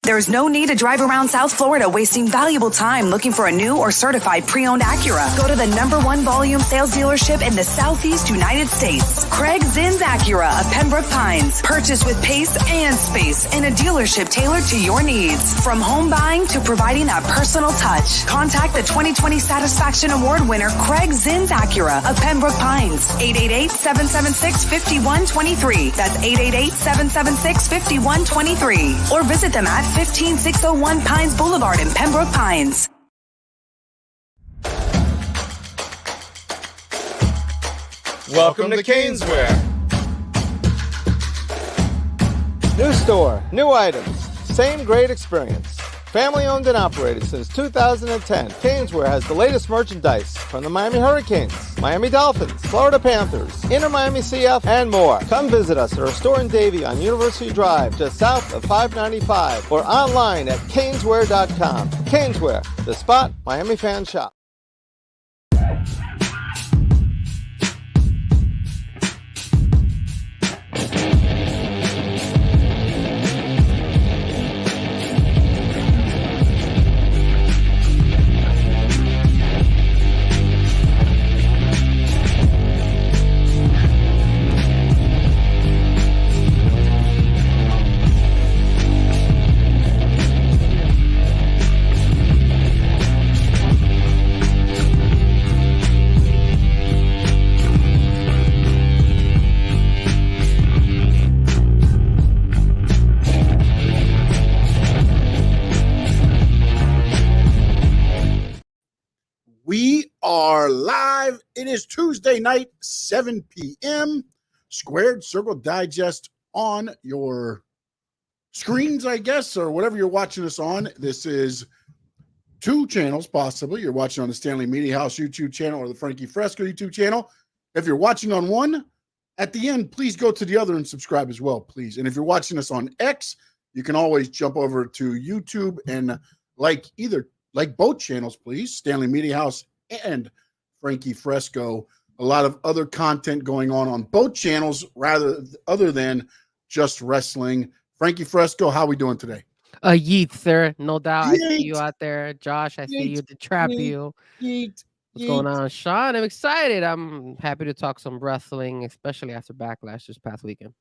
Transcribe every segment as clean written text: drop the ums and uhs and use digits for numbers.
There's no need to drive around South Florida wasting valuable time looking for a new or certified pre-owned Acura. Go to the #1 volume sales dealership in the Southeast United States. Craig Zinn's Acura of Pembroke Pines. Purchase with pace and space in a dealership tailored to your needs. From home buying to providing that personal touch. Contact the 2020 Satisfaction Award winner Craig Zinn's Acura of Pembroke Pines. 888-776-5123. That's 888-776-5123. Or visit them at 15601 Pines Boulevard in Pembroke Pines. Welcome to Caneswear. New store, new items, same great experience. Family owned and operated since 2010, Caneswear has the latest merchandise from the Miami Hurricanes, Miami Dolphins, Florida Panthers, Inter Miami CF, and more. Come visit us at our store in Davie on University Drive, just south of 595, or online at caneswear.com. Caneswear, the spot Miami fans shop. We are live. It is Tuesday night, 7 p.m. Squared Circle Digest on your screens, I guess, or whatever you're watching us on. This is two channels, possibly. You're watching on the Stanley Media House YouTube channel or the Frankie Fresco YouTube channel. If you're watching on one, at the end, please go to the other and subscribe as well, please. And if you're watching us on X, you can always jump over to YouTube and like both channels, please. Stanley Media House and Frankie Fresco. A lot of other content going on both channels, other than just wrestling. Frankie Fresco, how are we doing today? Yeet, sir. No doubt. Yeet. I see you out there. Josh, I see you to trap you. Yeet. What's going on, Sean? I'm excited. I'm happy to talk some wrestling, especially after Backlash this past weekend.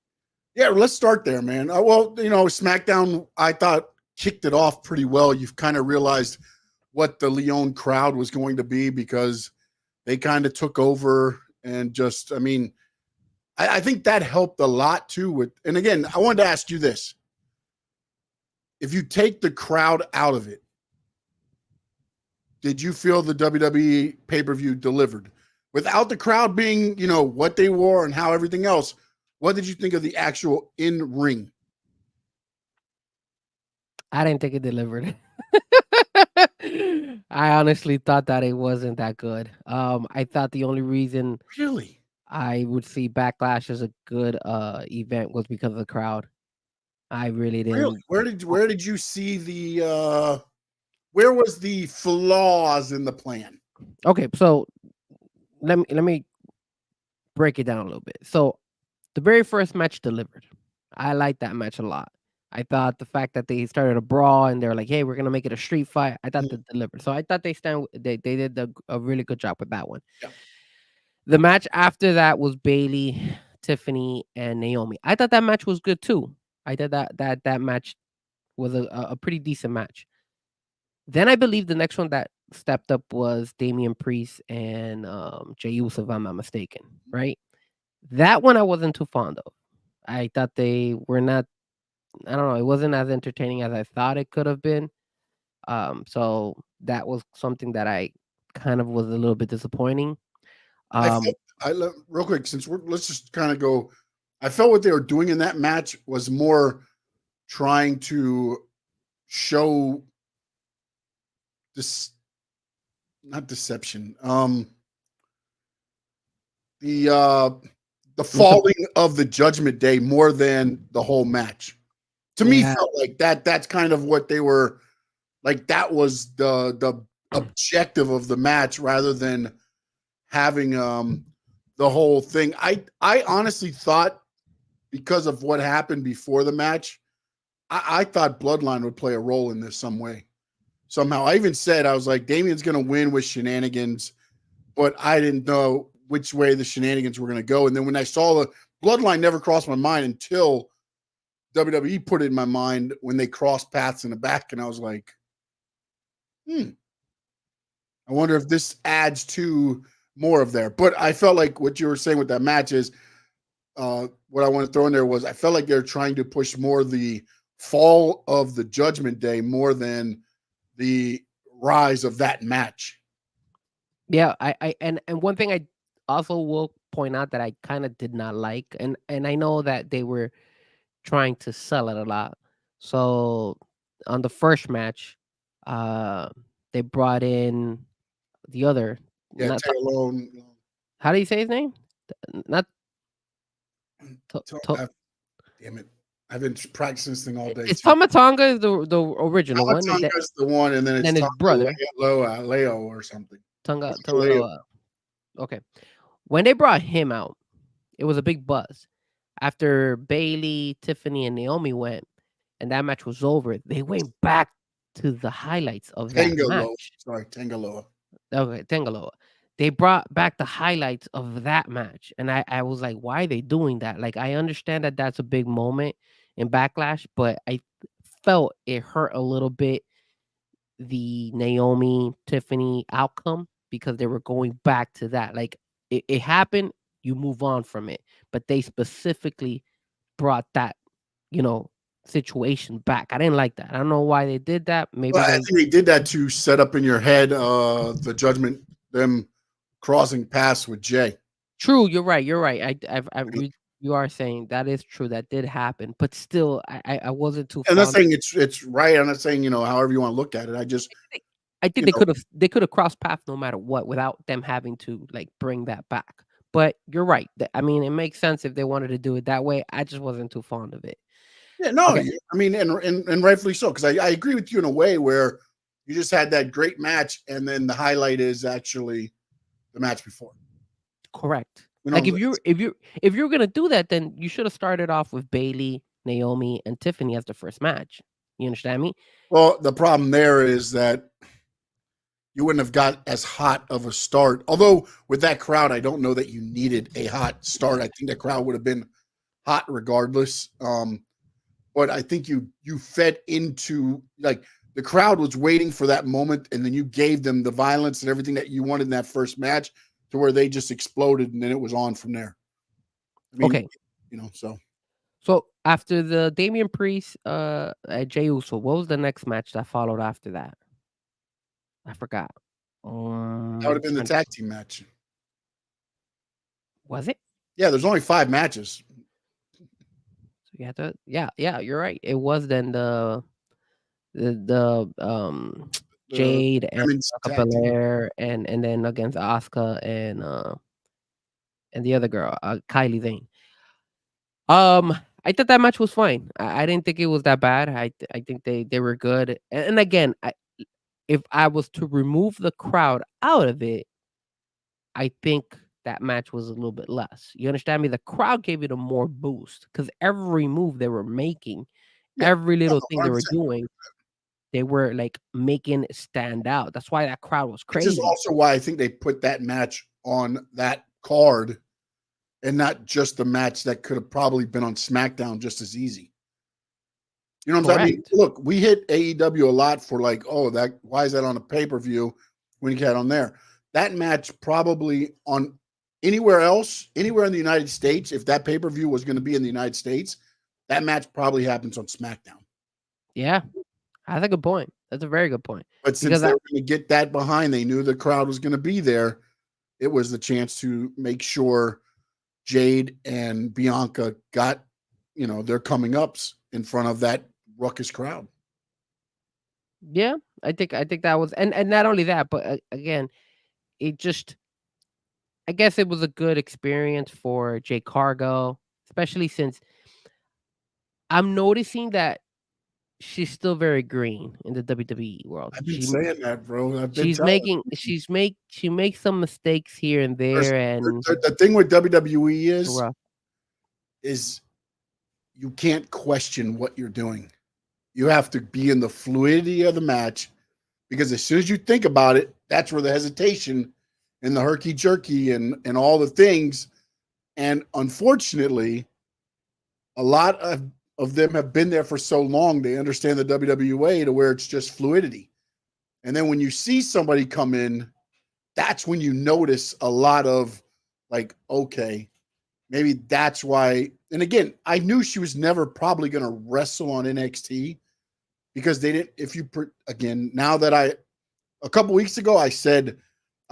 Yeah, let's start there, man. SmackDown, I thought, kicked it off pretty well. You've kind of realized what the Leon crowd was going to be because they kind of took over and just, I think that helped a lot too. And again, I wanted to ask you this. If you take the crowd out of it, did you feel the WWE pay-per-view delivered? Without the crowd being, what they wore and how everything else, what did you think of the actual in-ring? I didn't think it delivered. I honestly thought that it wasn't that good. I thought the only reason Really? I would see Backlash as a good event was because of the crowd. I really didn't. Really? Where did you see the where was the flaws in the plan? Okay, so let me break it down a little bit. So the very first match delivered. I liked that match a lot. I thought the fact that they started a brawl and they're like, "Hey, we're gonna make it a street fight." I thought that delivered. So I thought they did a really good job with that one. Yeah. The match after that was Bayley, Tiffany, and Naomi. I thought that match was good too. I thought that match was a pretty decent match. Then I believe the next one that stepped up was Damian Priest and Jey Uso, if I'm not mistaken. Right? That one I wasn't too fond of. I thought they were not. I don't know. It wasn't as entertaining as I thought it could have been. So that was something that I kind of was a little bit disappointing. Real quick, let's just kind of go. I felt what they were doing in that match was more trying to show this, not deception. The falling of the Judgment Day more than the whole match. To me, felt like that. That's kind of what they were like. That was the objective of the match, rather than having the whole thing. I honestly thought, because of what happened before the match, I thought Bloodline would play a role in this somehow. I even said, I was like, Damien's going to win with shenanigans, but I didn't know which way the shenanigans were going to go. And then when I saw the Bloodline, never crossed my mind until WWE put it in my mind when they crossed paths in the back. And I was like, I wonder if this adds to more of there. But I felt like what you were saying with that match is what I want to throw in there was I felt like they're trying to push more the fall of the Judgment Day more than the rise of that match. Yeah, and one thing I also will point out that I kind of did not like, and I know that they were trying to sell it a lot. So on the first match, they brought in the other. Yeah, Not, how do you say his name? Not. Damn it! I've been practicing this thing all day. It's Tama Tonga is the original one. Tama Tonga's the one, and then it's his brother Leo or something. Tonga Loa. Okay, when they brought him out, it was a big buzz. After Bayley, Tiffany, and Naomi went, and that match was over, they went back to the highlights of that match. Sorry, Tangaloa. Okay, Tangaloa. They brought back the highlights of that match, and I was like, why are they doing that? Like, I understand that that's a big moment in Backlash, but I felt it hurt a little bit the Naomi Tiffany outcome because they were going back to that. Like, it happened, you move on from it, but they specifically brought that, situation back. I didn't like that. I don't know why they did that. Maybe I think they did that to set up in your head the Judgment, them crossing paths with Jay. True, you're right. You are saying that is true. That did happen, but still, I wasn't too. I'm not saying it's right. I'm not saying however you want to look at it. I think they could have crossed paths no matter what without them having to like bring that back. But you're right. I mean, it makes sense if they wanted to do it that way. I just wasn't too fond of it. Yeah, no, okay. I mean, and rightfully so, because I agree with you in a way where you just had that great match, and then the highlight is actually the match before. Correct. Like if you're gonna do that, then you should have started off with Bayley, Naomi, and Tiffany as the first match. You understand me? Well, the problem there is that you wouldn't have got as hot of a start. Although with that crowd, I don't know that you needed a hot start. I think the crowd would have been hot regardless. But I think you fed into, like, the crowd was waiting for that moment, and then you gave them the violence and everything that you wanted in that first match to where they just exploded, and then it was on from there. I mean, okay. So after the Damian Priest, Jey Uso, what was the next match that followed after that? I forgot. That would have been the tag team match. Was it? Yeah, there's only 5 matches. So you had to, yeah, you're right. It was then the Jade and Belair and then against Asuka and the other girl, Kylie Zane. I thought that match was fine. I didn't think it was that bad. I think they were good. And again, if I was to remove the crowd out of it, I think that match was a little bit less. You understand me? The crowd gave it a more boost because every move they were making, every little thing they were doing, they were like making it stand out. That's why that crowd was crazy. This is also why I think they put that match on that card and not just the match that could have probably been on SmackDown just as easy. You know what I'm saying? I mean, look, we hit AEW a lot for like, why is that on a pay-per-view when you get on there? That match probably on anywhere else, anywhere in the United States, if that pay-per-view was going to be in the United States, that match probably happens on SmackDown. Yeah, that's a good point. That's a very good point. But since they were going to get that behind, they knew the crowd was going to be there. It was the chance to make sure Jade and Bianca got, their coming ups in front of that ruckus crowd. Yeah, I think that was, and not only that, but again, it just, I guess it was a good experience for Jade Cargill, especially since I'm noticing that she's still very green in the WWE world. I've been saying that, bro. She makes some mistakes here and there, and the thing with WWE is you can't question what you're doing. You have to be in the fluidity of the match, because as soon as you think about it, that's where the hesitation and the herky-jerky and all the things. And unfortunately, a lot of them have been there for so long, they understand the WWE to where it's just fluidity. And then when you see somebody come in, that's when you notice a lot of like, okay, maybe that's why. And again, I knew she was never probably going to wrestle on NXT, because they didn't. Again, now that a couple weeks ago, I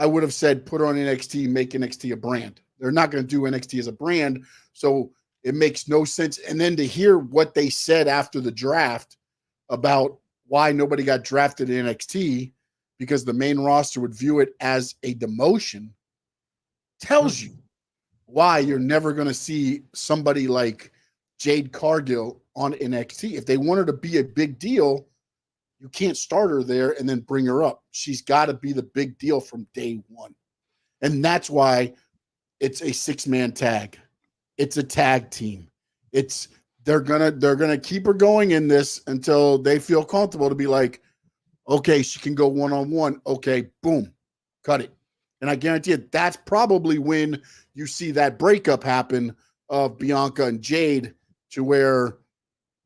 would have said put her on NXT, make NXT a brand. They're not going to do NXT as a brand, so it makes no sense. And then to hear what they said after the draft about why nobody got drafted in NXT, because the main roster would view it as a demotion, tells you why you're never going to see somebody like Jade Cargill on NXT. If they want her to be a big deal, you can't start her there and then bring her up. She's got to be the big deal from day one. And that's why it's a 6-man tag. It's a tag team. They're gonna keep her going in this until they feel comfortable to be like, okay, she can go one-on-one. Okay, boom, cut it. And I guarantee you that's probably when you see that breakup happen of Bianca and Jade, to where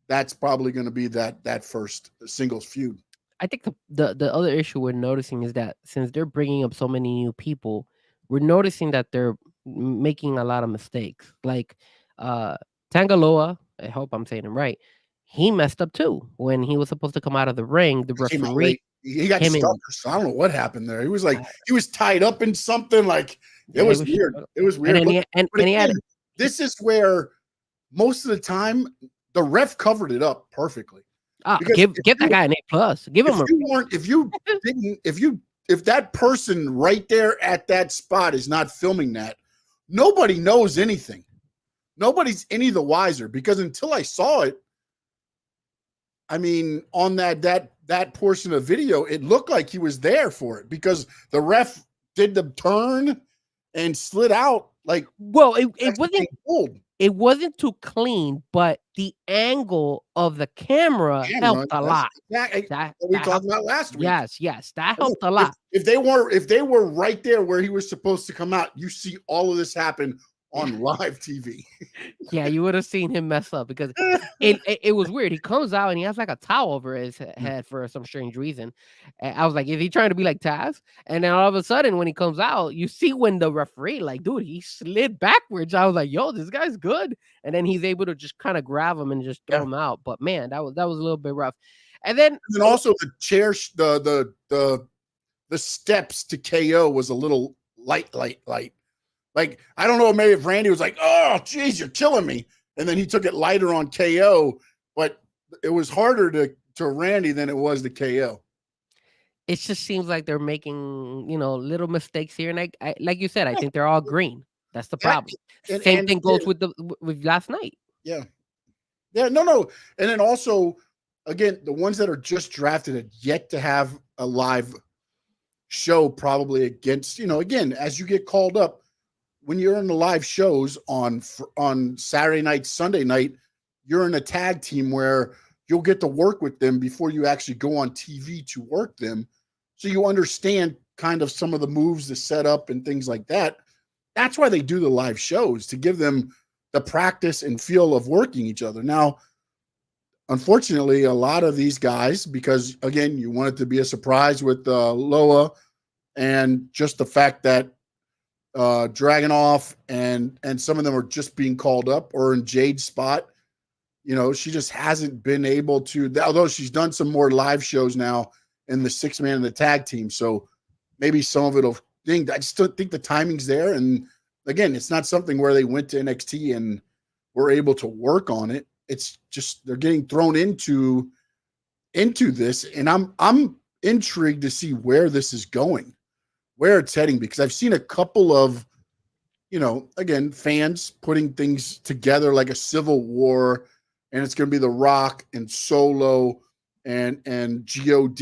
that's probably going to be that first singles feud. I think the other issue we're noticing is that since they're bringing up so many new people, we're noticing that they're making a lot of mistakes. Like Tangaloa, I hope I'm saying it right. He messed up too when he was supposed to come out of the ring. The referee, he got stuck. So I don't know what happened there. He was like he was tied up in something. Like it was weird. It was weird. This is where most of the time the ref covered it up perfectly. Give that guy an A+. Give him if that person right there at that spot is not filming that, nobody knows anything. Nobody's any the wiser, because until I saw it, I mean, on that portion of video, it looked like he was there for it, because the ref did the turn and slid out. Like, well, it wasn't too clean, but the angle of the camera helped a lot. That we talked about last week. Yes, that helped a lot. If they were right there where he was supposed to come out, you see all of this happen on live TV. Yeah, you would have seen him mess up, because it was weird. He comes out and he has like a towel over his head for some strange reason. And I was like, is he trying to be like Taz? And then all of a sudden, when he comes out, you see when the referee, like, dude, he slid backwards. I was like, yo, this guy's good. And then he's able to just kind of grab him and just throw him out. But man, that was a little bit rough. And then also the chair, the steps to KO was a little light. Like, I don't know, maybe if Randy was like, oh, geez, you're killing me. And then he took it lighter on KO, but it was harder to Randy than it was to KO. It just seems like they're making, little mistakes here. And I like you said, I think they're all green. That's the problem. Same thing goes with last night. Yeah. Yeah, no. And then also, again, the ones that are just drafted have yet to have a live show, probably against, again, as you get called up, when you're in the live shows on Saturday night, Sunday night, you're in a tag team where you'll get to work with them before you actually go on TV to work them. So you understand kind of some of the moves, the setup and things like that. That's why they do the live shows, to give them the practice and feel of working each other. Now, unfortunately, a lot of these guys, because again, you want it to be a surprise with Loa, and just the fact that Dragunov and some of them are just being called up or in Jade's spot. She just hasn't been able to, although she's done some more live shows now in the 6-man and the tag team. So maybe some of it'll think, I just don't think the timing's there. And again, it's not something where they went to NXT and were able to work on it. It's just, they're getting thrown into this. And I'm intrigued to see where this is going, where it's heading, because I've seen a couple of, again, fans putting things together like a civil war, and it's going to be The Rock and Solo and God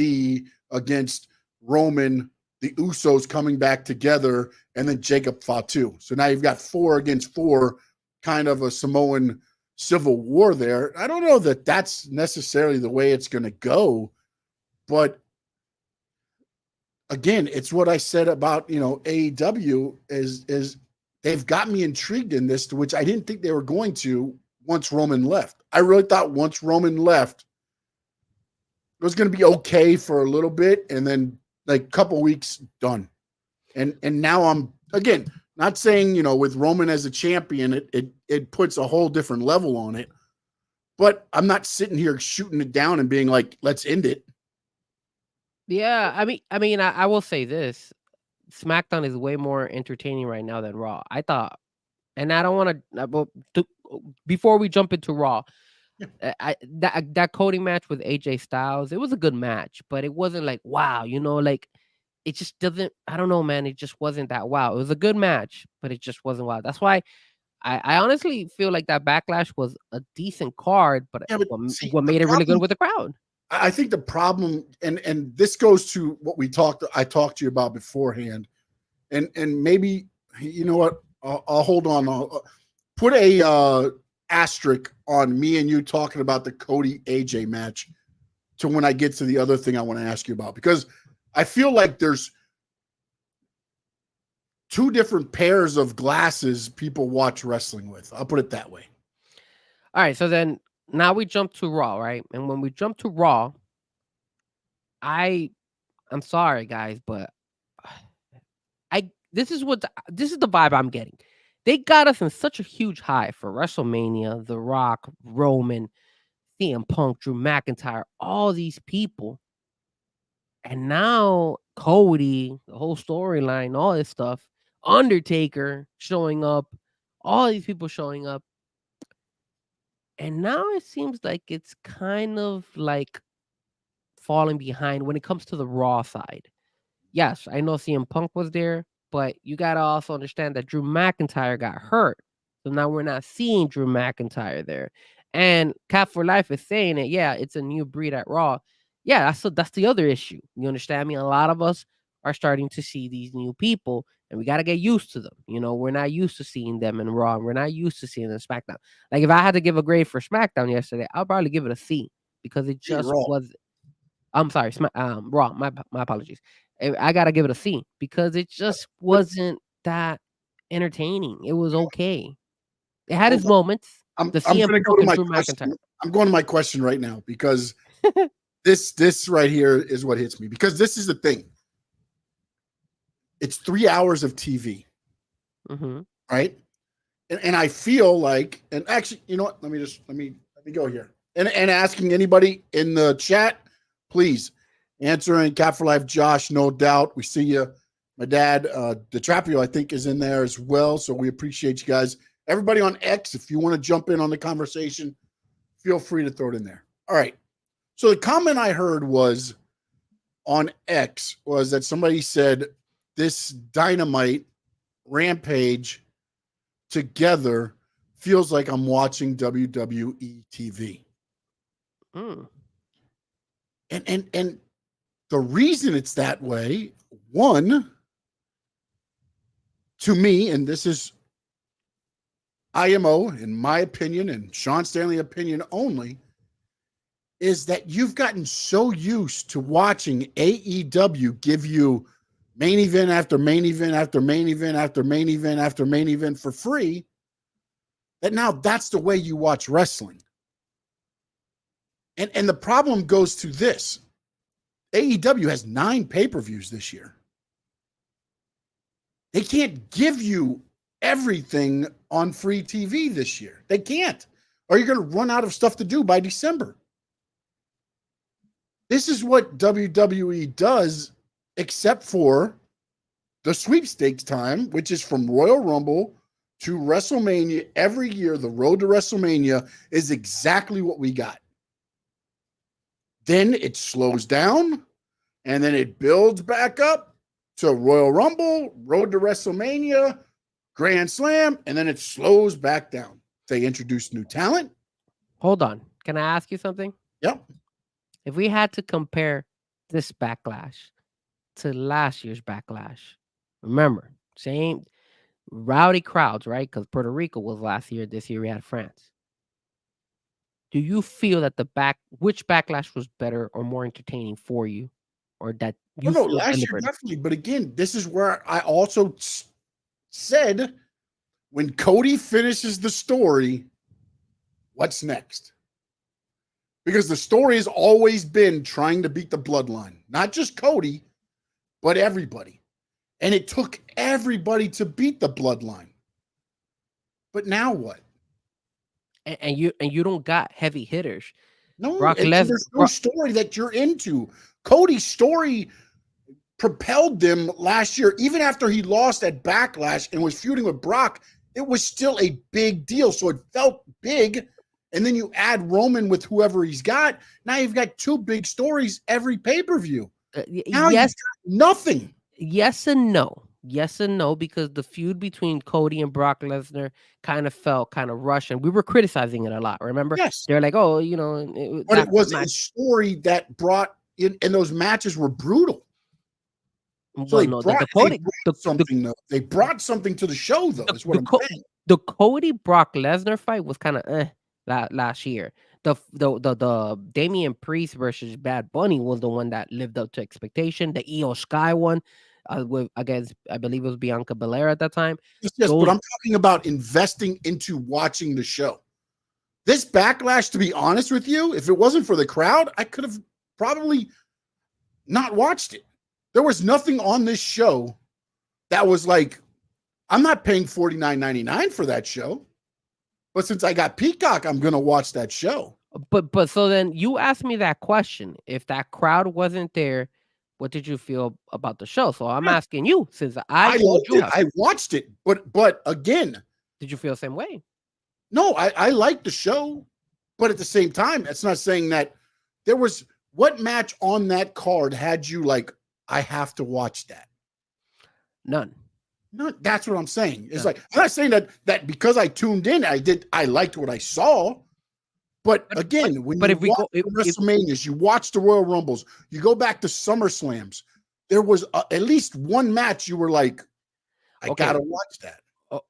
against Roman, the Usos coming back together, and then Jacob Fatu. So now you've got 4 against 4, kind of a Samoan civil war there. I don't know that that's necessarily the way it's going to go, but again, it's what I said about, AEW is they've got me intrigued in this, to which I didn't think they were going to once Roman left. I really thought once Roman left, it was going to be okay for a little bit, and then like a couple weeks done. And now I'm, again, not saying, with Roman as a champion, it puts a whole different level on it, but I'm not sitting here shooting it down and being like, let's end it. Yeah, I will say this: SmackDown is way more entertaining right now than Raw. I thought, and I don't want to. Before we jump into Raw, that coding match with AJ Styles, it was a good match, but it wasn't like wow, like it just doesn't. I don't know, man. It just wasn't that wow. It was a good match, but it just wasn't wow. That's why I honestly feel like that Backlash was a decent card, but, what made it really good with the crowd? I think the problem, and this goes to what I talked to you about beforehand, and maybe, you know what, I'll hold on. I'll put a asterisk on me and you talking about the Cody AJ match to when I get to the other thing I want to ask you about, because I feel like there's two different pairs of glasses people watch wrestling with. I'll put it that way. All right, so then now we jump to Raw, right? And when we jump to Raw, I'm sorry, guys, but this is the vibe I'm getting. They got us in such a huge high for WrestleMania, The Rock, Roman, CM Punk, Drew McIntyre, all these people. And now Cody, the whole storyline, all this stuff, Undertaker showing up, all these people showing up. And now it seems like it's kind of like falling behind when it comes to the Raw side. Yes, I know CM Punk was there, but you got to also understand that Drew McIntyre got hurt. So now we're not seeing Drew McIntyre there. And Cat for Life is saying it. Yeah, it's a new breed at Raw. Yeah, that's the other issue. You understand me? A lot of us are starting to see these new people, and we got to get used to them. We're not used to seeing them in Raw. We're not used to seeing them in SmackDown. Like if I had to give a grade for SmackDown yesterday, I'll probably give it a C because it just was. I'm sorry, Raw. My apologies. I gotta give it a C because it just wasn't that entertaining. It was okay. It had its moments. I'm going to go to my question. I'm going to my question right now because this right here is what hits me, because this is the thing. It's 3 hours of TV, right? And I feel like, and actually, you know what? Let me go here and asking anybody in the chat, please. Answering Cat for Life, Josh, no doubt. We see you. My dad, DeTrapio, I think, is in there as well. So we appreciate you guys. Everybody on X, if you want to jump in on the conversation, feel free to throw it in there. All right. So the comment I heard was on X was that somebody said this Dynamite Rampage together feels like I'm watching WWE TV. And the reason it's that way, one, to me, and this is IMO, in my opinion, and Sean Stanley opinion only, is that you've gotten so used to watching AEW give you main event after main event after main event after main event after main event for free, that now that's the way you watch wrestling. And the problem goes to this. AEW has 9 pay-per-views this year. They can't give you everything on free TV this year. They can't. Or you're going to run out of stuff to do by December. This is what WWE does, except for the sweepstakes time, which is from Royal Rumble to WrestleMania. Every year, the road to WrestleMania is exactly what we got. Then it slows down, and then it builds back up to Royal Rumble, road to WrestleMania, Grand Slam, and then it slows back down. They introduce new talent. Hold on. Can I ask you something? Yep. If we had to compare this Backlash to last year's Backlash, remember, same rowdy crowds, right? Because Puerto Rico was last year. This year we had France. do you feel that which Backlash was better or more entertaining for you, or that you No, feel last year delivered? definitely. But again, this is where I also said when Cody finishes the story, what's next? Because the story has always been trying to beat the bloodline, not just Cody, but everybody. And it took everybody to beat the bloodline. But now what? And you don't got heavy hitters. No, Brock and Lesnar. there's no story that you're into. Cody's story propelled them last year, even after he lost at Backlash and was feuding with Brock. It was still a big deal, so it felt big. And then you add Roman with whoever he's got. Now you've got two big stories every pay-per-view. Now Yes, nothing. yes and no. Yes and no, because the feud between Cody and Brock Lesnar kind of felt kind of rushed, and we were criticizing it a lot. Remember? Yes, they're like, "Oh, but it was a story that brought in, and those matches were brutal. So they brought something to the show, though. Is what I'm saying. The Cody Brock Lesnar fight was kind of last year. The Damian Priest versus Bad Bunny was the one that lived up to expectation. The Io Sky one against, I believe it was Bianca Belair at that time. Yes, but I'm talking about investing into watching the show. This Backlash, to be honest with you, if it wasn't for the crowd, I could have probably not watched it. There was nothing on this show that was like, I'm not paying $49.99 for that show. But since I got Peacock, I'm going to watch that show. But so then you asked me that question. If that crowd wasn't there, what did you feel about the show? So I'm asking you, since I loved it. I watched it, but again, did you feel the same way? No, I liked the show, but at the same time, that's not saying that there was what match on that card had you like, I have to watch that. None. No, that's what I'm saying. It's like, I'm not saying that because I tuned in, I liked what I saw. But again, if we go WrestleManias, you watch the Royal Rumbles, you go back to SummerSlams, there was at least one match you were like, I gotta watch that.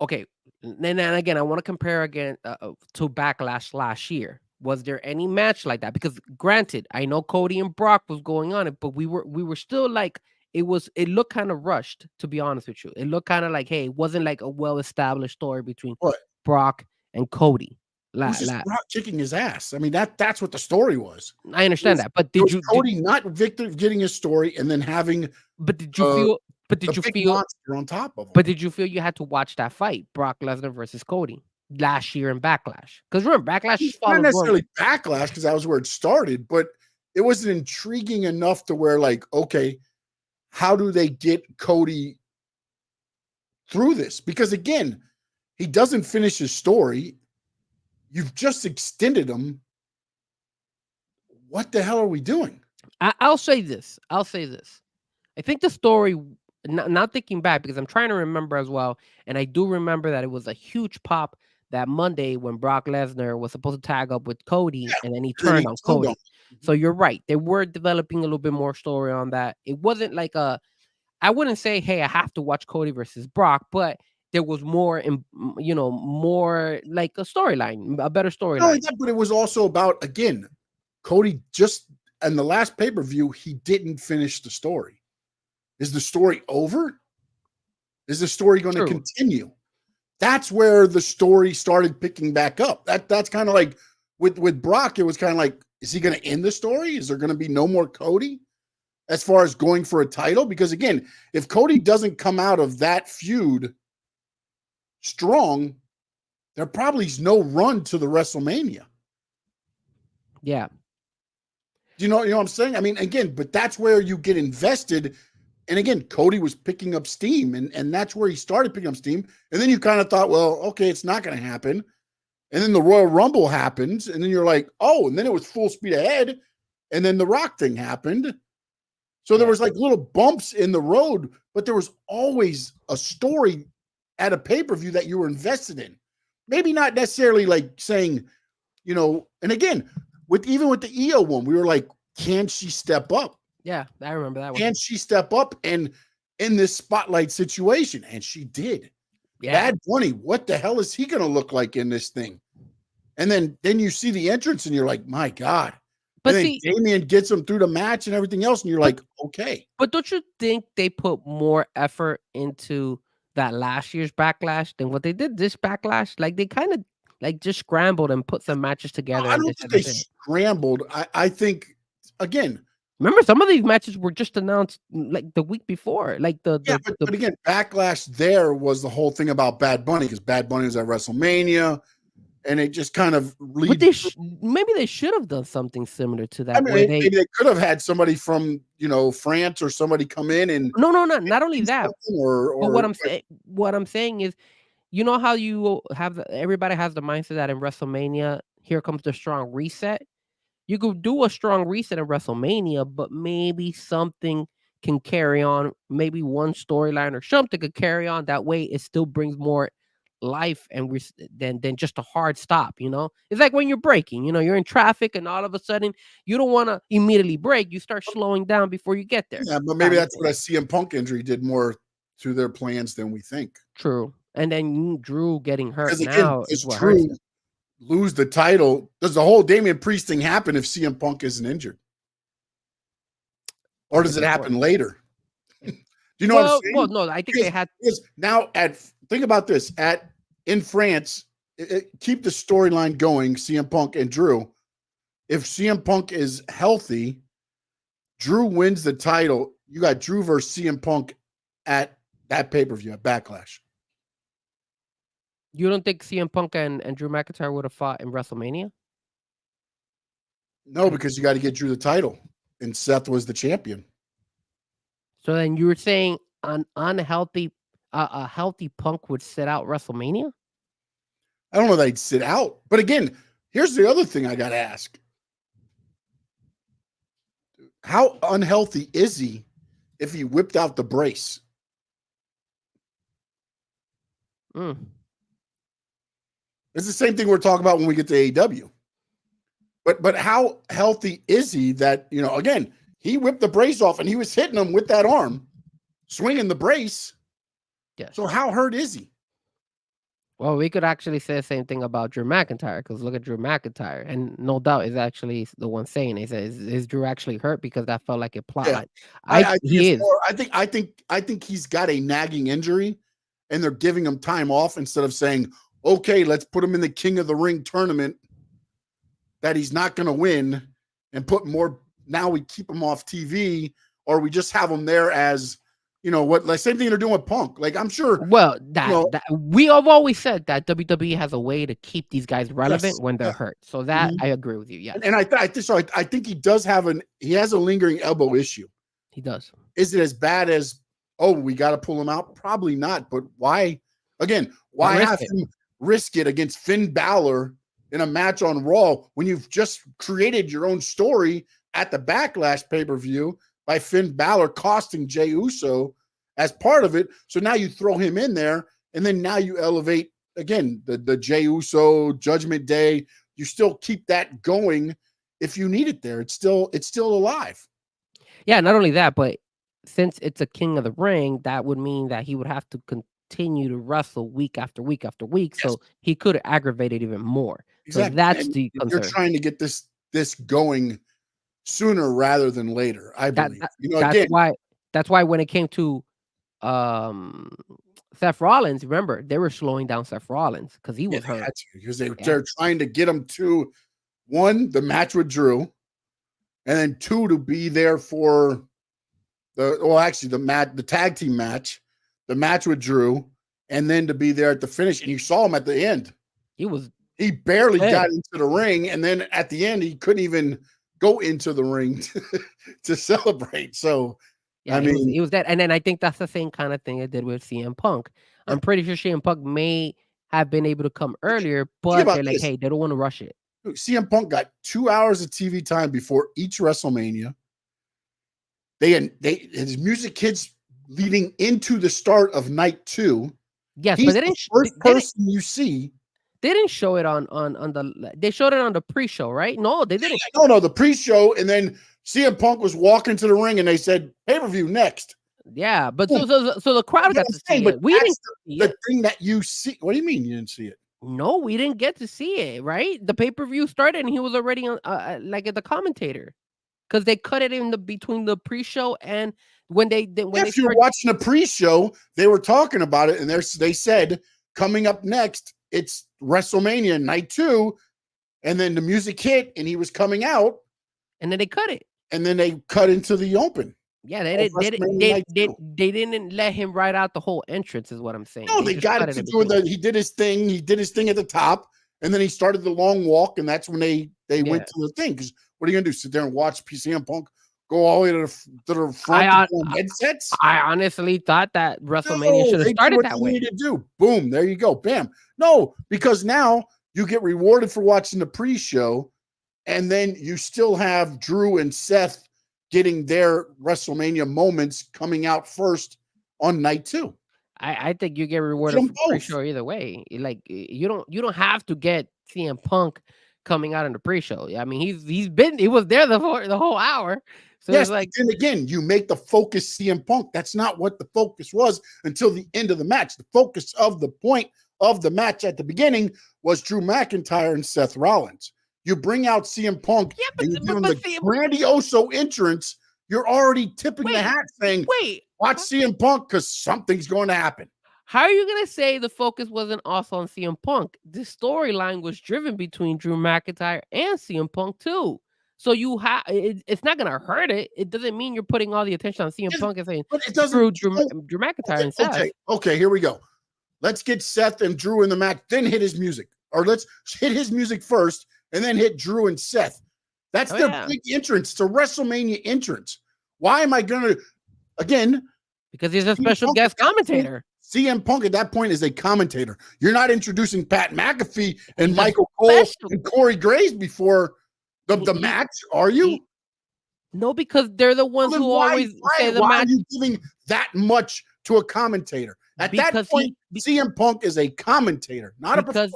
Okay. And again, I want to compare again to Backlash last year. Was there any match like that? Because granted, I know Cody and Brock was going on it, but we were still like, it looked kind of rushed, to be honest with you. It looked kind of like, hey, it wasn't like a well-established story between Brock and Cody. Brock kicking his ass. I mean, that's what the story was. I understand that, but did Cody not Victor getting his story and then having? But did you feel? But did you feel monster on top of him? But did you feel you had to watch that fight, Brock Lesnar versus Cody, last year in Backlash? Because remember, Backlash is not necessarily Backlash, because that was where it started, but it was intriguing enough to where, like, okay, how do they get Cody through this? Because again, he doesn't finish his story. You've just extended him. What the hell are we doing? I'll say this. I think the story, not thinking back, because I'm trying to remember as well, and I do remember that it was a huge pop that Monday when Brock Lesnar was supposed to tag up with Cody, and then he turned on Cody. So you're right. They were developing a little bit more story on that. It wasn't like I wouldn't say, hey, I have to watch Cody versus Brock, but there was more, more like a storyline, a better storyline. No, but it was also about, again, Cody just in the last pay-per-view, he didn't finish the story. Is the story over? Is the story going to continue? That's where the story started picking back up. That's kind of like with Brock, it was kind of like, is he going to end the story? Is there going to be no more Cody as far as going for a title? Because again, if Cody doesn't come out of that feud strong, there probably is no run to the WrestleMania. Yeah. You know what I'm saying? I mean, again, but that's where you get invested. And again, Cody was picking up steam, and that's where he started picking up steam. And then you kind of thought, well, okay, it's not going to happen. And then the Royal Rumble happens, and then you're like, oh, and then it was full speed ahead. And then the Rock thing happened. So there was like little bumps in the road, but there was always a story at a pay-per-view that you were invested in. Maybe not necessarily like saying, and again, even with the Io one, we were like, can she step up? Yeah, I remember that one. Can she step up and in this spotlight situation? And she did. Yeah. Bad Bunny, what the hell is he going to look like in this thing? And then you see the entrance and you're like, my God. But and then see, Damian gets him through the match and everything else, and you're like, okay. but don't you think they put more effort into that last year's Backlash than what they did this Backlash? Like they kind of like just scrambled and put some matches together. I And don't just think they scrambled. I think, again, remember some of these matches were just announced like the week before. Like but again, Backlash there was the whole thing about Bad Bunny because Bad Bunny was at WrestleMania. And it just kind of leads. Maybe they should have done something similar to that. I mean, maybe they could have had somebody from France or somebody come in and not only that. But what I'm saying is, you know how you have everybody has the mindset that in WrestleMania, here comes the strong reset. You could do a strong reset in WrestleMania, but maybe something can carry on. Maybe one storyline or something could carry on. That way, it still brings more life and than just a hard stop. It's like when you're braking. You're in traffic and all of a sudden you don't want to immediately brake. You start slowing down before you get there. Yeah, but maybe that's what a CM Punk injury did more to their plans than we think. True. And then Drew getting hurt because now is what Drew hurts. Lose the title. Does the whole Damian Priest thing happen if CM Punk isn't injured, or does it happen later? Do you know what I'm saying? Well, no, I think they had now think about this in France. Keep the storyline going. CM Punk and Drew. If CM Punk is healthy, Drew wins the title. You got Drew versus CM Punk at that pay-per-view at Backlash. You don't think CM Punk and Drew McIntyre would have fought in WrestleMania? No, because you got to get Drew the title, and Seth was the champion. So then you were saying a healthy Punk would sit out WrestleMania? I don't know that he'd sit out. But again, here's the other thing I got to ask. How unhealthy is he if he whipped out the brace? It's the same thing we're talking about when we get to AEW. But how healthy is he that, again, he whipped the brace off and he was hitting him with that arm, swinging the brace. Yes. So how hurt is he? Well, we could actually say the same thing about Drew McIntyre, because look at Drew McIntyre, and no doubt is actually the one saying it. Is Drew actually hurt because that felt like a plot? Yeah. I think he's got a nagging injury, and they're giving him time off instead of saying, okay, let's put him in the King of the Ring tournament that he's not going to win, and put more. Now we keep him off TV, or we just have him there as. Same thing they're doing with Punk. Like, I'm sure. Well, we have always said that WWE has a way to keep these guys relevant when they're hurt. So that I agree with you. Yeah. And I think he does he has a lingering elbow issue. He does. Is it as bad as, we got to pull him out? Probably not. But why? Again, why have him risk it against Finn Balor in a match on Raw when you've just created your own story at the Backlash pay-per-view by Finn Balor costing Jey Uso as part of it? So now you throw him in there, and then now you elevate, again, the Jey Uso Judgment Day. You still keep that going if you need it there. It's still alive. Yeah, not only that, but since it's a King of the Ring, that would mean that he would have to continue to wrestle week after week after week. Yes. So he could aggravate it even more. Exactly. So that's the concern. You're trying to get this going sooner rather than later, I believe. That's why when it came to Seth Rollins, remember, they were slowing down Seth Rollins because he was hurt. Because they're trying to get him to, one, the match with Drew, and then two, to be there for the tag team match, the match with Drew, and then to be there at the finish. And you saw him at the end. He barely got into the ring, and then at the end, he couldn't even go into the ring to celebrate. So, yeah, I mean, he was that. And then I think that's the same kind of thing it did with CM Punk. I'm pretty sure CM Punk may have been able to come earlier, but they're like, hey, they don't want to rush it. CM Punk got 2 hours of TV time before each WrestleMania. His music hits leading into the start of night 2. Yes, He's but they didn't. The first person you see. They didn't show it on the. They showed it on the pre-show, right? No, they didn't. No, the pre-show, and then CM Punk was walking to the ring, and they said pay-per-view next. Yeah, but so the crowd got to see it. We didn't see the thing that you see. What do you mean you didn't see it? No, we didn't get to see it. Right, the pay-per-view started and he was already on, like, at the commentator, because they cut it in the between the pre-show and when they If you're watching a pre-show, they were talking about it, and they said coming up next, it's WrestleMania night 2, and then the music hit, and he was coming out, and then they cut it, and then they cut into the open. Yeah, they didn't let him write out the whole entrance, is what I'm saying. No, they got it to do he did his thing. He did his thing at the top, and then he started the long walk, and that's when they went to the thing. Because what are you gonna do? Sit there and watch CM Punk go all the way to the front headsets? I honestly thought that WrestleMania should have started that way. To do. Boom, there you go. Bam. No, because now you get rewarded for watching the pre-show, and then you still have Drew and Seth getting their WrestleMania moments coming out first on night 2. I think you get rewarded for pre-show either way. Like, you don't have to get CM Punk coming out in the pre-show. I mean, he was there the whole hour. So yes, like, and again, you make the focus CM Punk. That's not what the focus was until the end of the match. The focus of the point of the match at the beginning was Drew McIntyre and Seth Rollins. You bring out CM Punk and you give him the grandioso entrance, you're already tipping the hat saying, watch CM Punk because something's going to happen. How are you going to say the focus wasn't also on CM Punk? The storyline was driven between Drew McIntyre and CM Punk too. So it's not going to hurt it. It doesn't mean you're putting all the attention on CM Punk and saying, screw Drew McIntyre and Seth. Okay, here we go. Let's get Seth and Drew in the match, then hit his music. Or let's hit his music first, and then hit Drew and Seth. That's their big entrance. It's a WrestleMania entrance. Why am I going to, again? Because he's a special guest commentator. CM Punk at that point is a commentator. You're not introducing Pat McAfee and Michael Cole and Corey Graves before the match, are you? No, because they're the ones who always say the match. Why are you giving that much to a commentator? At that point, CM Punk is a commentator, not a performer.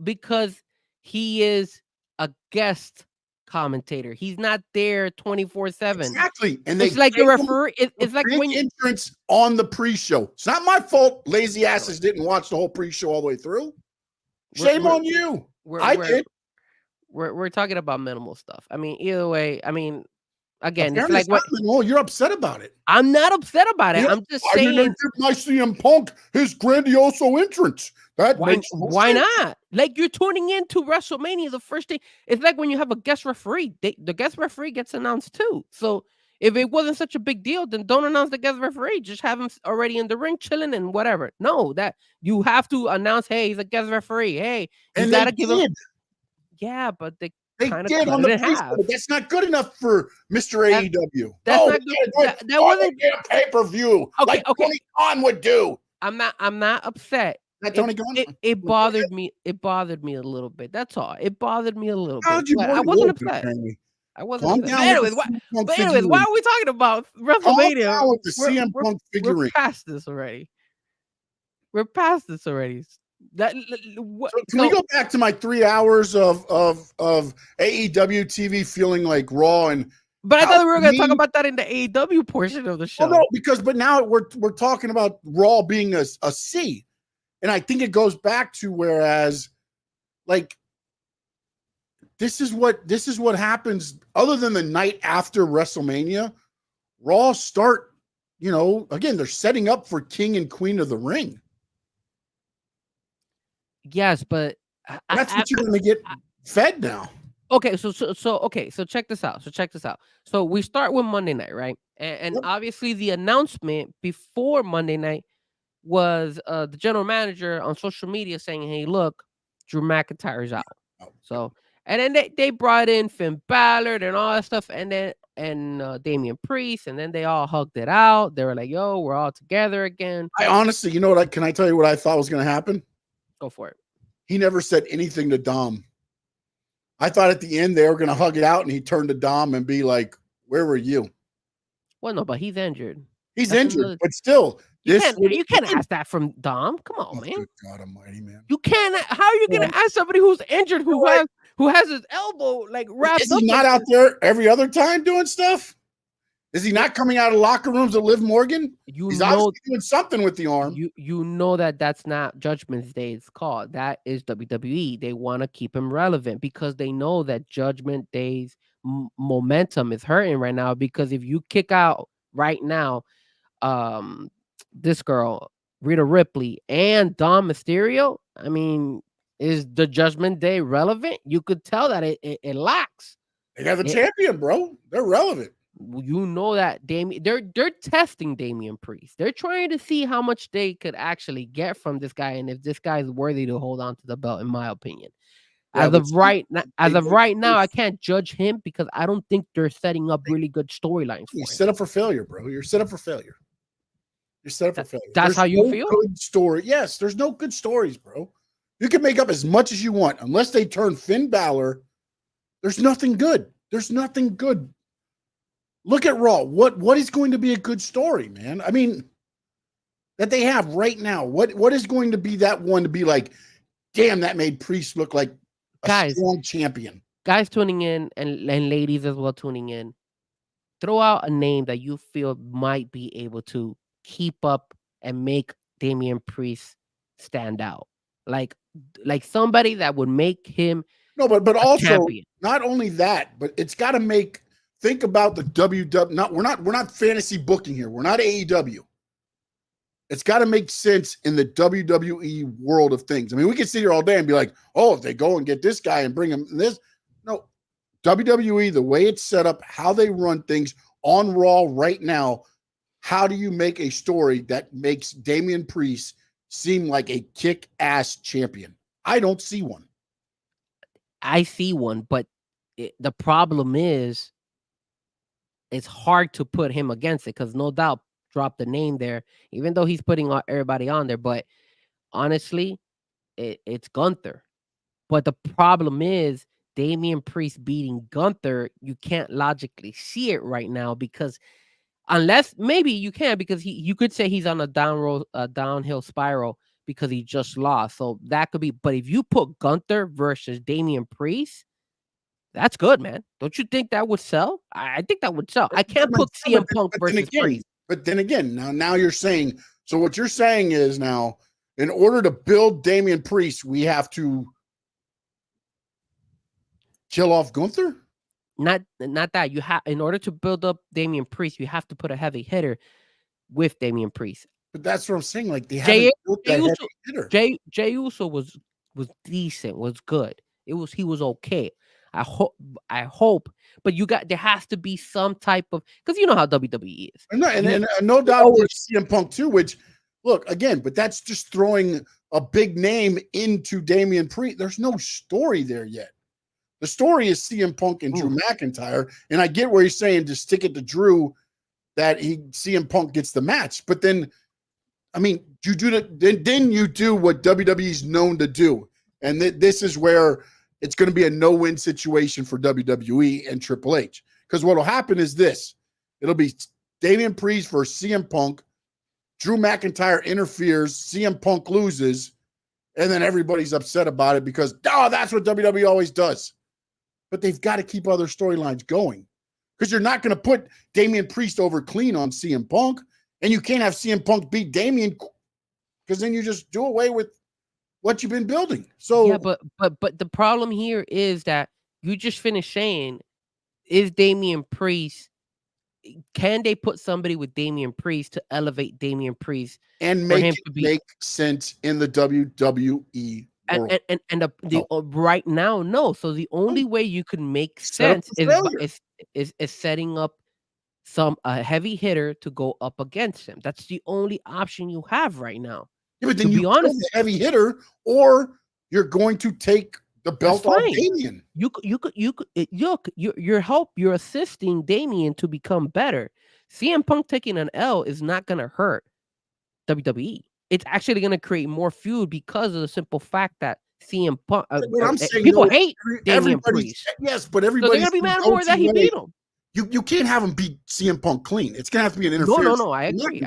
Because he is a guest commentator. He's not there 24/7. Exactly. And it's like the referee. It's like when entrance on the pre-show. It's not my fault. Lazy asses didn't watch the whole pre-show all the way through. Shame on you. I did. We're talking about minimal stuff. I mean, either way. I mean, again, it's like what you're upset about it. I'm not upset about it. I'm just saying. I didn't give my CM Punk his grandioso entrance. Why not? Like, you're tuning into WrestleMania the first day. It's like when you have a guest referee. The guest referee gets announced too. So if it wasn't such a big deal, then don't announce the guest referee. Just have him already in the ring chilling and whatever. No, that you have to announce, hey, he's a guest referee. Hey, you gotta give him. Yeah, but they kind of did on the pre-show. That's not good enough for Mr. AEW. That's not good. That wasn't a pay-per-view. Like Tony Khan would do. I'm not upset. It bothered me. It bothered me a little bit. That's all. It bothered me a little bit. I wasn't upset. I wasn't upset. Anyways, why are we talking about WrestleMania? With the CM Punk figurine. We're past this already. Can we go back to my 3 hours of AEW TV feeling like Raw and? But I thought we were going to talk about that in the AEW portion of the show. Well, no, but now we're talking about Raw being a C. And I think it goes back to whereas, like, this is what happens other than the night after WrestleMania. Raw start, again, they're setting up for King and Queen of the Ring. Yes, but that's what you're going to get fed now. Okay, so check this out. So we start with Monday night, right? And obviously the announcement before Monday night was the general manager on social media saying, "Hey, look, Drew McIntyre's out." So, and then they brought in Finn Balor and all that stuff, and Damian Priest, and then they all hugged it out. They were like, "Yo, we're all together again." I honestly, can I tell you what I thought was going to happen? Go for it. He never said anything to Dom. I thought at the end they were going to hug it out, and he turned to Dom and be like, "Where were you?" Well, no, but he's injured. He's injured, but still. You can't ask that from Dom. Come on, man. Good God Almighty, man. You can't. How are you going to ask somebody who's injured who has his elbow like wrapped up? Is he not out there every other time doing stuff? Is he not coming out of locker rooms with Liv Morgan? He's obviously doing something with the arm. You know that's not Judgment Day's call. That is WWE. They want to keep him relevant because they know that Judgment Day's momentum is hurting right now. Because if you kick out right now, this girl Rhea Ripley and Dom Mysterio, I mean, is the Judgment Day relevant? You could tell that it lacks. They got the champion, bro. They're relevant. You know that they're testing Damian Priest. They're trying to see how much they could actually get from this guy and if this guy is worthy to hold on to the belt, in my opinion. Yeah, as of right now, I can't judge him because I don't think they're setting up really good storylines for him. You're set up for failure, bro. You're set up for failure. You're set up for failure. That's how you feel? Good story. Yes, there's no good stories, bro. You can make up as much as you want. Unless they turn Finn Balor, there's nothing good. There's nothing good. Look at Raw. What is going to be a good story, man? I mean, that they have right now. What is going to be that one to be like, damn, that made Priest look like a strong champion. Guys tuning in and ladies as well tuning in, throw out a name that you feel might be able to keep up and make Damian Priest stand out. Like somebody that would make him but also champion. Not only that, but it's got to make. Think about the WWE. We're not fantasy booking here. We're not AEW. It's got to make sense in the WWE world of things. I mean, we can sit here all day and be like, oh, if they go and get this guy and bring him this. No, WWE, the way it's set up, how they run things on Raw right now, how do you make a story that makes Damian Priest seem like a kick-ass champion? I don't see one. I see one, but the problem is it's hard to put him against it because no doubt drop the name there, even though he's putting everybody on there. But honestly, it's Gunther. But the problem is Damian Priest beating Gunther, you can't logically see it right now because unless maybe you can because you could say he's on a downhill spiral because he just lost. So that could be. But if you put Gunther versus Damian Priest, that's good, man. Don't you think that would sell? I think that would sell. I can't put CM Punk versus Priest. But then again, now you're saying, so what you're saying is now, in order to build Damian Priest, we have to kill off Gunther? Not that. You have, in order to build up Damian Priest, you have to put a heavy hitter with Damian Priest. But that's what I'm saying. Like they haven't built that heavy hitter. Jey Uso was decent, was good. He was okay. I hope, but there has to be some type of, because you know how WWE is. And no doubt there's CM Punk too, which look again, but that's just throwing a big name into Damian Priest. There's no story there yet. The story is CM Punk and Drew McIntyre, and I get where he's saying to stick it to Drew that CM Punk gets the match, but then, I mean, you do that. Then you do what WWE's known to do, and this is where it's going to be a no-win situation for WWE and Triple H. Because what will happen is this. It'll be Damian Priest versus CM Punk. Drew McIntyre interferes. CM Punk loses. And then everybody's upset about it because, that's what WWE always does. But they've got to keep other storylines going. Because you're not going to put Damian Priest over clean on CM Punk. And you can't have CM Punk beat Damian because then you just do away with what you've been building. So yeah, but the problem here is that you just finished saying, is Damian Priest, can they put somebody with Damian Priest to elevate Damian Priest and make make sense in the WWE world? And right now, no. So the only way you can make sense is setting up a heavy hitter to go up against him. That's the only option you have right now. Yeah, but then you kill the heavy hitter, or you're going to take the belt off Damian. You're assisting Damian to become better. CM Punk taking an L is not going to hurt WWE. It's actually going to create more feud because of the simple fact that CM Punk. People hate Damian Priest. Yes, but everybody's going to be mad more that he beat him. You can't have him beat CM Punk clean. It's going to have to be an interference. No, I agree.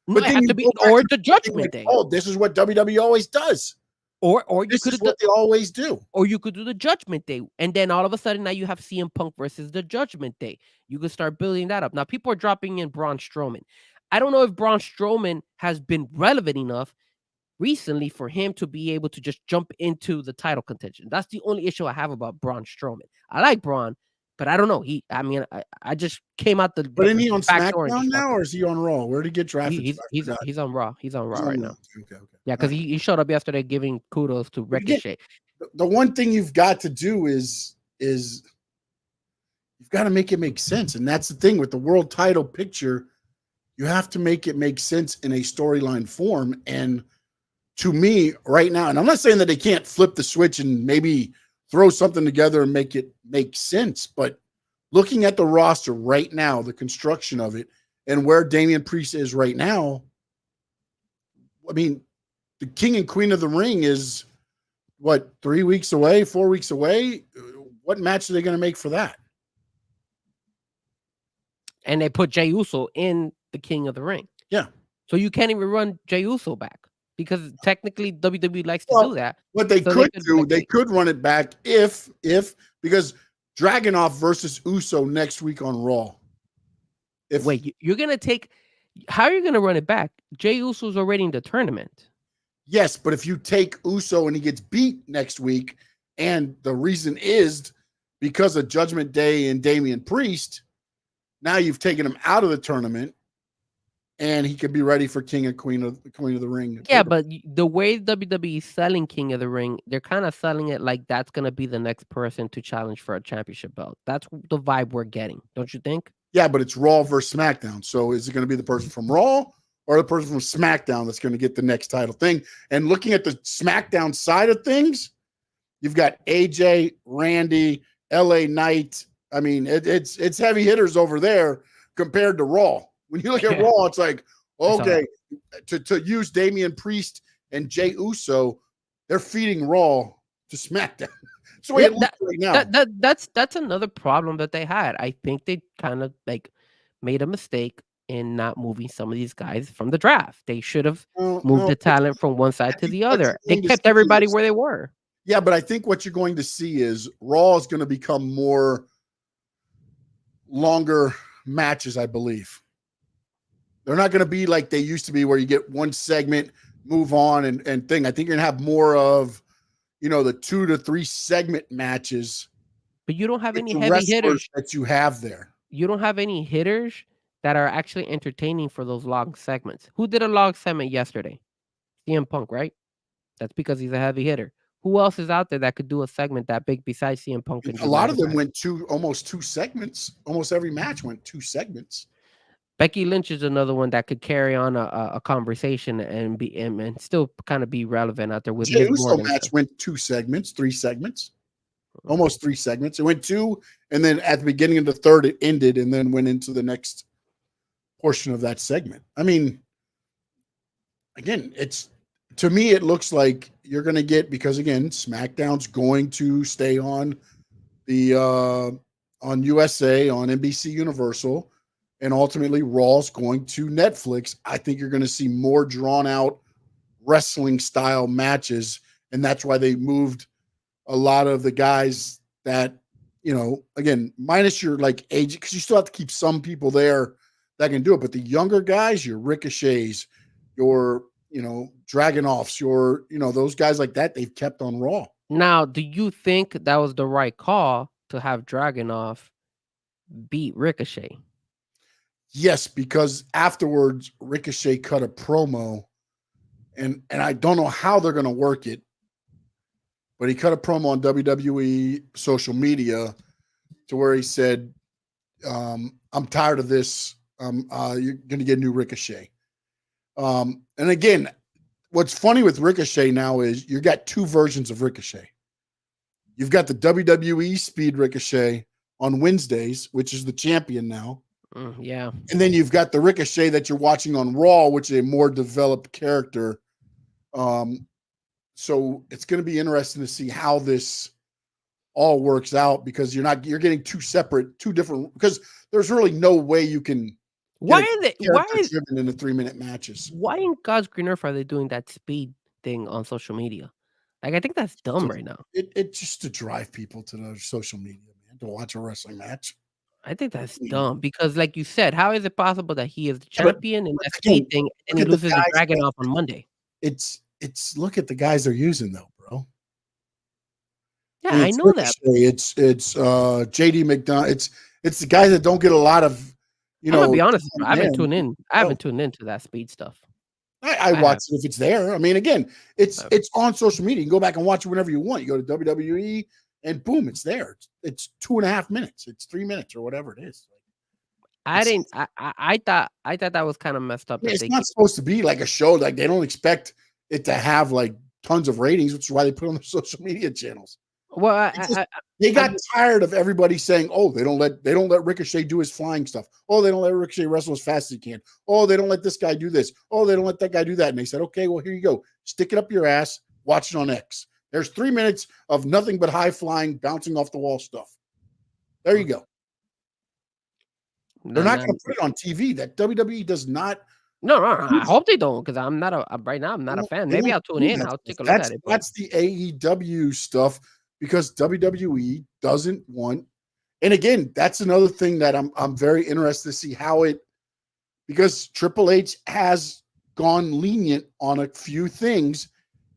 But it has to be, or the Judgment Day. Oh, this is what WWE always does. Or you This could is have what they always do. or you could do the Judgment Day, and then all of a sudden now you have CM Punk versus the Judgment Day. You could start building that up. Now people are dropping in Braun Strowman. I don't know if Braun Strowman has been relevant enough recently for him to be able to just jump into the title contention. That's the only issue I have about Braun Strowman. I like Braun, but I don't know. I just came out the But isn't he on back door and SmackDown just now, walked in. or is he on Raw? Where did he get drafted? He's on Raw. He's on Raw He's on right Raw. now. Okay. Yeah, because he showed up yesterday giving kudos to But again, Ricochet. the one thing you've got to do is you've got to make it make sense. And that's the thing with the world title picture. You have to make it make sense in a storyline form. And to me, right now, and I'm not saying that they can't flip the switch and maybe throw something together and make it make sense, but looking at the roster right now, the construction of it, and where Damian Priest is right now, I mean, the King and Queen of the Ring is what, 3 weeks away, 4 weeks away? What match are they going to make for that? And they put Jey Uso in the King of the Ring. Yeah. So you can't even run Jey Uso back because technically WWE likes to do that. What they So could do, they could run it back if because Dragunov versus Uso next week on Raw. Wait, you're going to take – how are you going to run it back? Jey Uso's already in the tournament. Yes, but if you take Uso and he gets beat next week, and the reason is because of Judgment Day and Damian Priest, now you've taken him out of the tournament, and he could be ready for King and Queen of the Ring. Yeah, but the way WWE is selling King of the Ring, they're kind of selling it like that's going to be the next person to challenge for a championship belt. That's the vibe we're getting, don't you think? Yeah, but it's Raw versus SmackDown. So is it going to be the person from Raw or the person from SmackDown that's going to get the next title thing? And looking at the SmackDown side of things, you've got AJ, Randy, LA Knight. I mean, it's heavy hitters over there compared to Raw. When you look at Raw, it's like, okay, to use Damian Priest and Jey Uso, they're feeding Raw to SmackDown. That's the way it looks right now. That's another problem that they had. I think they kind of like made a mistake in not moving some of these guys from the draft. They should have moved the talent from one side to the other. They kept everybody where they were. Yeah, but I think what you're going to see is Raw is going to become more longer matches, I believe. They're not going to be like they used to be where you get one segment, move on and thing. I think you're going to have more of, the 2 to 3 segment matches. But you don't have any heavy hitters that you have there. You don't have any hitters that are actually entertaining for those long segments. Who did a long segment yesterday? CM Punk, right? That's because he's a heavy hitter. Who else is out there that could do a segment that big besides CM Punk? A lot of them went almost 2 segments. Almost every match went 2 segments. Becky Lynch is another one that could carry on a conversation and still kind of be relevant out there with Jey Uso match went 2 segments, 3 segments, almost 3 segments. It went 2, and then at the beginning of the third, it ended, and then went into the next portion of that segment. I mean, again, to me, it looks like you're going to get, because again, SmackDown's going to stay on the on USA, on NBC Universal. And ultimately, Raw's going to Netflix. I think you're going to see more drawn-out wrestling-style matches, and that's why they moved a lot of the guys that, again, minus your, age, because you still have to keep some people there that can do it. But the younger guys, your Ricochets, your, Dragunovs, your, those guys like that, they've kept on Raw. Now, do you think that was the right call to have Dragunov beat Ricochet? Yes, because afterwards Ricochet cut a promo, and I don't know how they're going to work it, but he cut a promo on WWE social media to where he said, "I'm tired of this. You're going to get a new Ricochet." And again, what's funny with Ricochet now is you got 2 versions of Ricochet. You've got the WWE Speed Ricochet on Wednesdays, which is the champion now. Yeah. And then you've got the Ricochet that you're watching on Raw, which is a more developed character. So it's going to be interesting to see how this all works out, because you're getting 2 different, because there's really no way you can. Why is driven into 3-minute matches? Why in God's green earth are they doing that speed thing on social media? Like, I think that's dumb right now. It just to drive people to the social media, man, to watch a wrestling match. I think that's dumb because, like you said, how is it possible that he is the Yeah, but champion and that's again, anything, and look he at the loses the guys Dragon that off on Monday? it's look at the guys they're using though, bro. Yeah, And I it's know that. Ricochet, it's JD McDonough, it's the guys that don't get a lot of, I'm gonna be honest, time I haven't there. tuned in. I haven't tuned into that speed stuff. I I watch have. it if it's there. I mean, again, it's on social media. You can go back and watch it whenever you want. You go to WWE and boom, it's there. It's 2.5 minutes. It's 3 minutes or whatever it is. I didn't. I thought that was kind of messed up. That It's they not supposed to be like a show. Like they don't expect it to have like tons of ratings, which is why they put it on their social media channels. Well, They got tired of everybody saying, "Oh, they don't let Ricochet do his flying stuff. Oh, they don't let Ricochet wrestle as fast as he can. Oh, they don't let this guy do this. Oh, they don't let that guy do that." And they said, "Okay, well, here you go. Stick it up your ass. Watch it on X. There's 3 minutes of nothing but high flying, bouncing off the wall stuff. There you go." They're not going to put it on TV. That WWE does not. No, I hope they don't, because I'm not right now. I'm not a fan. Maybe I'll tune in. I'll take a look at it. That's the AEW stuff because WWE doesn't want. And again, that's another thing that I'm very interested to see how it, because Triple H has gone lenient on a few things,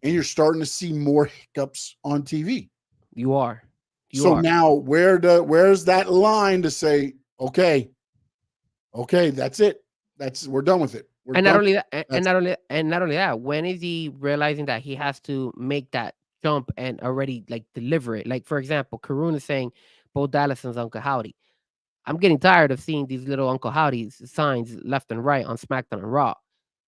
and you're starting to see more hiccups on TV. You are. Now where's that line to say, okay, that's it. We're done with it. Not only that, when is he realizing that he has to make that jump and already like deliver it? Like, for example, Karun is saying Bo Dallason's Uncle Howdy. I'm getting tired of seeing these little Uncle Howdy's signs left and right on SmackDown and Raw.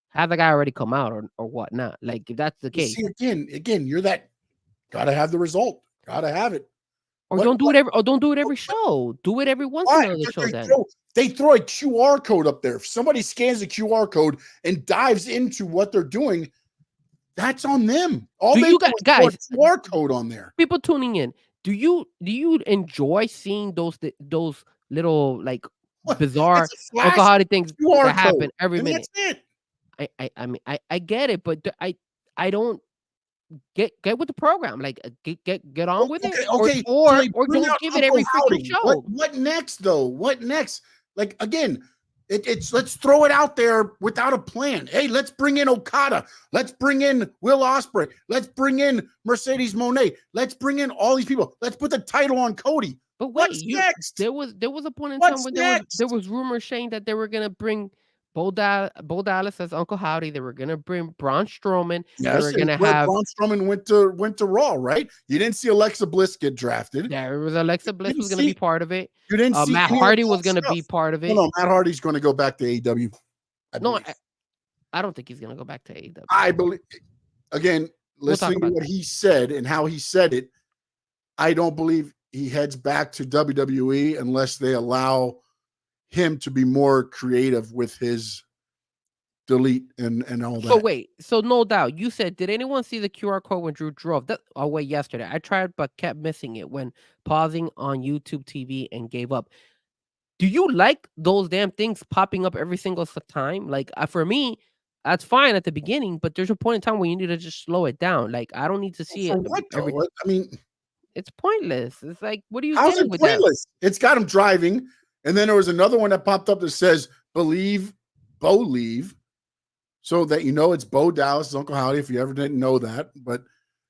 Have the guy already come out or whatnot? Like, if that's the case, see, again, you're that gotta have the result, gotta have it. Or don't do it every show. Do it every once in another show. Then they throw a QR code up there. If somebody scans the QR code and dives into what they're doing, that's on them. All they do is guys, a QR code on there. People tuning in, do you enjoy seeing those little like bizarre Uncle Howdy things that happen every minute? That's it. I mean, I get it, but I don't get with the program. Like, get on with it, or don't give it every freaking show. What next though? What next? Like, again, it's let's throw it out there without a plan. Hey, let's bring in Okada. Let's bring in Will Ospreay. Let's bring in Mercedes Moné. Let's bring in all these people. Let's put the title on Cody. But wait, next? There was a point in time when there was rumors saying that they were gonna bring Bo Dallas as Uncle Howdy. They were gonna bring Braun Strowman. Yes, they were gonna have Braun Strowman went to Raw, right? You didn't see Alexa Bliss get drafted. Yeah, it was Alexa Bliss was gonna be part of it. You didn't see Matt Hardy was gonna be part of it. No, Matt Hardy's going to go back to AEW. I don't think he's gonna go back to AEW. I believe, again, listening to what he said and how he said it, I don't believe he heads back to WWE unless they allow him to be more creative with his delete and all that. So no doubt, you said, did anyone see the QR code when Drew drove? Yesterday. I tried but kept missing it when pausing on YouTube TV and gave up. Do you like those damn things popping up every single time? Like, for me, that's fine at the beginning, but there's a point in time where you need to just slow it down. Like, I don't need to see it. I mean, it's pointless. It's like, what are you how's getting it with pointless? that? It's got him driving, and then there was another one that popped up that says "Believe, Bo leave," so that you know it's Bo Dallas' Uncle Howdy. If you ever didn't know that, but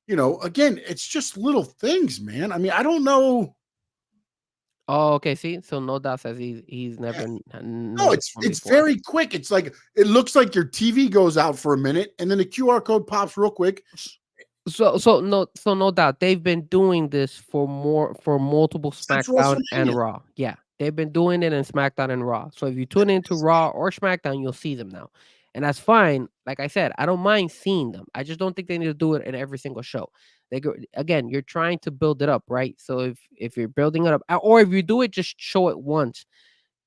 again, it's just little things, man. I mean, I don't know. Oh, okay. See, so no doubt says he's never. No, it's very quick. It's like it looks like your TV goes out for a minute, and then the QR code pops real quick. So no doubt they've been doing this for multiple SmackDown and Raw. Yeah, they've been doing it in SmackDown and Raw. So if you tune into Raw or SmackDown, you'll see them now, and that's fine. Like I said, I don't mind seeing them. I just don't think they need to do it in every single show. Again, you're trying to build it up, right? So if you're building it up, or if you do it, just show it once.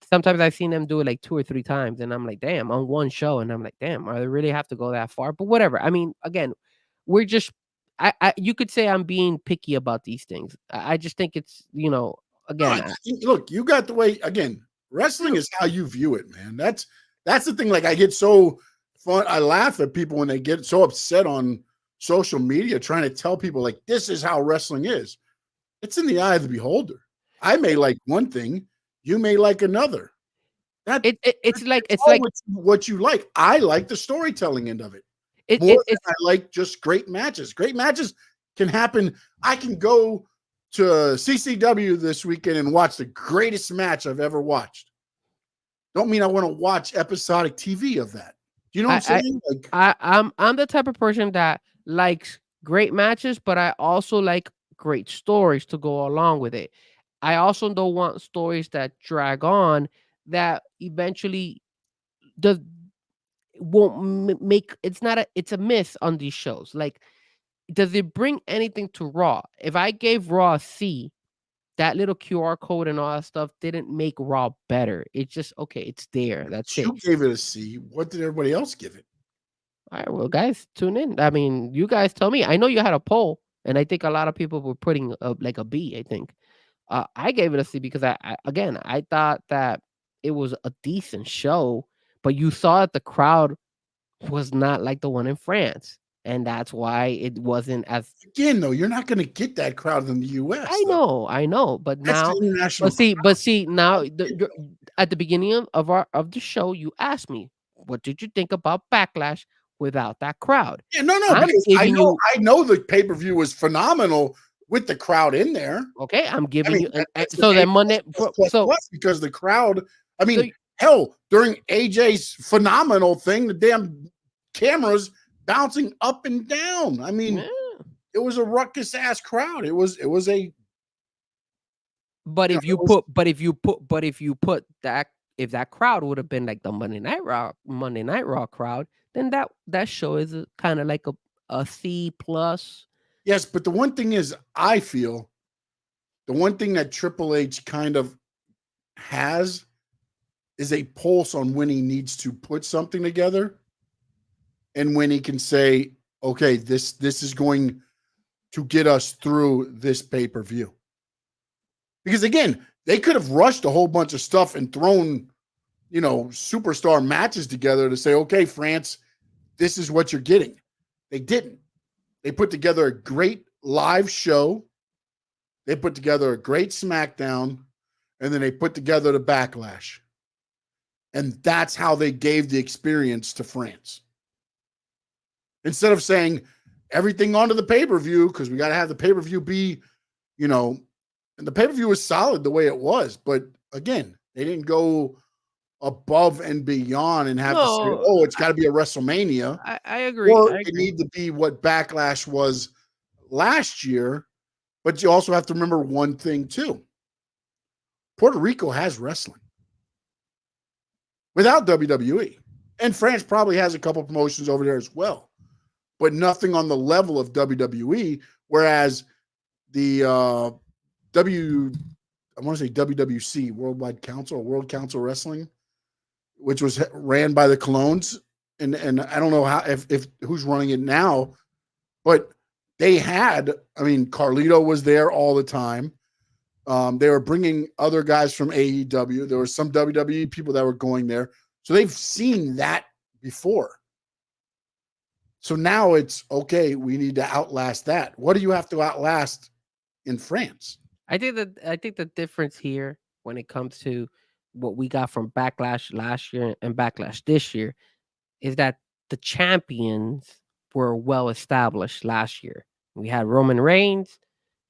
Sometimes I've seen them do it like 2 or 3 times, and I'm like, damn, on one show, and I'm like, damn, are they really have to go that far? But whatever. I mean, again, we're just. You could say I'm being picky about these things. I just think it's, again. Look, you got the way, again, wrestling is how you view it, man. That's the thing. Like, I get so fun. I laugh at people when they get so upset on social media trying to tell people like this is how wrestling is. It's in the eye of the beholder. I may like one thing, you may like another. It's like what you like. I like the storytelling end of it. It's I like just great matches. Great matches can happen. I can go to CCW this weekend and watch the greatest match I've ever watched. Don't mean I want to watch episodic TV of that. Do you know what I'm saying? I'm the type of person that likes great matches, but I also like great stories to go along with it. I also don't want stories that drag on that eventually won't make it's a miss on these shows. Like, does it bring anything to Raw? If I gave Raw a C, that little QR code and all that stuff didn't make Raw better. It's just okay, it's there. That's it. You gave it a C. What did everybody else give it? All right, well, guys, tune in. I mean, you guys tell me. I know you had a poll, and I think a lot of people were putting like a B. I think I gave it a C because I thought that it was a decent show, but you saw that the crowd was not like the one in France, and that's why it wasn't as. Again, though, you're not going to get that crowd in the U.S. I know, but That's now, the international but see, now at the beginning of the show, you asked me, what did you think about Backlash without that crowd? Yeah, no, because I know the pay-per-view was phenomenal with the crowd in there. Okay, I'm giving you. So then Monday, because the crowd. I mean, hell, during AJ's phenomenal thing, the damn cameras bouncing up and down. I mean, it was a ruckus ass crowd. It was a. But if you put that, if that crowd would have been like the Monday Night Raw crowd, then that show is kind of like a C plus. Yes, but the one thing is, I feel the one thing that Triple H kind of has is a pulse on when he needs to put something together and when he can say, okay, this is going to get us through this pay-per-view. Because again, they could have rushed a whole bunch of stuff and thrown, superstar matches together to say, okay, France, this is what you're getting. They didn't. They put together a great live show. They put together a great SmackDown, and then they put together the Backlash. And that's how they gave the experience to France. Instead of saying everything onto the pay-per-view, because we got to have the pay-per-view be, and the pay-per-view was solid the way it was. But again, they didn't go above and beyond and have to say, oh, it's got to be a WrestleMania. I agree. Or it need to be what Backlash was last year. But you also have to remember one thing too. Puerto Rico has wrestling without WWE. And France probably has a couple promotions over there as well, but nothing on the level of WWE. Whereas the WWC, Worldwide Council or World Council Wrestling, which was ran by the Clones, and I don't know how if who's running it now, but they had, Carlito was there all the time. They were bringing other guys from AEW. There were some WWE people that were going there. So they've seen that before. So now it's, okay, we need to outlast that. What do you have to outlast in France? I think the difference here when it comes to what we got from Backlash last year and Backlash this year is that the champions were well established last year. We had Roman Reigns,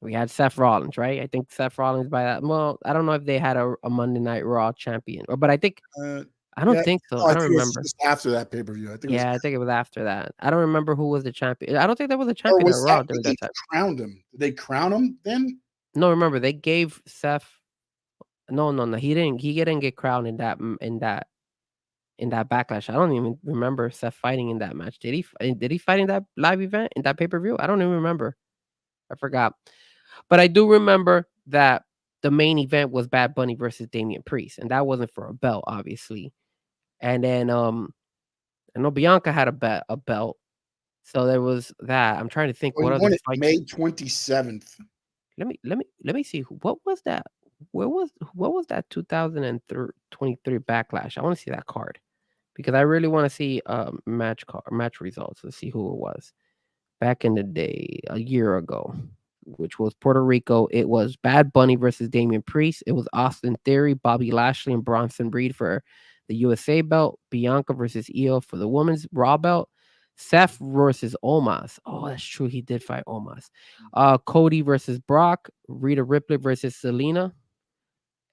we had Seth Rollins, right? I think Seth Rollins by that. Well, I don't know if they had a Monday Night Raw champion, but I think I don't think so. I don't remember. Just after that pay-per-view, I think it was after that. I don't remember who was the champion. I don't think there was a champion at Raw during that time. Crowned him. Did they crown him then? No, remember they gave Seth. No. He didn't get crowned in that Backlash. I don't even remember Seth fighting in that match. Did he fight in that live event, in that pay-per-view? I don't even remember. I forgot. But I do remember that the main event was Bad Bunny versus Damian Priest, and that wasn't for a belt, obviously. And then I know Bianca had a belt. So there was that. I'm trying to think what other fight. May 27th. Let me see. What was that? What was that 2023 Backlash? I want to see that card because I really want to see match results. Let's see who it was. back in the day, a year ago, which was Puerto Rico. It was Bad Bunny versus Damian Priest. It was Austin Theory, Bobby Lashley, and Bronson Reed for the USA belt. Bianca versus Io for the women's Raw belt. Seth versus Omos. Oh, that's true. He did fight Omos. Cody versus Brock. Rhea Ripley versus Selena.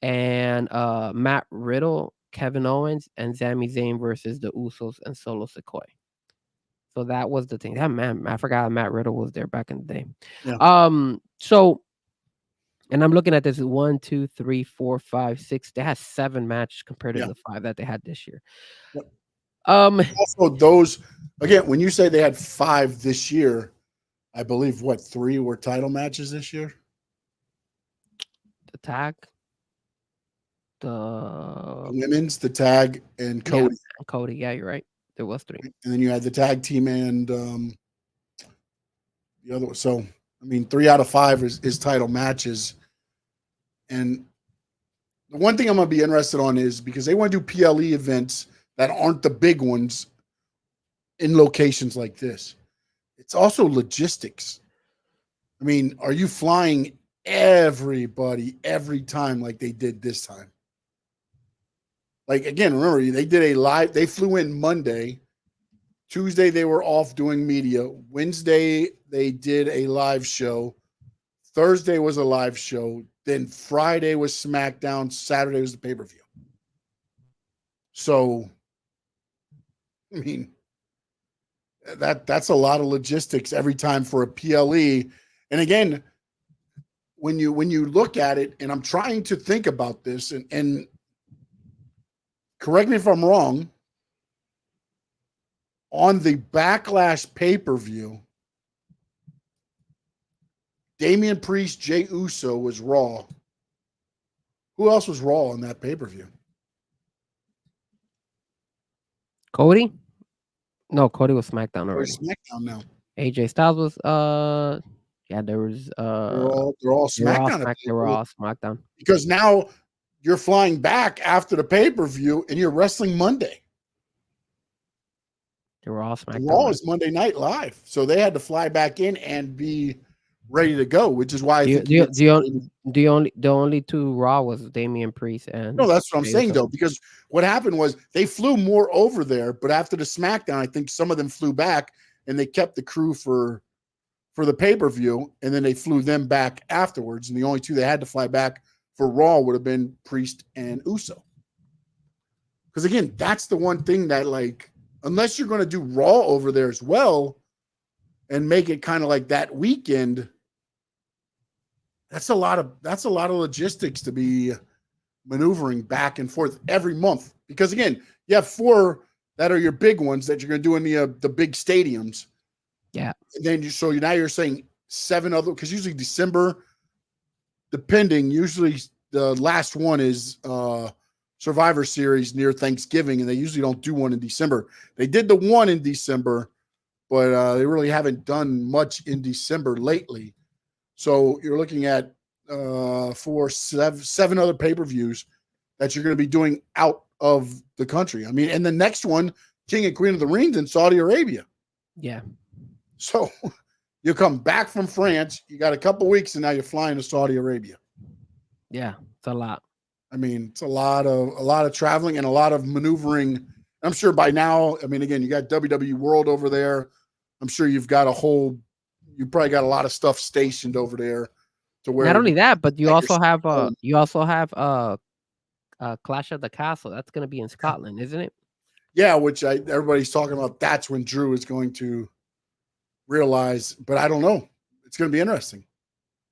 And Matt Riddle, Kevin Owens, and Sami Zayn versus the Usos and Solo Sikoa. So that was the thing. That man, I forgot Matt Riddle was there back in the day. Yeah. So, and I'm looking at this 1, 2, 3, 4, 5, 6. They had 7 matches compared to the 5 that they had this year. Yep. Also, those again, when you say they had 5 this year, I believe 3 were title matches this year. The tag, the women's, the tag, and Cody. Yeah, Cody. Yeah, you're right. There was 3. And then you had the tag team and the other one. So, I mean, 3 out of 5 is title matches. And the one thing I'm going to be interested on is because they want to do PLE events that aren't the big ones in locations like this. It's also logistics. I mean, are you flying everybody every time like they did this time? Like, again, remember, they flew in Monday. Tuesday, they were off doing media. Wednesday, they did a live show. Thursday was a live show. Then Friday was SmackDown. Saturday was the pay-per-view. So, I mean, that's a lot of logistics every time for a PLE. And again, when you look at it, and I'm trying to think about this, and correct me if I'm wrong, on the Backlash pay-per-view, Damian Priest, Jey Uso was Raw. Who else was Raw on that pay-per-view? Cody? No, Cody was SmackDown already. SmackDown now. AJ Styles was yeah, there was they're all SmackDown. They were all SmackDown. Because now you're flying back after the pay-per-view and you're wrestling Monday. They were all SmackDown. Raw is Monday Night Live. So they had to fly back in and be ready to go, which is why the only 2 Raw was Damian Priest and no, that's what I'm saying though, because what happened was they flew more over there, but after the SmackDown, I think some of them flew back and they kept the crew for the pay-per-view, and then they flew them back afterwards. And the only 2 they had to fly back for Raw would have been Priest and Uso. Because again, that's the one thing that, like, unless you're going to do Raw over there as well and make it kind of like that weekend, that's a lot of logistics to be maneuvering back and forth every month. Because again, you have 4 that are your big ones that you're going to do in the big stadiums. Yeah. And then you're saying 7 other, because usually December, depending, usually the last one is Survivor Series near Thanksgiving, and they usually don't do one in December. They did the one in December, but they really haven't done much in December lately. So you're looking at 7 other pay-per-views that you're going to be doing out of the country. I mean, and the next one, King and Queen of the Ring, in Saudi Arabia. Yeah. So you come back from France, you got a couple weeks, and now you're flying to Saudi Arabia. Yeah, it's a lot. I mean, it's a lot of traveling and a lot of maneuvering. I'm sure by now, I mean, again, you got WWE World over there. I'm sure you probably got a lot of stuff stationed over there to where not only that, but you also have Clash of the Castle. That's going to be in Scotland, isn't it? Yeah, which everybody's talking about. That's when Drew is going to realize, but I don't know. It's going to be interesting.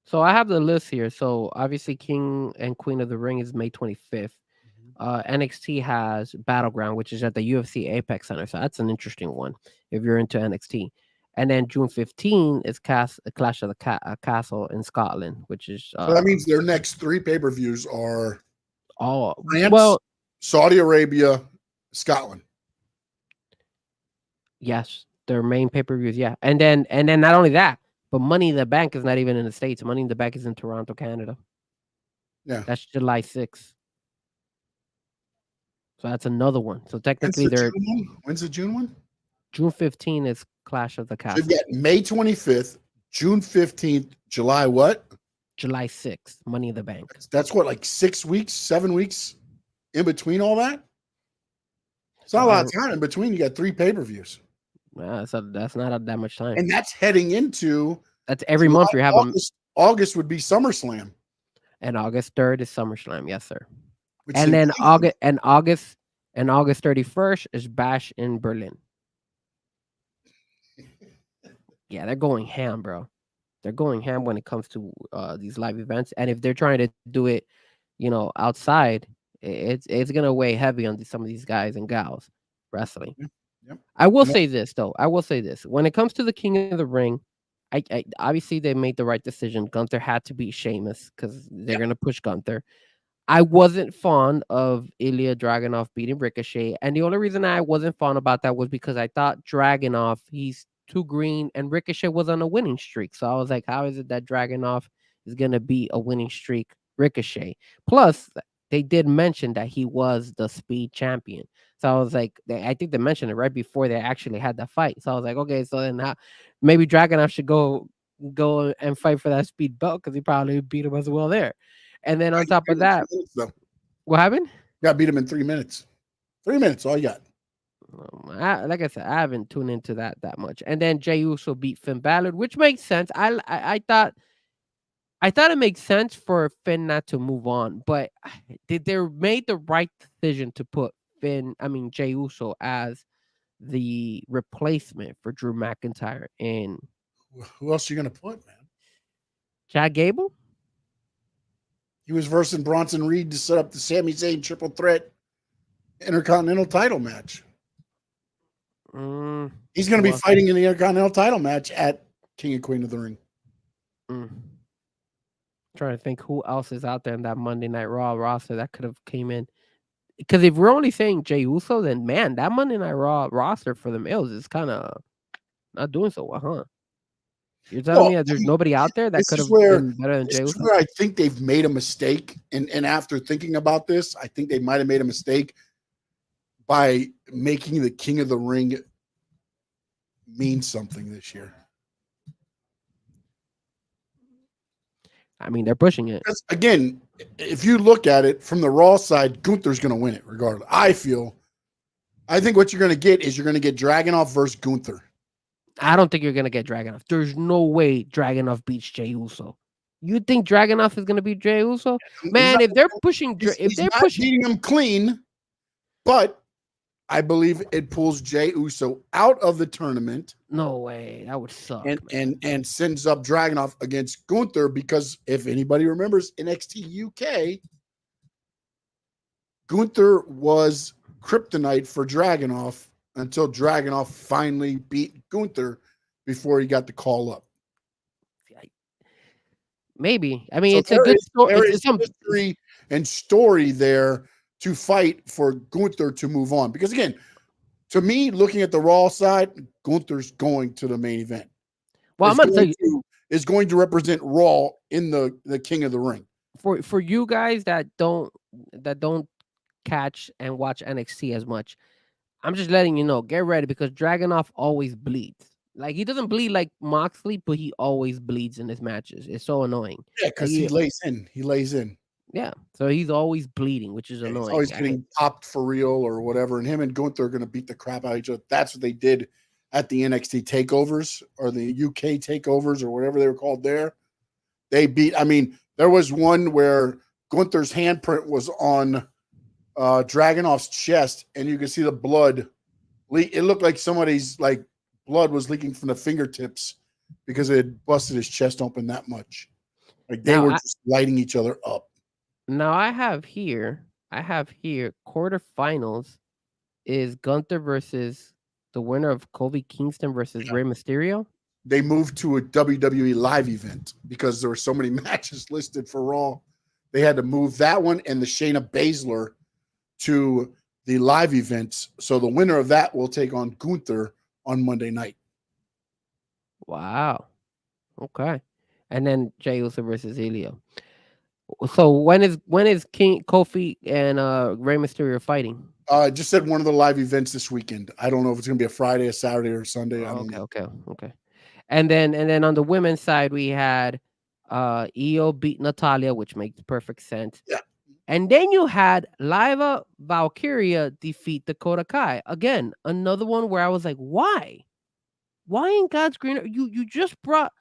So I have the list here. So obviously King and Queen of the Ring is May 25th. NXT has Battleground, which is at the UFC Apex Center. So that's an interesting one if you're into NXT. And then June 15 is Clash of the Castle in Scotland, which is so that means their next 3 pay-per-views are France, Saudi Arabia, Scotland. Yes, their main pay-per-views, yeah. And then not only that, but Money in the Bank is not even in the States. Money in the Bank is in Toronto, Canada. Yeah. That's July 6th. So that's another one. So technically When's the June one? June 15th is Clash of the So you've Castle. got May 25th, June 15th, July what? July 6th, Money in the Bank. That's what, like 6 weeks, 7 weeks in between all that? It's not a lot of time in between. You got 3 pay-per-views. So that's not that much time. And that's heading into That's every month you're having. August would be SummerSlam. And August 3rd is SummerSlam, yes, sir. Which And is then insane. August 31st is Bash in Berlin. Yeah, they're going ham, bro. They're going ham when it comes to these live events. And if they're trying to do it, outside, it's gonna weigh heavy on some of these guys and gals wrestling. Yep. I will say this though. When it comes to the King of the Ring, I obviously they made the right decision. Gunther had to beat Sheamus because they're gonna push Gunther. I wasn't fond of Ilya Dragunov beating Ricochet, and the only reason I wasn't fond about that was because I thought Dragunov, he's too green, and Ricochet was on a winning streak. So I was like, how is it that Dragunov is gonna beat a winning streak Ricochet? Plus, they did mention that he was the Speed champion. So I was like, I think they mentioned it right before they actually had the fight. So I was like, okay, so then maybe Dragunov should go and fight for that Speed belt because he probably beat him as well there. And then on top of that, what happened? Got to beat him in 3 minutes. 3 minutes, all you got. Like I said, I haven't tuned into that much. And then Jey Uso beat Finn Balor, which makes sense. I thought it makes sense for Finn not to move on, but they made the right decision to put Jey Uso as the replacement for Drew McIntyre. And who else are you gonna put, man? Chad Gable? He was versing Bronson Reed to set up the Sami Zayn triple threat Intercontinental title match. He's going to be fighting in the Intercontinental title match at King and Queen of the Ring. Trying to think who else is out there in that Monday Night Raw roster that could have came in. Because if we're only saying Jey Uso, then man, that Monday Night Raw roster for the males is kind of not doing so well, huh? You're telling me that there's nobody out there that could have been better than Jey Uso? This is where I think they've made a mistake. And after thinking about this, I think they might have made a mistake by making the King of the Ring mean something this year. I mean, they're pushing it. Because, again, if you look at it from the Raw side, Gunther's going to win it regardless. I think what you're going to get is you're going to get Dragunov versus Gunther. I don't think you're going to get Dragunov. There's no way Dragunov beats Jey Uso. You think Dragunov is going to beat Jey Uso? Man, if they're pushing... He's not beating him clean, but I believe it pulls Jey Uso out of the tournament. No way. That would suck. And sends up Dragunov against Gunther because if anybody remembers NXT UK, Gunther was kryptonite for Dragunov until Dragunov finally beat Gunther before he got the call up. Maybe. I mean, so it's a good story. There is history and story there to fight for Gunther to move on. Because, again, to me, looking at the Raw side, Gunther's going to the main event. Well, I'm going to tell you. Is going to represent Raw in the King of the Ring. For you guys that don't catch and watch NXT as much, I'm just letting you know, get ready because Dragunov always bleeds. Like, he doesn't bleed like Moxley, but he always bleeds in his matches. It's so annoying. Yeah, because he lays in. He lays in. Yeah, so he's always bleeding, which is annoying. He's always getting popped for real or whatever, and him and Gunther are going to beat the crap out of each other. That's what they did at the NXT takeovers or the UK takeovers or whatever they were called there. They beat, there was one where Gunther's handprint was on Dragunov's chest, and you could see the blood leak. It looked like somebody's blood was leaking from the fingertips because it had busted his chest open that much. Like they were just lighting each other up. Now I have here quarterfinals is Gunther versus the winner of Kofi Kingston versus Rey Mysterio. They moved to a WWE live event because there were so many matches listed for Raw. They had to move that one and the Shayna Baszler to the live events. So the winner of that will take on Gunther on Monday night. Wow. Okay. And then Jey Uso versus Ilya. So when is King Kofi and Rey Mysterio fighting? I just said one of the live events this weekend. I don't know if it's going to be a Friday, a Saturday, or a Sunday. I don't know. Okay. And then on the women's side, we had Io beat Natalia, which makes perfect sense. Yeah. And then you had Lyra Valkyria defeat Dakota Kai. Again, another one where I was like, why? Why in God's green? You just brought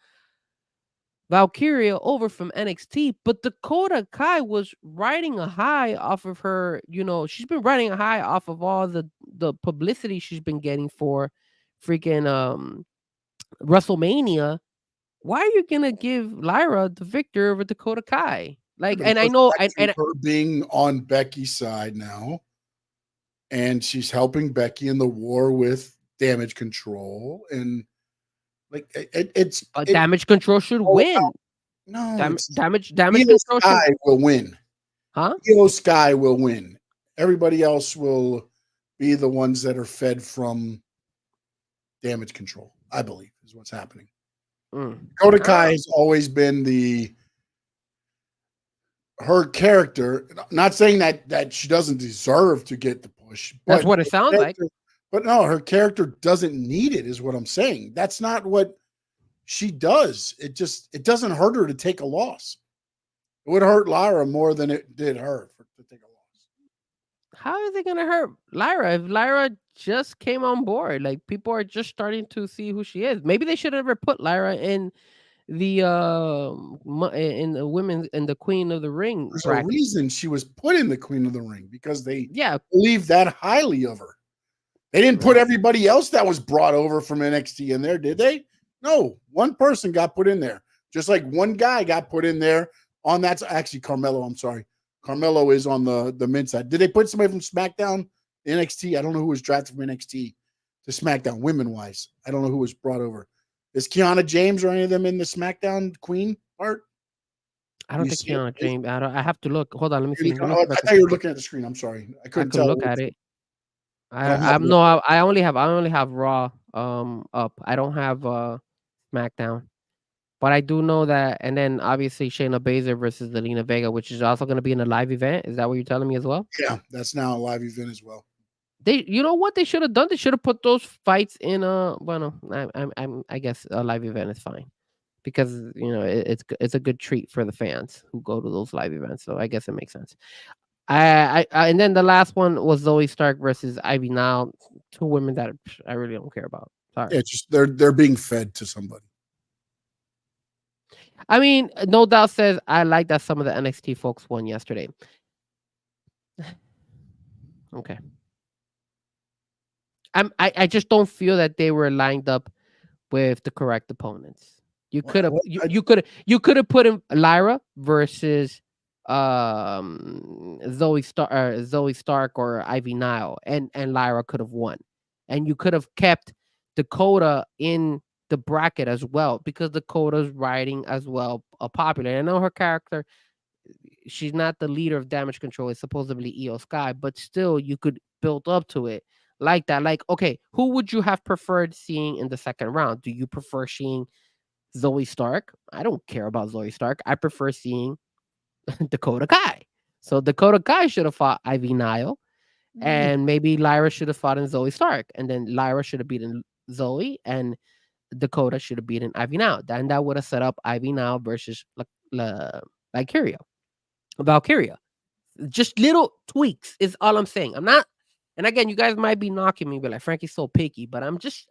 Valkyria over from NXT, but Dakota Kai was riding a high off of her. She's been riding a high off of all the publicity she's been getting for freaking WrestleMania. Why are you gonna give Lyra the victor over Dakota Kai? Like, and I know, and her being on Becky's side now, and she's helping Becky in the war with Damage Control, and like it's Damage Control should win. No, damage Io control Sky will win. Huh? Io Sky will win. Everybody else will be the ones that are fed from Damage Control, I believe, is what's happening. Dakota Kai has always been her character. Not saying that she doesn't deserve to get the push. That's what it sounds like. But no, her character doesn't need it, is what I'm saying. That's not what she does. It doesn't hurt her to take a loss. It would hurt Lyra more than it did her to take a loss. How is it going to hurt Lyra if Lyra just came on board? Like, people are just starting to see who she is. Maybe they should have ever put Lyra in the women in the Queen of the Ring. There's bracket. a reason she was put in the Queen of the Ring, because they Yeah. believe that highly of her. They didn't put everybody else that was brought over from NXT in there, did they? No, one person got put in there. Just like one guy got put in there on that's actually Carmelo. I'm sorry. Carmelo is on the men's side. Did they put somebody from SmackDown, NXT? I don't know who was drafted from NXT to SmackDown, women-wise. I don't know who was brought over. Is Kiana James or any of them in the SmackDown Queen part? I don't think Kiana James. I have to look. Hold on, let me see. I thought you were looking at the screen. I'm sorry. I couldn't tell. Look at it. I only have Raw up. I don't have SmackDown. But I do know that, and then obviously Shayna Baszler versus Zelina Vega, which is also going to be in a live event. Is that what you're telling me as well? Yeah, that's now a live event as well. You know what they should have done? They should have put those fights in I guess a live event is fine, because it's a good treat for the fans who go to those live events. So I guess it makes sense. And then the last one was Zoe Stark versus Ivy Nile, two women that I really don't care about. Sorry. Yeah, it's just they're being fed to somebody. I mean, No Doubt says I like that some of the NXT folks won yesterday. Okay. I just don't feel that they were lined up with the correct opponents. You could have put in Lyra versus Zoe Stark or Ivy Nile, and Lyra could have won, and you could have kept Dakota in the bracket as well, because Dakota's riding as well popular. I know her character, she's not the leader of Damage Control. It's supposedly Io Sky, but still you could build up to it like that. Like, okay, who would you have preferred seeing in the second round? Do you prefer seeing Zoe Stark? I don't care about Zoe Stark. I prefer seeing Dakota Kai. So Dakota Kai should have fought Ivy Nile, and maybe Lyra should have fought in Zoe Stark, and then Lyra should have beaten Zoe, and Dakota should have beaten Ivy Nile. Then that would have set up Ivy Nile versus Valkyria. Just little tweaks is all I'm saying. I'm not, and again, you guys might be knocking me, but like, Frankie's so picky, but I'm just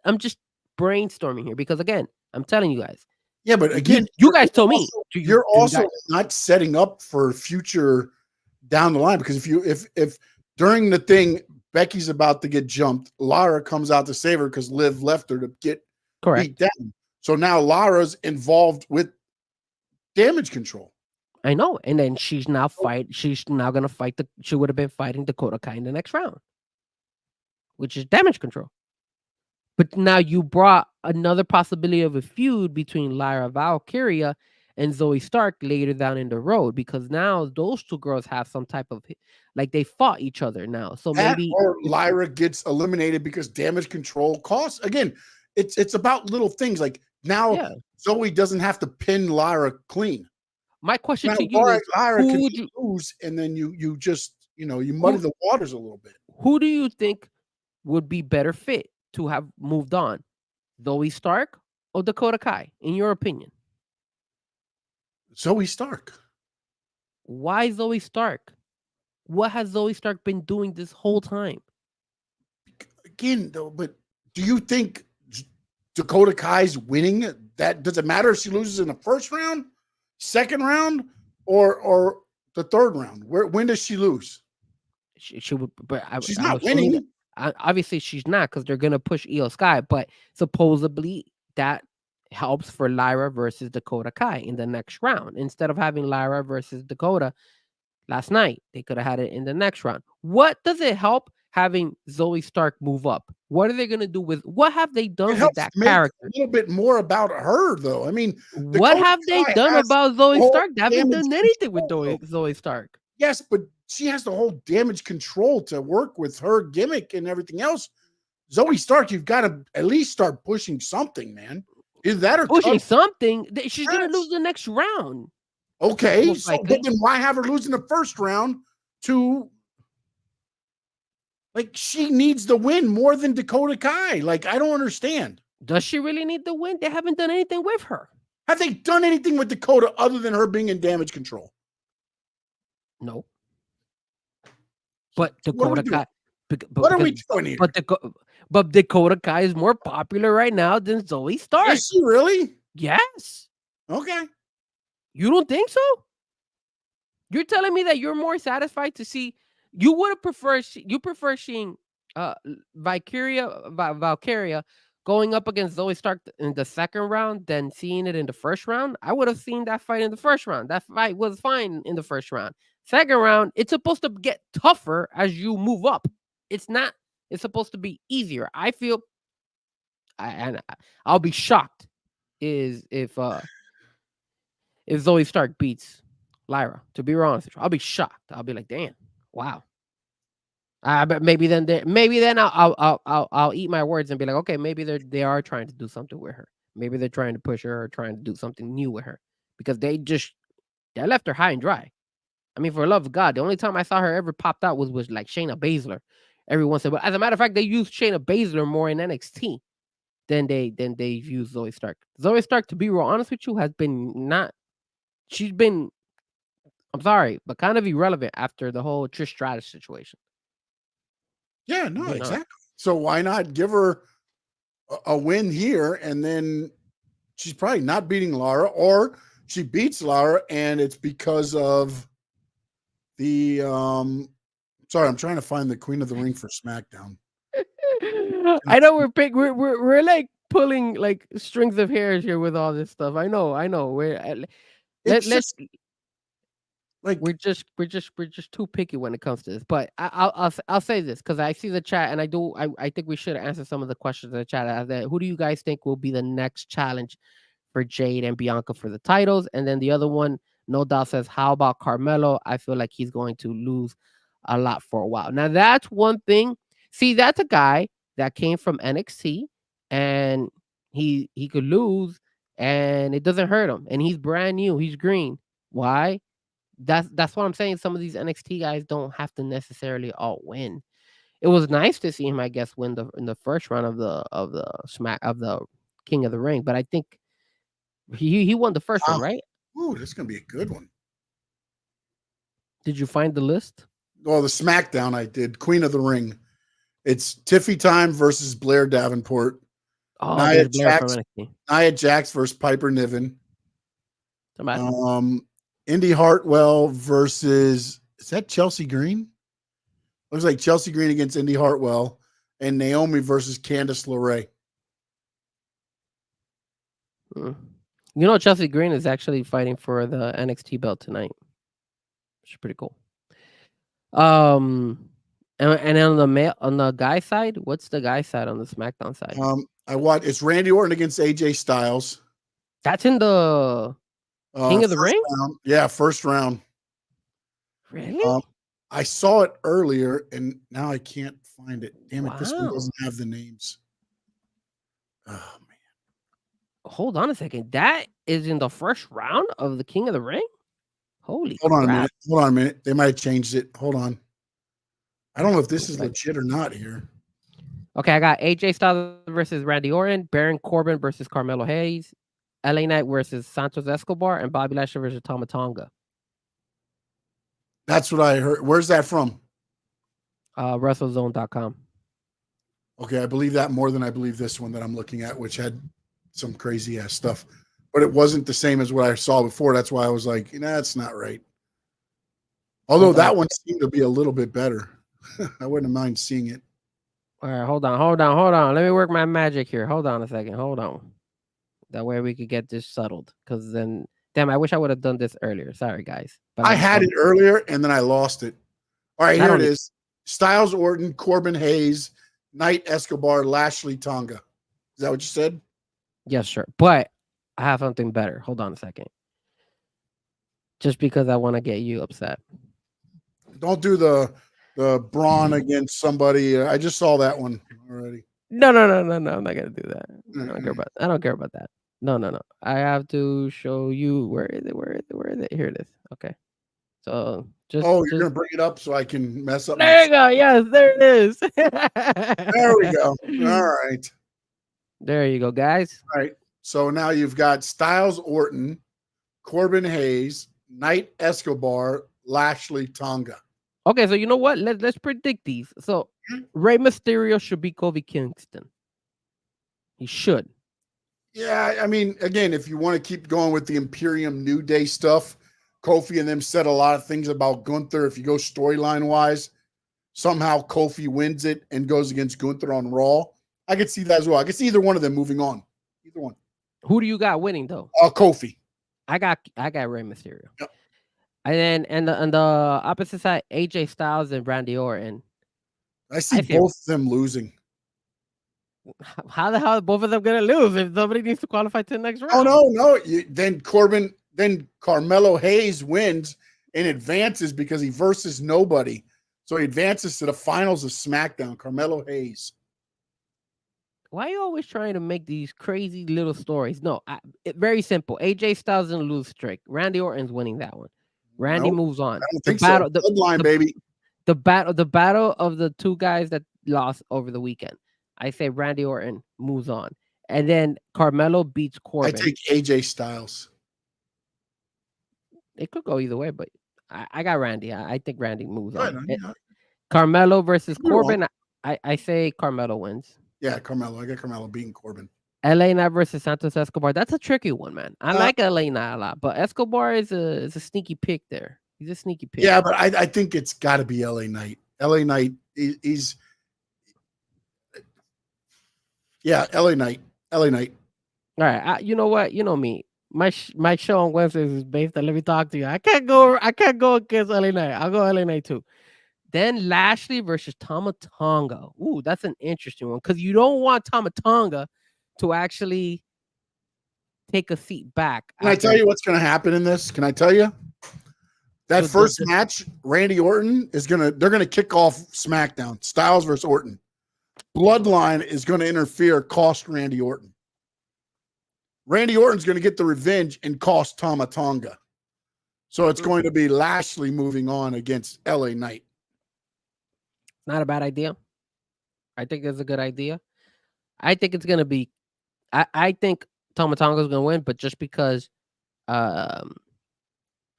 brainstorming here, because again, I'm telling you guys. Yeah, but again, you guys told me you're also not setting up for future down the line, because if during the thing Becky's about to get jumped, Lara comes out to save her because Liv left her to get beat down. So now Lara's involved with Damage Control. I know, and then she's now going to fight she would have been fighting Dakota Kai in the next round, which is Damage Control. But now you brought another possibility of a feud between Lyra Valkyria and Zoe Stark later down in the road, because now those two girls have some type of, like, they fought each other now. So maybe or Lyra gets eliminated because Damage Control costs. Again, it's about little things. Like now Zoe doesn't have to pin Lyra clean. My question Now, to you is, Lyra who can would you lose, and then you just you muddy the waters a little bit. who do you think would be better fit to have moved on? Zoe Stark or Dakota Kai, in your opinion? Zoe Stark. Why Zoe Stark? What has Zoe Stark been doing this whole time? Again, though, but do you think Dakota Kai's winning? That does it matter if she loses in the first round, second round, or the third round? When does she lose? She would, but She's I'm not assuming winning. obviously she's not, because they're gonna push Io Sky, but supposedly that helps for Lyra versus Dakota Kai in the next round. Instead of having Lyra versus Dakota last night, they could have had it in the next round. What does it help having Zoe Stark move up? What are they gonna do with? What have they It done with helps that make character? a little bit more about her, though. I mean, What Dakota have they Kai done has about Zoe whole Stark? They haven't damage done anything with control, Zoe Stark. Yes, but she has the whole damage control to work with her gimmick and everything else. Zoe Stark, you've got to at least start pushing something, man. Is that or Pushing something? She's gonna Yes. lose the next round. Okay, Most so likely. but then why have her lose in the first round to like she needs the win more than Dakota Kai? Like, I don't understand. Does she really need the win? They haven't done anything with her. Have they done anything with Dakota other than her being in damage control? No. But What are we Dakota doing? Kai. What are we doing here? But Dakota Kai is more popular right now than Zoe Stark. Is she really? Yes. Okay. You don't think so? You're telling me that you're more satisfied to see? You would have preferred. You prefer seeing Valkyria going up against Zoe Stark in the second round than seeing it in the first round? I would have seen that fight in the first round. That fight was fine in the first round. Second round, it's supposed to get tougher as you move up. It's not. It's supposed to be easier. I feel, and I'll be shocked if Zoe Stark beats Lyra. To be honest with you, I'll be shocked. I'll be like, damn, wow. But maybe then I'll eat my words and be like, okay, maybe they are trying to do something with her. Maybe they're trying to push her or trying to do something new with her, because they left her high and dry. I mean, for the love of God, the only time I saw her ever popped out was like Shayna Baszler. Everyone said, but as a matter of fact, they used Shayna Baszler more in NXT than they've used Zoe Stark. Zoe Stark, to be real honest with you, has been not. She's been, I'm sorry, but kind of irrelevant after the whole Trish Stratus situation. Yeah, no, exactly. So why not give her a win here, and then she's probably not beating Lara, or she beats Lara, and it's because of the sorry, I'm trying to find the Queen of the Ring for SmackDown. I know we're like pulling like strings of hairs here with all this stuff. I know. We're just too picky when it comes to this. But I'll say this, because I see the chat, and I think we should answer some of the questions in the chat. Who do you guys think will be the next challenge for Jade and Bianca for the titles? And then the other one, No Doubt, says, how about Carmelo? I feel like he's going to lose a lot for a while. Now that's one thing. See, that's a guy that came from NXT, and he could lose and it doesn't hurt him, and he's brand new. He's green. Why? That's what I'm saying. Some of these NXT guys don't have to necessarily all win. It was nice to see him, I guess, win in the first round of the King of the Ring, but I think he won the first one, right? Ooh, this is gonna be a good one. Did you find the list? Oh, the SmackDown I did. Queen of the Ring. It's Tiffy Time versus Blair Davenport. Oh, Nia Jax versus Piper Niven. Indy Hartwell versus, is that Chelsea Green? Looks like Chelsea Green against Indy Hartwell, and Naomi versus Candice LeRae. You know, Chelsea Green is actually fighting for the NXT belt tonight, which is pretty cool. And on the guy side, what's the guy side on the SmackDown side? It's Randy Orton against AJ Styles. That's in the King of the Ring? Round. Yeah, first round. Really? I saw it earlier, and now I can't find it. Damn it, This one doesn't have the names. Oh, man. Hold on a second. That is in the first round of the King of the Ring? Holy Hold on crap. a minute. They might have changed it. Hold on. I don't know if this is legit or not here. Okay, I got AJ Styles versus Randy Orton, Baron Corbin versus Carmelo Hayes, LA Knight versus Santos Escobar, and Bobby Lashley versus Tama Tonga. That's what I heard. Where's that from? WrestleZone.com. Okay, I believe that more than I believe this one that I'm looking at, which had some crazy ass stuff. But it wasn't the same as what I saw before. That's why I was like, that's not right. Although that one seemed to be a little bit better. I wouldn't mind seeing it. All right, hold on. Let me work my magic here. Hold on a second. Hold on. That way we could get this settled. Because then, damn, I wish I would have done this earlier. Sorry, guys. But I had it earlier and then I lost it. All right, here it is. Styles, Orton, Corbin, Hayes, Knight, Escobar, Lashley, Tonga. Is that what you said? Yes, sure. But I have something better. Hold on a second. Just because I want to get you upset. Don't do the Braun against somebody. I just saw that one already. No. I'm not gonna do that. I don't care about that. No. I have to show you where is it? Here it is. Okay. So you're gonna bring it up so I can mess up. There you go. Yes, there it is. There we go. All right. There you go, guys. All right. So now you've got Styles, Orton, Corbin, Hayes, Knight, Escobar, Lashley, Tonga. Okay, so you know what? Let's predict these. So Rey Mysterio should be Kofi Kingston. He should. Yeah, I mean, again, if you want to keep going with the Imperium New Day stuff, Kofi and them said a lot of things about Gunther. If you go storyline wise, somehow Kofi wins it and goes against Gunther on Raw. I could see that as well. I could see either one of them moving on. Either one. Who do you got winning though? Kofi. I got Rey Mysterio. Yep. And then on the opposite side, AJ Styles and Randy Orton. I see both of them losing. How the hell are both of them gonna lose if somebody needs to qualify to the next round? Oh no. Then Carmelo Hayes wins and advances because he versus nobody. So he advances to the finals of SmackDown. Carmelo Hayes. Why are you always trying to make these crazy little stories? No, very simple. AJ Styles in a lose streak. Randy Orton's winning that one. Randy moves on. I don't think so. Bloodline, baby. The battle of the two guys that lost over the weekend. I say Randy Orton moves on. And then Carmelo beats Corbin. I take AJ Styles. It could go either way, but I got Randy. I think Randy moves on. Yeah. Carmelo versus Corbin. I say Carmelo wins. Yeah, Carmelo. I got Carmelo beating Corbin. LA Knight versus Santos Escobar. That's a tricky one, man. I like LA Knight a lot, but Escobar is a sneaky pick there. He's a sneaky pick. Yeah, but I think it's got to be LA Knight. LA Knight, he's LA Knight. LA Knight. All right. You know what? You know me. My show on Wednesdays is based on Let Me Talk to You. I can't go against LA Knight. I'll go LA Knight too. Then Lashley versus Tama Tonga. Ooh, that's an interesting one because you don't want Tama Tonga to actually take a seat back. Can I tell you what's going to happen in this? Can I tell you? That first match, Randy Orton they're going to kick off SmackDown. Styles versus Orton. Bloodline is going to interfere, cost Randy Orton. Randy Orton's going to get the revenge and cost Tama Tonga. So it's going to be Lashley moving on against LA Knight. Not a bad idea. I think it's a good idea. I think it's going to be I think Tama Tonga is going to win, but just because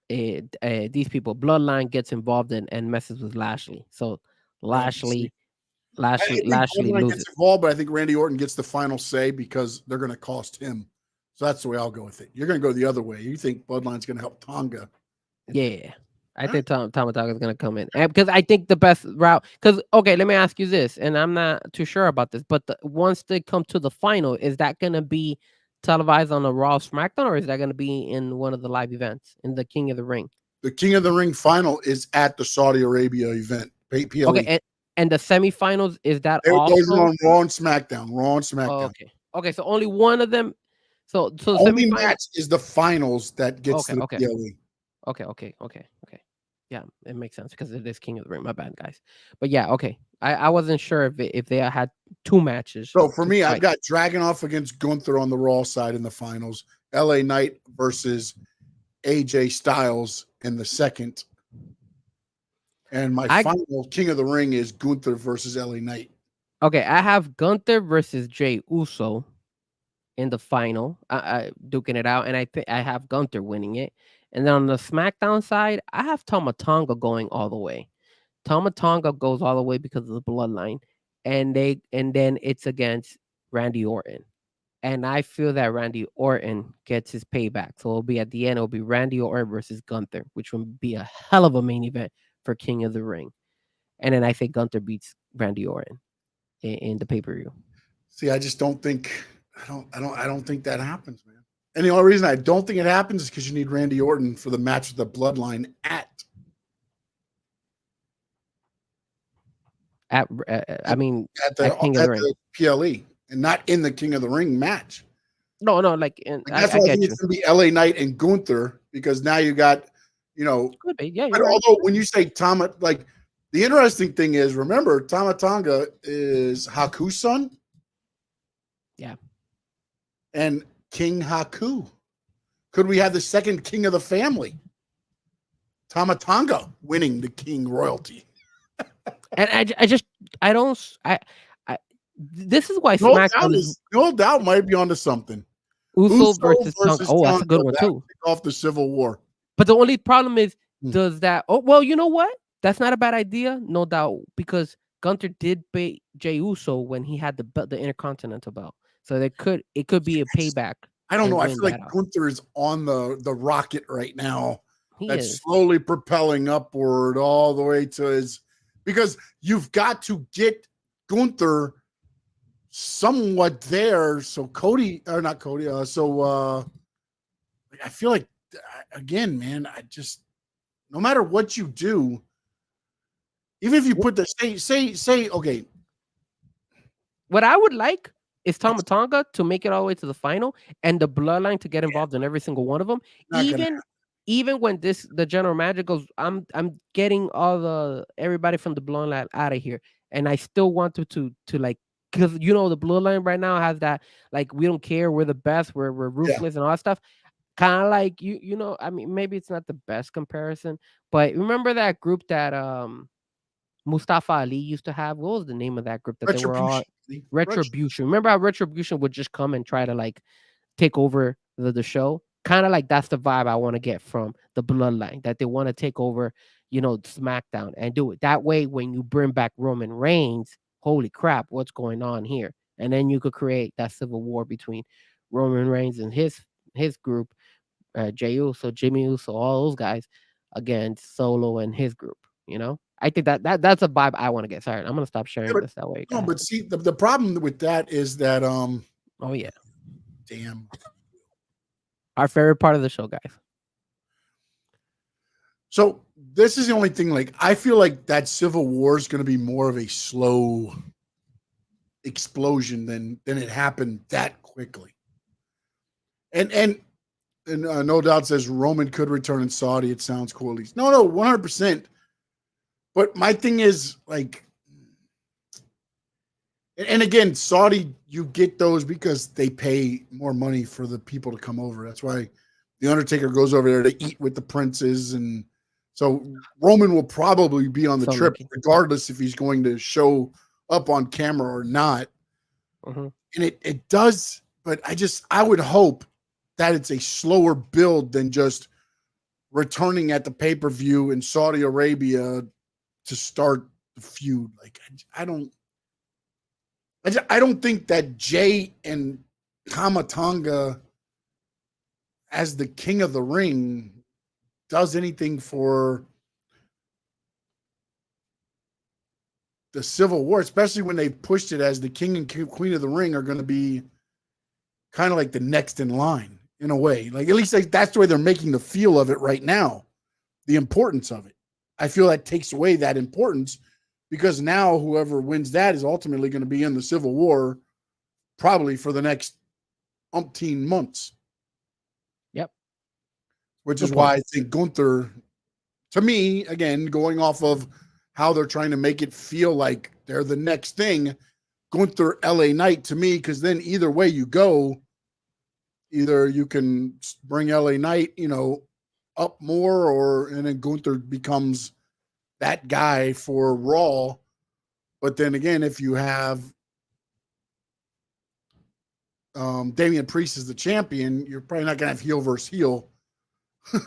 these people, Bloodline gets involved and messes with Lashley. So Lashley loses. Gets involved, but I think Randy Orton gets the final say because they're going to cost him. So that's the way I'll go with it. You're going to go the other way. You think Bloodline's going to help Tonga? Yeah. I think Tama Tonga is going to come in because I think the best route. Because let me ask you this, and I'm not too sure about this, but once they come to the final, is that going to be televised on a Raw SmackDown, or is that going to be in one of the live events in the King of the Ring? The King of the Ring final is at the Saudi Arabia event. PLE. Okay, and the semifinals is that those are on Raw and SmackDown. Oh, okay. So only one of them. So the only match is the finals that gets to the PLE. Okay. Yeah, it makes sense because it is King of the Ring. My bad, guys. But yeah, okay. I wasn't sure if they had two matches. So for me, I've got Dragunov against Gunther on the Raw side in the finals. LA Knight versus AJ Styles in the second. And my final King of the Ring is Gunther versus LA Knight. Okay, I have Gunther versus Jey Uso in the final, duking it out, and I think I have Gunther winning it. And then on the SmackDown side, I have Tama Tonga going all the way. Tama Tonga goes all the way because of the bloodline, and then it's against Randy Orton. And I feel that Randy Orton gets his payback. So it'll be at the end, it'll be Randy Orton versus Gunther, which would be a hell of a main event for King of the Ring. And then I think Gunther beats Randy Orton in the pay-per-view. See, I just don't think I don't think that happens, man. And the only reason I don't think it happens is because you need Randy Orton for the match with the bloodline at the PLE and not in the King of the Ring match. No, that's why I think it's gonna be LA Knight and Gunther, because now you got, could be, yeah. But although when you say Tama, like, the interesting thing is, remember, Tama Tonga is Haku's son. Yeah. And King Haku. Could we have the second king of the family? Tama Tonga winning the king royalty. And this is why SmackDown no doubt might be onto something. Uso versus Tonga. Oh, that's a good one too. Off the Civil War. But the only problem is, does that? Oh, well, you know what? That's not a bad idea, no doubt, because Gunther did beat Jey Uso when he had the Intercontinental belt, so it could be a payback. I don't know. I feel like Gunther is on the rocket right now. That's slowly propelling upward all the way to his, because you've got to get Gunther somewhat there. So I feel like, again, man, no matter what you do, even if you put the say, okay. What I would like is Tama Tonga to make it all the way to the final, and the bloodline to get involved in every single one of them. Even when the general manager goes, I'm getting everybody from the bloodline out of here, and I still want to like, because the bloodline right now has that, like, we don't care, we're the best, we're ruthless and all that stuff. Kind of like I mean, maybe it's not the best comparison, but remember that group that Mustafa Ali used to have? What was the name of that group that they were all? Retribution. Remember how Retribution would just come and try to like take over the show? Kind of like that's the vibe I want to get from the bloodline, that they want to take over, SmackDown and do it. That way, when you bring back Roman Reigns, holy crap, what's going on here? And then you could create that civil war between Roman Reigns and his group, Jey Uso, Jimmy Uso, all those guys against Solo and his group, I think that's a vibe I want to get. Sorry, I'm gonna stop sharing this that way. No, but see, the problem with that is that oh yeah, damn, our favorite part of the show, guys. So this is the only thing. Like, I feel like that Civil War is going to be more of a slow explosion than it happened that quickly. And no doubt says Roman could return in Saudi. It sounds cool. At least. No, 100%. But my thing is, like, and again, Saudi, you get those because they pay more money for the people to come over. That's why the Undertaker goes over there to eat with the princes. And so Roman will probably be on the trip, regardless if he's going to show up on camera or not. Mm-hmm. And it does, but I would hope that it's a slower build than just returning at the pay-per-view in Saudi Arabia to start the feud. Like, I don't think that Jey and Tama Tonga as the King of the Ring does anything for the Civil War, especially when they pushed it as the King and Queen of the Ring are going to be kind of like the next in line in a way. Like, at least that's the way they're making the feel of it right now, the importance of it. I feel that takes away that importance, because now whoever wins that is ultimately going to be in the Civil War probably for the next umpteen months. Yep. Which is why I think Gunther, to me, again, going off of how they're trying to make it feel like they're the next thing, Gunther, LA Knight to me, because then either way you go, either you can bring LA Knight, up more, and then Gunther becomes that guy for Raw. But then again, if you have Damian Priest as the champion, you're probably not going to have heel versus heel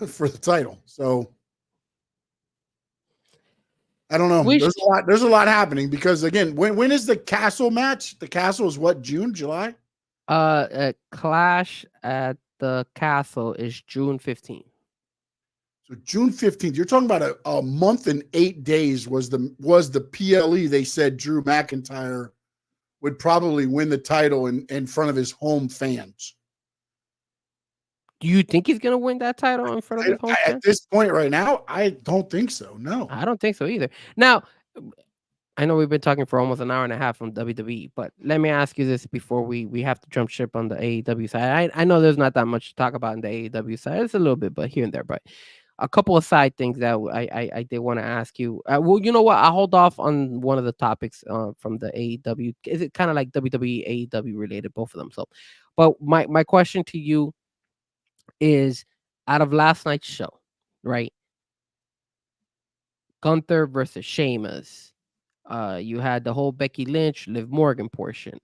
for the title. So I don't know. There's a lot happening because again, when is the Castle match? The Castle is what, June, July? Clash at the Castle is June 15th. So June 15th. You're talking about a month and 8 days was the PLE. They said Drew McIntyre would probably win the title in front of his home fans. Do you think he's gonna win that title in front of his home fans? At this point right now, I don't think so. No, I don't think so either. Now, I know we've been talking for almost an hour and a half on WWE, but let me ask you this before we have to jump ship on the AEW side. I know there's not that much to talk about in the AEW side. It's a little bit, but here and there. But a couple of side things that I did want to ask you. Well, you know what? I'll hold off on one of the topics from the AEW. Is it kind of like WWE, AEW related, both of them? So, but my question to you is, out of last night's show, right? Gunther versus Sheamus. You had the whole Becky Lynch, Liv Morgan portion.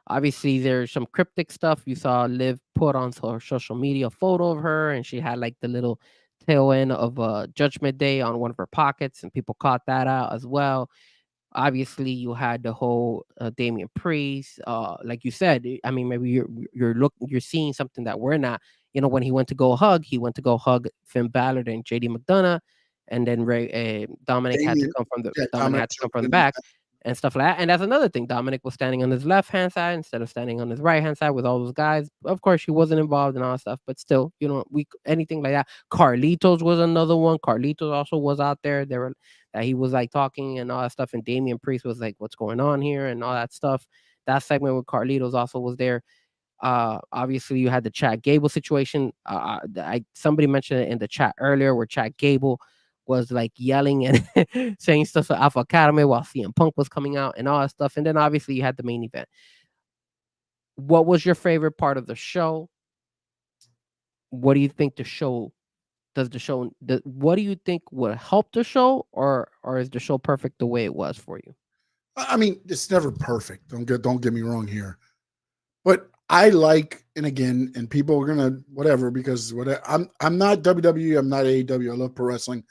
Obviously, there's some cryptic stuff. You saw Liv put on her social media photo of her, and she had like the little tail end of Judgment Day on one of her pockets, and people caught that out as well. Obviously, you had the whole Damian Priest. Like you said, I mean, maybe you're seeing something that we're not. You know, when he went to go hug Finn Balor and JD McDonough, and then Dominic had to come from the back and stuff like that. And that's another thing. Dominic was standing on his left hand side instead of standing on his right hand side with all those guys. Of course, he wasn't involved in all that stuff, but still, you know, anything like that. Carlitos was another one. Carlitos also was out there. He was like talking and all that stuff. And Damian Priest was like, "What's going on here?" and all that stuff. That segment with Carlitos also was there. Obviously, you had the Chad Gable situation. Somebody mentioned it in the chat earlier, where Chad Gable was like yelling and saying stuff for Alpha Academy while CM Punk was coming out and all that stuff. And then obviously you had the main event. What was your favorite part of the show? What do you think what do you think would help the show, or is the show perfect the way it was for you? I mean, it's never perfect. Don't get me wrong here. But I like, and again, and people are gonna whatever, because I'm not WWE, I'm not AEW, I love pro wrestling.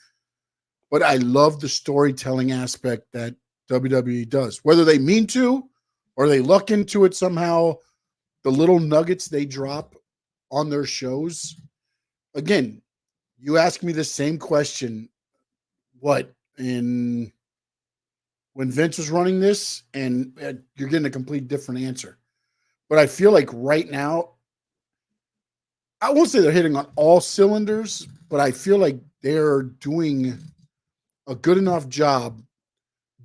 But I love the storytelling aspect that WWE does. Whether they mean to or they luck into it somehow, the little nuggets they drop on their shows. Again, you ask me the same question, when Vince was running this, and you're getting a complete different answer. But I feel like right now, I won't say they're hitting on all cylinders, but I feel like they're doing a good enough job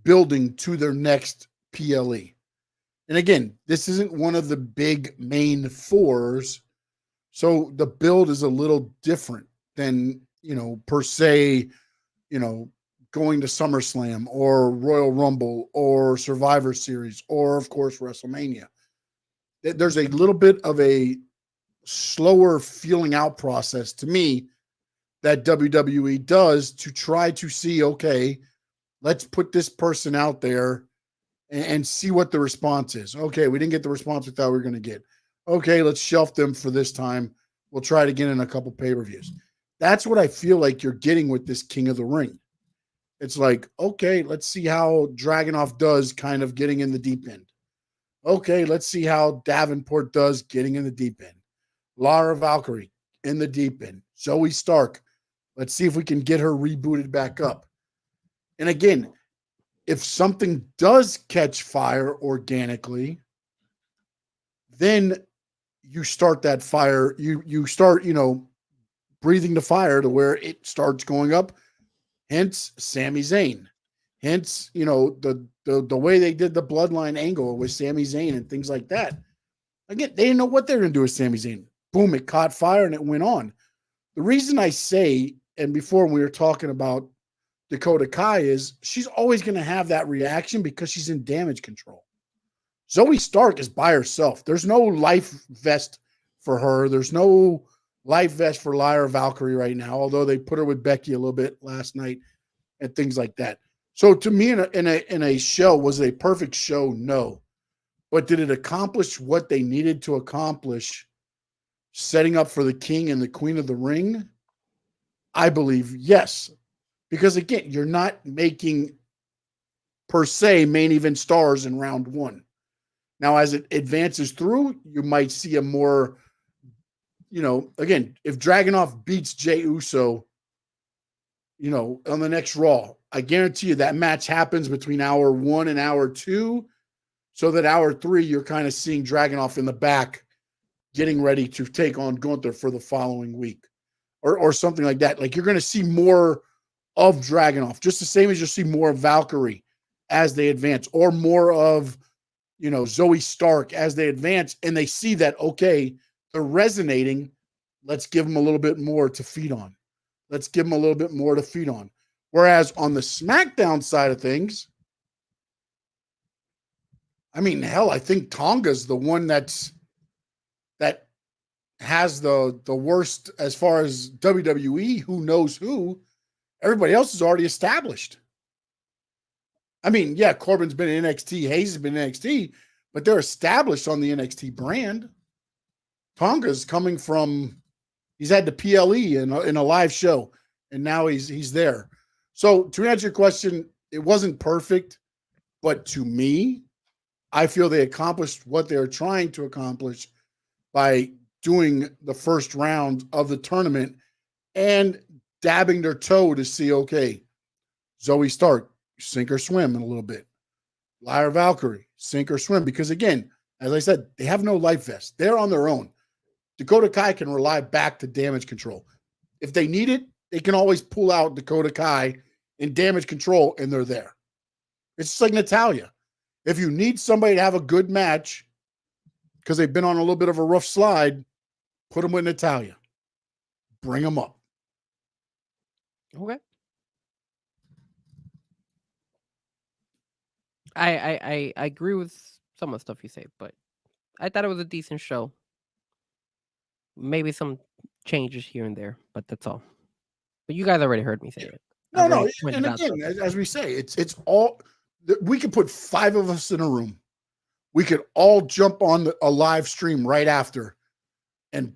building to their next PLE. And again, this isn't one of the big main fours, so the build is a little different than, per se, going to SummerSlam or Royal Rumble or Survivor Series or, of course, WrestleMania. There's a little bit of a slower feeling out process to me that WWE does to try to see, okay, let's put this person out there and see what the response is. Okay, we didn't get the response we thought we were going to get. Okay, let's shelf them for this time. We'll try it again in a couple pay-per-views. That's what I feel like you're getting with this King of the Ring. It's like, okay, let's see how Dragunov does kind of getting in the deep end. Okay, let's see how Davenport does getting in the deep end. Lara Valkyrie in the deep end. Zoe Stark. Let's see if we can get her rebooted back up. And again, if something does catch fire organically, then you start that fire. You start, breathing the fire to where it starts going up. Hence, Sami Zayn. Hence, the way they did the bloodline angle with Sami Zayn and things like that. Again, they didn't know what they were going to do with Sami Zayn. Boom, it caught fire and it went on. The reason I say, and before we were talking about Dakota Kai, is she's always going to have that reaction because she's in damage control. Zoe Stark is by herself. There's no life vest for her. There's no, life vest for Lyra Valkyrie right now, although they put her with Becky a little bit last night and things like that. So to me, in a show, was it a perfect show? No. But did it accomplish what they needed to accomplish, setting up for the King and the Queen of the Ring? I believe yes. Because again, you're not making per se main event stars in round one. Now, as it advances through, you might see a more, again, if Dragunov beats Jey Uso, on the next Raw, I guarantee you that match happens between hour 1 and hour 2, so that hour 3, you're kind of seeing Dragunov in the back getting ready to take on Gunther for the following week or something like that. Like, you're going to see more of Dragunov, just the same as you'll see more of Valkyrie as they advance, or more of, Zoe Stark as they advance, and they see that, okay, they're resonating. Let's give them a little bit more to feed on. Whereas on the SmackDown side of things, I mean, hell, I think Tonga's the one that has the worst as far as WWE, who knows who. Everybody else is already established. I mean, yeah, Corbin's been in NXT, Hayes has been in NXT, but they're established on the NXT brand. Tonga's coming from, he's had the PLE in a live show, and now he's there. So to answer your question, it wasn't perfect, but to me, I feel they accomplished what they were trying to accomplish by doing the first round of the tournament and dabbing their toe to see, okay, Zoe Stark, sink or swim in a little bit. Lyra Valkyrie, sink or swim. Because again, as I said, they have no life vest. They're on their own. Dakota Kai can rely back to damage control. If they need it, they can always pull out Dakota Kai in damage control, and they're there. It's just like Natalya. If you need somebody to have a good match because they've been on a little bit of a rough slide, put them with Natalya. Bring them up. Okay. I agree with some of the stuff you say, but I thought it was a decent show. Maybe some changes here and there, but that's all. But you guys already heard me say it. No. And again, as we say, it's all, we could put 5 of us in a room. We could all jump on a live stream right after, and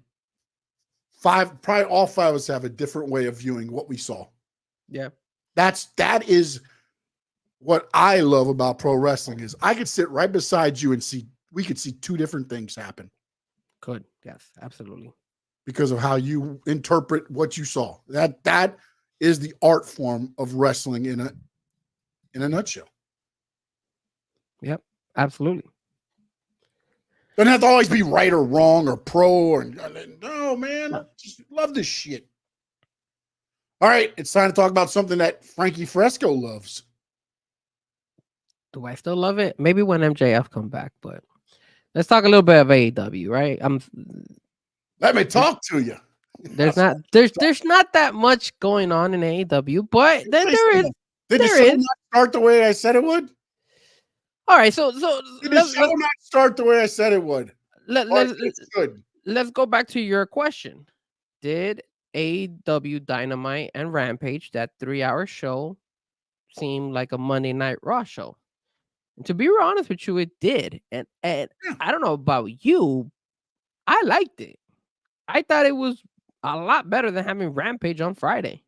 probably all 5 of us have a different way of viewing what we saw. Yeah. That is what I love about pro wrestling, is I could sit right beside you and we could see 2 different things happen. Could. Yes, absolutely. Because of how you interpret what you saw. That is the art form of wrestling in a nutshell. Yep, absolutely. Doesn't have to always be right or wrong or pro or no, man. I just love this shit. All right, it's time to talk about something that Frankie Fresco loves. Do I still love it? Maybe when MJF come back, but let's talk a little bit of AEW, right? Let me talk to you. There's not that much going on in AEW, but there is. Did the show not start the way I said it would? All right, so did the show not start the way I said it would? Let's go back to your question. Did AEW Dynamite and Rampage, that 3-hour show, seem like a Monday Night Raw show? And to be honest with you, it did. And I don't know about you, I liked it. I thought it was a lot better than having Rampage on Friday.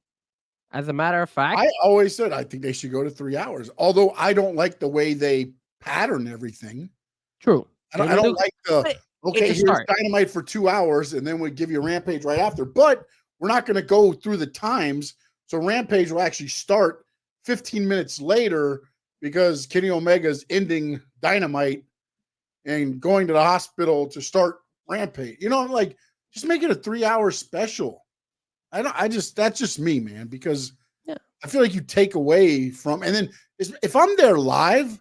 As a matter of fact, I always said I think they should go to 3 hours. Although I don't like the way they pattern everything. True. I don't like here's Dynamite for 2 hours and then we give you Rampage right after. But we're not going to go through the times. So Rampage will actually start 15 minutes later because Kenny Omega is ending Dynamite and going to the hospital to start Rampage. Just make it a 3-hour special. That's just me, man, because I feel like you take away from, and then if I'm there live,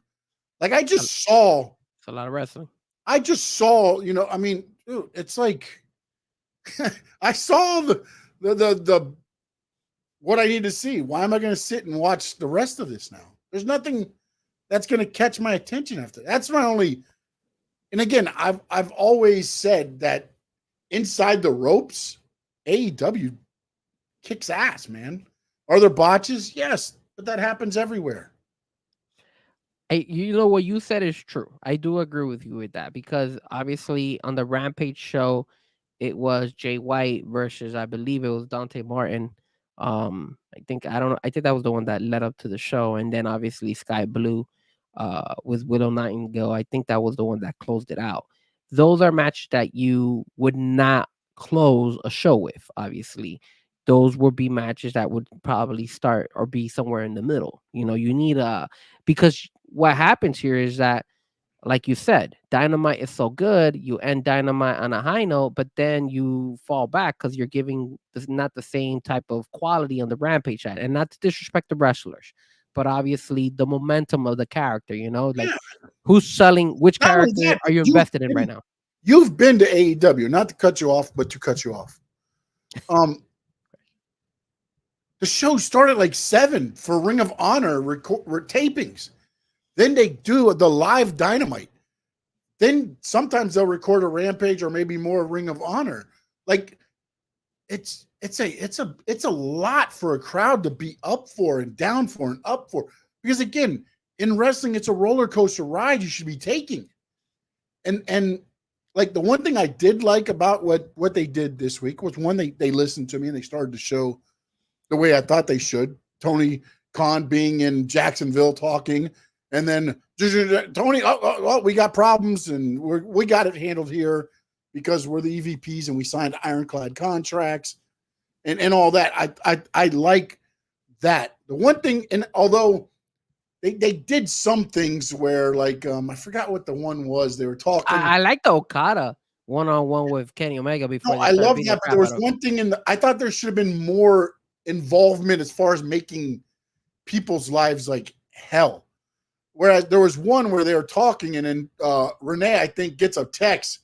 like I just saw. It's a lot of wrestling. I just saw, dude, it's like I saw the what I need to see. Why am I going to sit and watch the rest of this now? There's nothing that's going to catch my attention after. That's my only. And again, I've always said that inside the ropes, AEW kicks ass, man. Are there botches? Yes, but that happens everywhere. You know what you said is true. I do agree with you with that because obviously on the Rampage show, it was Jay White versus I believe it was Dante Martin. I don't know. I think that was the one that led up to the show, and then obviously Sky Blue, with Willow Nightingale. I think that was the one that closed it out. Those are matches that you would not close a show with. Obviously, those would be matches that would probably start or be somewhere in the middle. You need because what happens here is that, like you said, Dynamite is so good, you end Dynamite on a high note, but then you fall back because you're giving not the same type of quality on the Rampage side. And not to disrespect the wrestlers, but obviously the momentum of the character, like who's selling, which Not only character that, are you invested in right now? You've been to AEW, not to cut you off, but to cut you off. The show started like 7 for Ring of Honor tapings. Then they do the live Dynamite. Then sometimes they'll record a Rampage or maybe more Ring of Honor. Like it's a lot for a crowd to be up for and down for and up for. Because again, in wrestling, it's a roller coaster ride you should be taking. And like the one thing I did like about what they did this week was one, they listened to me and they started to show the way I thought they should. Tony Khan being in Jacksonville talking, and then Tony, we got problems and we got it handled here because we're the EVPs and we signed ironclad contracts and all that. I like that. The one thing, and although they did some things where like I forgot what the one was they were talking. I like the Okada one-on-one with Kenny Omega before. No, I love that, but there was one thing I thought there should have been more involvement as far as making people's lives like hell. Whereas there was one where they were talking and then Renee, I think, gets a text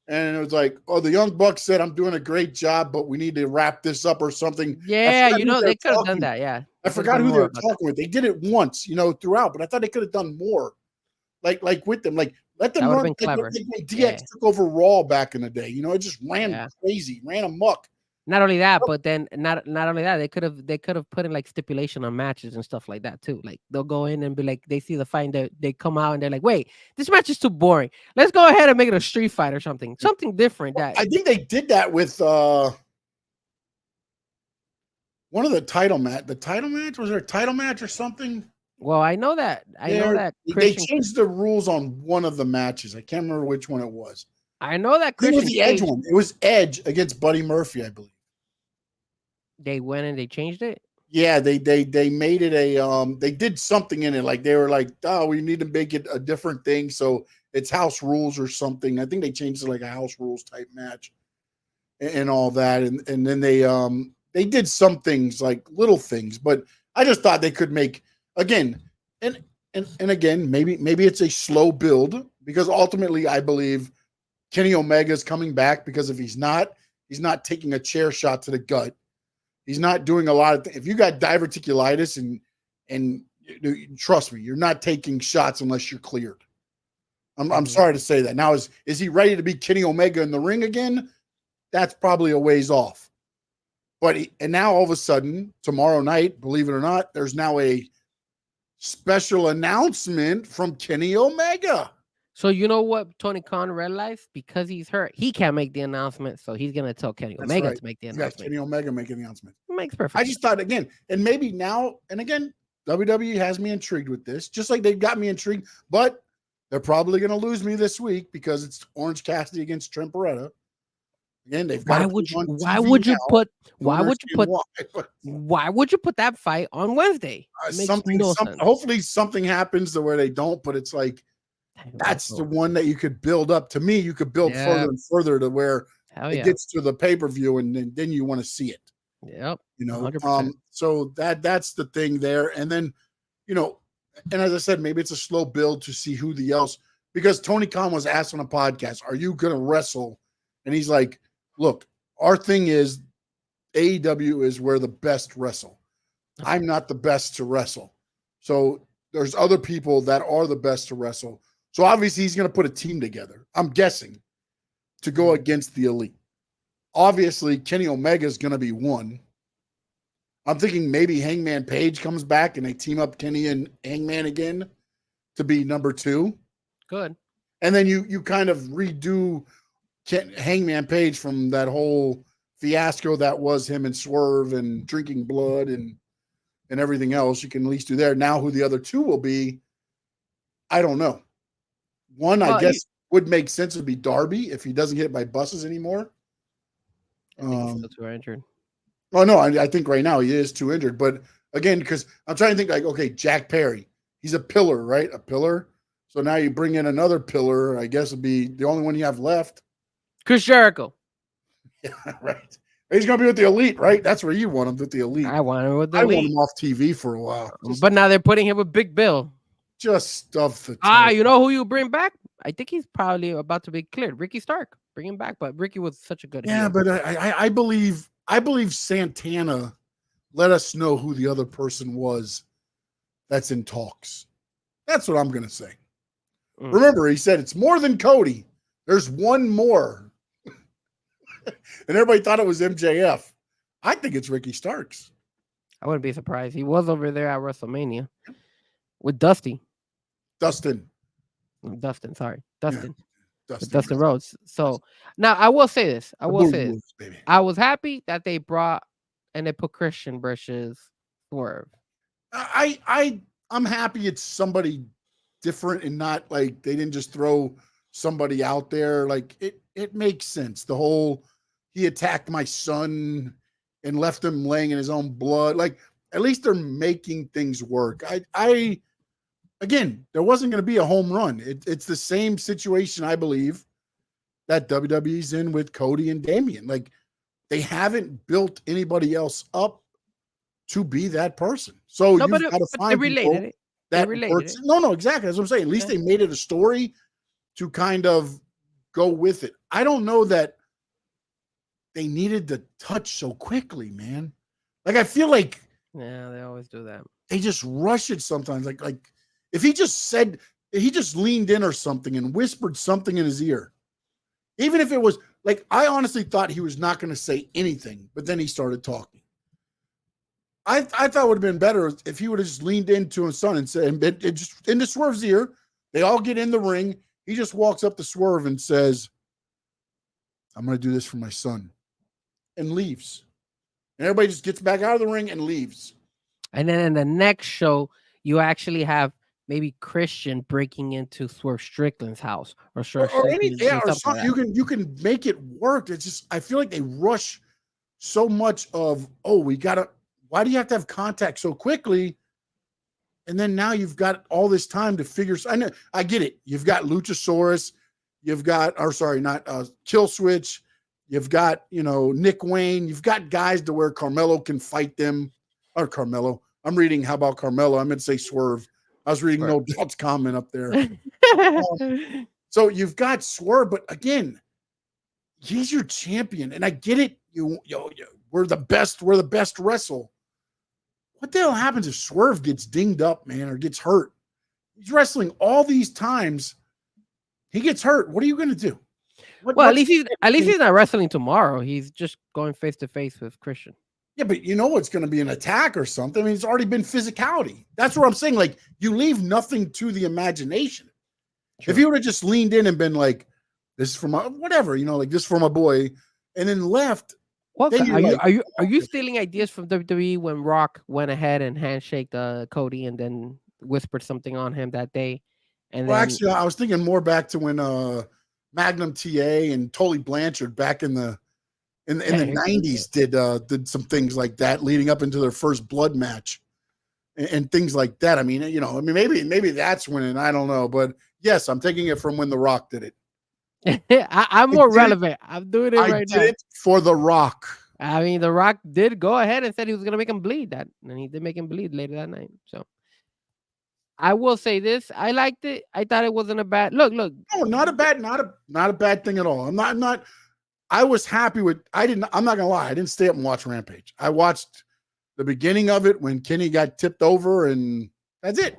and it was like, oh, the Young Bucks said I'm doing a great job, but we need to wrap this up or something. Yeah, they could have done that. Yeah. I forgot who they were talking with. They did it once, throughout, but I thought they could have done more. Like with them, like let them run. Like DX took over Raw back in the day. It just ran crazy, ran amok. Not only that, but then not only that, they could have put in like stipulation on matches and stuff like that too. Like they'll go in and be like, they see the fight, they come out and they're like, wait, this match is too boring. Let's go ahead and make it a street fight or something different. That I think they did that with one of the title match. The title match, was there a title match or something? Well, I know that they changed the rules on one of the matches. I can't remember which one it was. I know that Christian. It was the Edge one. It was Edge against Buddy Murphy, I believe. They went and they changed it. Yeah, they made it they did something in it. Like they were like, oh, we need to make it a different thing. So it's house rules or something. I think they changed it to like a house rules type match and all that. And then they did some things like little things, but I just thought they could make again and again, maybe it's a slow build because ultimately I believe Kenny Omega is coming back because if he's not taking a chair shot to the gut. He's not doing a lot of things. If you got diverticulitis and trust me, you're not taking shots unless you're cleared. I'm sorry to say that. Now, is he ready to be Kenny Omega in the ring again? That's probably a ways off. And now all of a sudden, tomorrow night, believe it or not, there's now a special announcement from Kenny Omega. So you know what Tony Khan realized? Because he's hurt, he can't make the announcement. So he's gonna tell Kenny Omega to make the announcement. Kenny Omega making the announcement. Makes perfect. I just thought again, and maybe now and again, WWE has me intrigued with this, just like they got me intrigued. But they're probably gonna lose me this week because it's Orange Cassidy against Trent Beretta. Again, they've got. Why would you put that fight on Wednesday? Hopefully something happens to where they don't. But it's like. That's the one that you could build up. To me, you could build further and further to where it gets to the pay-per-view, and then you want to see it. Yep. 100%. So that's the thing there. And then, and as I said, maybe it's a slow build to see who the else, because Tony Khan was asked on a podcast, are you going to wrestle? And he's like, look, our thing is AEW is where the best wrestle. I'm not the best to wrestle. So there's other people that are the best to wrestle. So obviously he's going to put a team together, I'm guessing, to go against the elite. obviously Kenny Omega is going to be one. I'm thinking maybe Hangman Page comes back and they team up Kenny and Hangman again to be number 2. Good. And then you kind of redo Hangman Page from that whole fiasco that was him and Swerve and drinking blood and everything else. You can at least do there. Now who the other 2 will be, I don't know. One, I guess, would make sense would be Darby if he doesn't get hit by buses anymore. I think he's still too injured. Oh, no, I think right now he is too injured. But again, because I'm trying to think like, okay, Jack Perry, he's a pillar, right? A pillar. So now you bring in another pillar, I guess would be the only one you have left. Chris Jericho. Yeah, right. He's going to be with the Elite, right? That's where you want him, with the Elite. I want him with the I Elite. want him off TV for a while. But now they're putting him with Big Bill. Just stuff the you know who you bring back? I think he's probably about to be cleared. Ricky Stark. Bring him back. But Ricky was such a good heel. But I believe Santana let us know who the other person was that's in talks. That's what I'm going to say. Remember, he said it's more than Cody. There's one more. And everybody thought it was MJF. I think it's Ricky Starks. I wouldn't be surprised. He was over there at WrestleMania with Dustin. Dustin. Yeah, Dustin Rhodes. So now I will say this. I was happy that they brought and they put Christian versus Swerve. I'm happy it's somebody different and not like they didn't just throw somebody out there. Like it makes sense. The whole he attacked my son and left him laying in his own blood. Like at least they're making things work. Again, there wasn't going to be a home run. It's the same situation, I believe, that WWE's in with Cody and Damian. Like they haven't built anybody else up to be that person. So you've got to find they related it. That related it. No, exactly. That's what I'm saying. At least they made it a story to kind of go with it. I don't know that they needed to touch so quickly, man. Like I feel like they always do that. They just rush it sometimes. Like if he just leaned in or something and whispered something in his ear, even if it was like, I honestly thought he was not going to say anything, but then he started talking. I thought it would have been better if he would have just leaned into his son and said, and just into Swerve's ear. They all get in the ring. He just walks up to Swerve and says, I'm going to do this for my son, and leaves. And everybody just gets back out of the ring and leaves. And then in the next show, you actually have maybe Christian breaking into Swerve Strickland's house or something. Like you can make it work. It's just I feel like they rush so much of why do you have to have contact so quickly? And then now you've got all this time to figure. I get it. You've got Luchasaurus. You've got, Kill Switch. You've got, Nick Wayne. You've got guys to where Carmelo can fight them. Or Carmelo. I'm reading, how about Carmelo? I meant to say Swerve. I was reading No Doubt's comment up there. So you've got Swerve, but again, he's your champion. And I get it. We're the best wrestle. What the hell happens if Swerve gets dinged up, man, or gets hurt? He's wrestling all these times. He gets hurt. What are you going to do? At least he's not wrestling tomorrow. He's just going face to face with Christian. Yeah, but it's going to be an attack or something. I mean, it's already been physicality. That's what I'm saying. Like, you leave nothing to the imagination. Sure. If he would have just leaned in and been like, this is for my whatever, like this is for my boy, and then left. Well, are you stealing ideas from WWE when Rock went ahead and handshaked Cody and then whispered something on him that day? And actually, I was thinking more back to when Magnum TA and Tully Blanchard back in the 90s did some things like that leading up into their first blood match and things like that. I mean, maybe that's when, and I don't know, but yes, I'm taking it from when The Rock did it. I'm more relevant. I'm doing it right now. I did it for The Rock. I mean, The Rock did go ahead and said he was going to make him bleed and he did make him bleed later that night. So I will say this: I liked it. I thought it wasn't a bad look. No, not a bad thing at all. I'm not. I was happy with. I'm not gonna lie. I didn't stay up and watch Rampage. I watched the beginning of it when Kenny got tipped over, and that's it.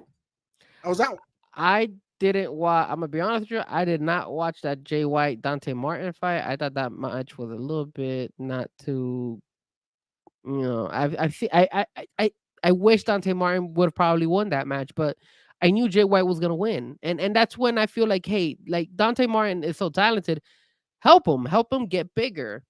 I was out. I didn't watch. I'm gonna be honest with you. I did not watch that Jay White Dante Martin fight. I thought that match was a little bit not too. I've seen. I wish Dante Martin would have probably won that match, but I knew Jay White was gonna win, and that's when I feel like, hey, like Dante Martin is so talented. Help him get bigger.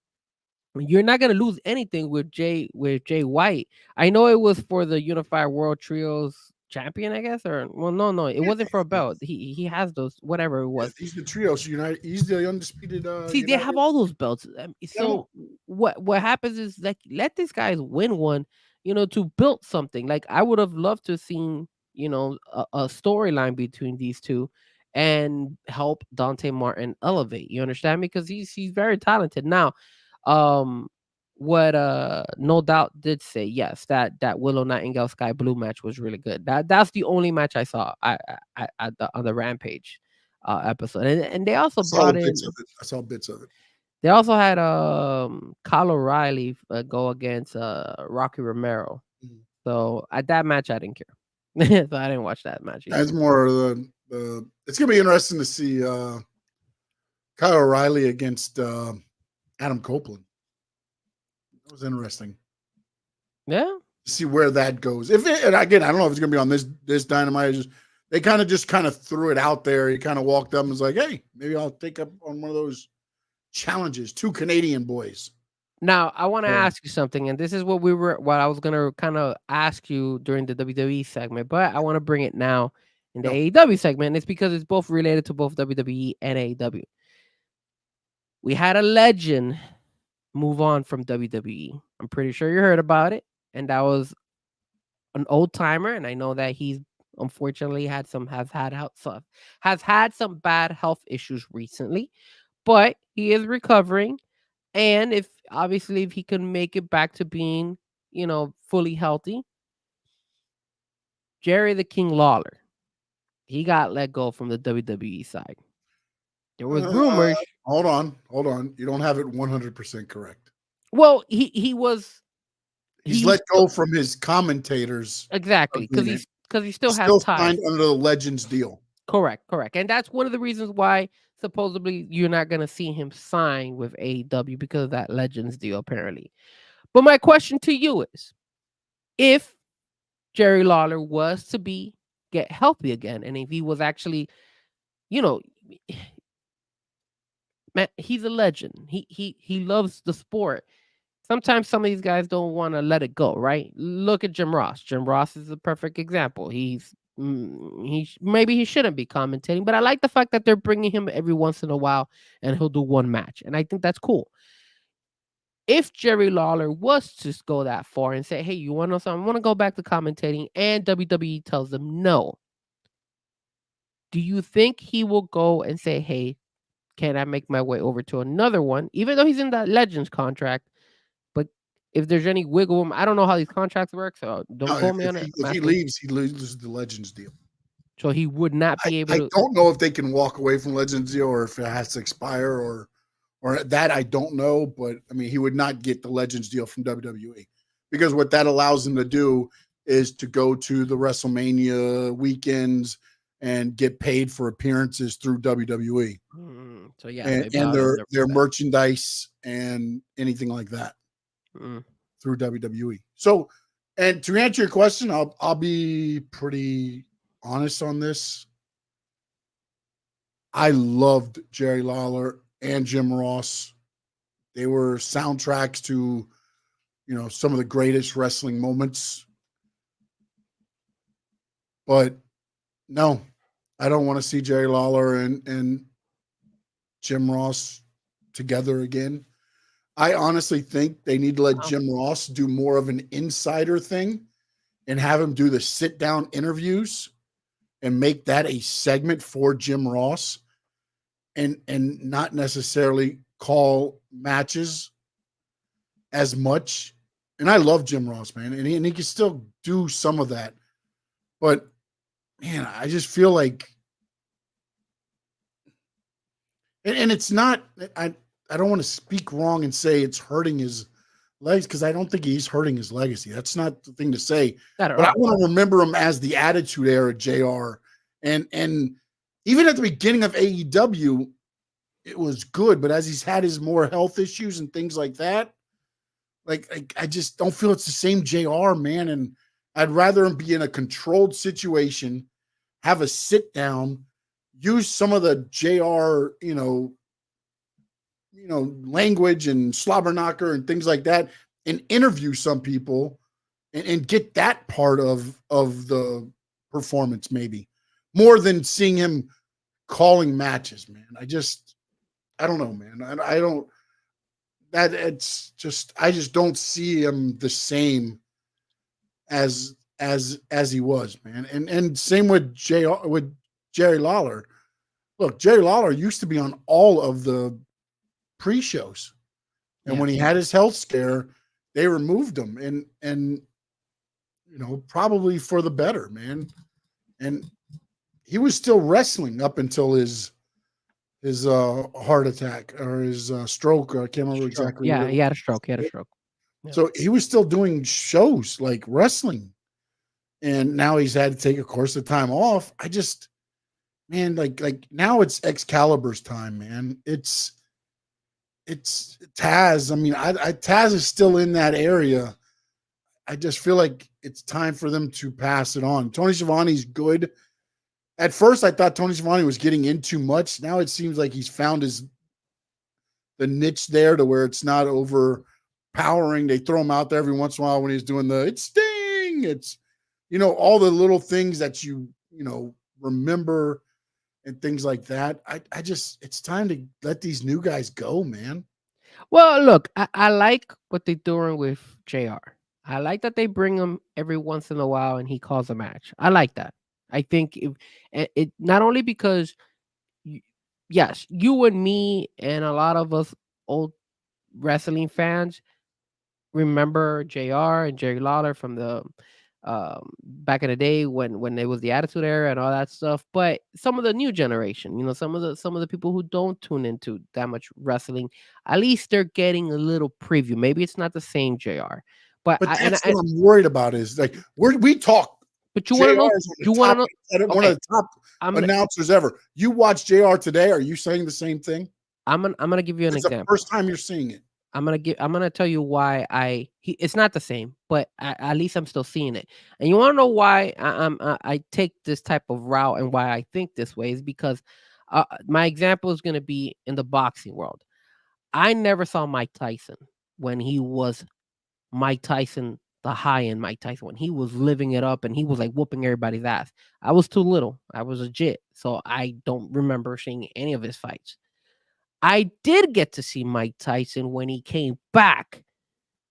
You're not gonna lose anything with Jay White. I know it was for the Unified World Trios champion, I guess, or well, no, it wasn't for a belt. He has those, whatever it was. He's the Trios United. He's the undisputed. See, they have all those belts. So what happens is, like, let these guys win one, to build something. Like, I would have loved to have seen, a storyline between these two and help Dante Martin elevate. You understand me? Because he's very talented. Now, what No Doubt did say, yes, that Willow Nightingale Sky Blue match was really good. That's the only match I saw on the Rampage episode, and they also brought in. I saw bits of it. They also had Kyle O'Reilly go against Rocky Romero. So at that match, I didn't care. So I didn't watch that match either. That's more of the. It's gonna be interesting to see Kyle O'Reilly against Adam Copeland. That was interesting. Yeah. See where that goes. And again, I don't know if it's gonna be on this Dynamite. They kind of threw it out there. He kind of walked up and was like, "Hey, maybe I'll take up on one of those challenges." 2 Canadian boys. Now, I want to ask you something, and this is what I was gonna kind of ask you during the WWE segment, but I want to bring it now in the AEW segment. And it's because it's both related to both WWE and AEW. We had a legend move on from WWE. I'm pretty sure you heard about it, and that was an old timer. And I know that he's unfortunately has had some bad health issues recently, but he is recovering. And if he can make it back to being, fully healthy, Jerry the King Lawler, he got let go from the WWE side. There was rumors. Hold on. You don't have it 100% correct. Well, he was. He's let go from his commentators. Exactly, because he still has ties. Signed under the Legends deal. Correct. And that's one of the reasons why supposedly you're not going to see him sign with AEW, because of that Legends deal, apparently. But my question to you is, if Jerry Lawler was to get healthy again, and if he was actually, man, he's a legend. He loves the sport. Sometimes some of these guys don't want to let it go, right? Look at Jim Ross. Jim Ross is a perfect example. Maybe he shouldn't be commentating, but I like the fact that they're bringing him every once in a while, and he'll do one match, and I think that's cool. If Jerry Lawler was to go that far and say, "Hey, you want to know something? I want to go back to commentating," and WWE tells him no, do you think he will go and say, "Hey, can I make my way over to another one?" Even though he's in that Legends contract, but if there's any wiggle room, I don't know how these contracts work, so don't quote me on it. If he leaves, he loses the Legends deal. So he would not be able to. I don't know if they can walk away from Legends deal, or if it has to expire, or that I don't know. But I mean, he would not get the Legends deal from WWE, because what that allows him to do is to go to the WrestleMania weekends and get paid for appearances through WWE. So yeah, and their merchandise and anything like that through WWE. So, and to answer your question, I'll be pretty honest on this. I loved Jerry Lawler and Jim Ross. They were soundtracks to, some of the greatest wrestling moments. But no, I don't want to see Jerry Lawler and Jim Ross together again. I honestly think they need to let Jim Ross do more of an insider thing and have him do the sit-down interviews and make that a segment for Jim Ross, and not necessarily call matches as much. And I love Jim Ross, man, and he can still do some of that. But, man, I just feel like, and it's not, I don't want to speak wrong and say it's hurting his legs, because I don't think he's hurting his legacy. That's not the thing to say. But I want to remember him as the Attitude Era JR. And even at the beginning of AEW, it was good, but as he's had his more health issues and things like that, like I just don't feel it's the same JR, man. And I'd rather him be in a controlled situation, have a sit down, use some of the JR, language and slobber knocker and things like that, and interview some people and get that part of the performance, maybe more than seeing him calling matches, man. I don't know, man. I don't, I just don't see him the same as he was, man. And same with Jerry Lawler. Look, Jerry Lawler used to be on all of the pre-shows. And when he had his health scare, they removed him, and probably for the better, man. And he was still wrestling up until his heart attack or his stroke. I can't remember exactly. Yeah, he had a stroke. Yeah. So he was still doing shows like wrestling, and now he's had to take a course of time off. I just, man, like now it's Excalibur's time, man. It's Taz. I mean, Taz is still in that area. I just feel like it's time for them to pass it on. Tony Schiavone's good. At first, I thought Tony Schiavone was getting in too much. Now it seems like he's found the niche there to where it's not overpowering. They throw him out there every once in a while when he's doing it's Sting. It's, all the little things that you remember and things like that. I just, it's time to let these new guys go, man. Well, look, I like what they're doing with JR. I like that they bring him every once in a while and he calls a match. I like that. I think it not only because, yes, you and me and a lot of us old wrestling fans remember JR and Jerry Lawler from the back in the day when it was the Attitude Era and all that stuff. But some of the new generation, some of the people who don't tune into that much wrestling, at least they're getting a little preview. Maybe it's not the same JR, but that's what I'm worried about is like we talk. But you want to know? You want to know? One of the top announcers ever. You watch JR today. Are you saying the same thing? I'm gonna give you an example. The first time you're seeing it. I'm gonna tell you why it's not the same, but at least I'm still seeing it. And you want to know why I take this type of route and why I think this way is because my example is gonna be in the boxing world. I never saw Mike Tyson when he was Mike Tyson, the high-end Mike Tyson, when he was living it up and he was like whooping everybody's ass. I was too little. I was a jit, so I don't remember seeing any of his fights. I did get to see Mike Tyson when he came back,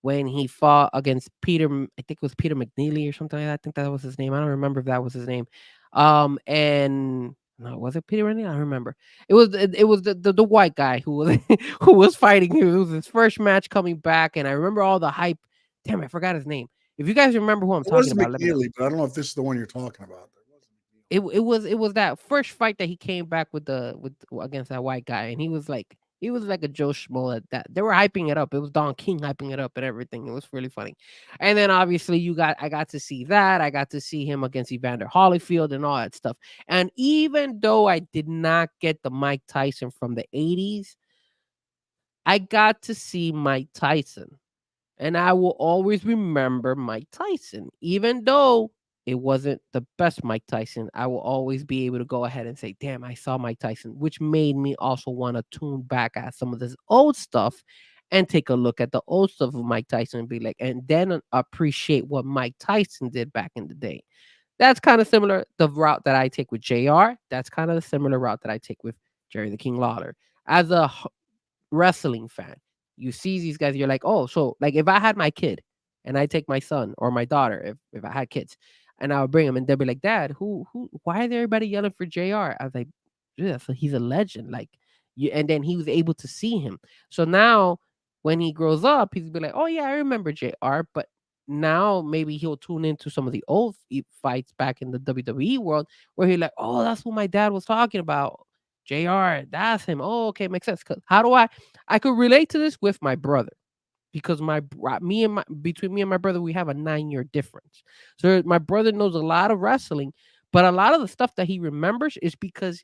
when he fought against Peter, I think it was Peter McNeely or something like that. I think that was his name. I don't remember if that was his name. And no, was it Peter McNeely? I don't remember. It was the white guy who was who was fighting him. It was his first match coming back, and I remember all the hype. Damn, I forgot his name. If you guys remember who I'm talking about, McNeely, but I don't know if this is the one you're talking about. It was that first fight that he came back with against that white guy, and he was like a Joe Schmo at that. They were hyping it up. It was Don King hyping it up and everything. It was really funny. And then obviously I got to see that. I got to see him against Evander Holyfield and all that stuff. And even though I did not get the Mike Tyson from the 80s, I got to see Mike Tyson. And I will always remember Mike Tyson, even though it wasn't the best Mike Tyson. I will always be able to go ahead and say, damn, I saw Mike Tyson, which made me also want to tune back at some of this old stuff and take a look at the old stuff of Mike Tyson and be like, and then appreciate what Mike Tyson did back in the day. That's kind of similar, the route that I take with JR. That's kind of the similar route that I take with Jerry the King Lawler. As a wrestling fan, you see these guys, you're like, oh, so like if I had my kid and I take my son or my daughter, if I had kids, and I would bring them and they'll be like, Dad, why is everybody yelling for JR? I was like, yeah, so he's a legend. Like and then he was able to see him. So now when he grows up, he's be like, oh yeah, I remember JR. But now maybe he'll tune into some of the old fights back in the WWE world where he's like, oh, that's what my dad was talking about. JR, that's him. Oh, okay, makes sense. How do I could relate to this with my brother, because between me and my brother, we have a 9-year difference. So my brother knows a lot of wrestling, but a lot of the stuff that he remembers is because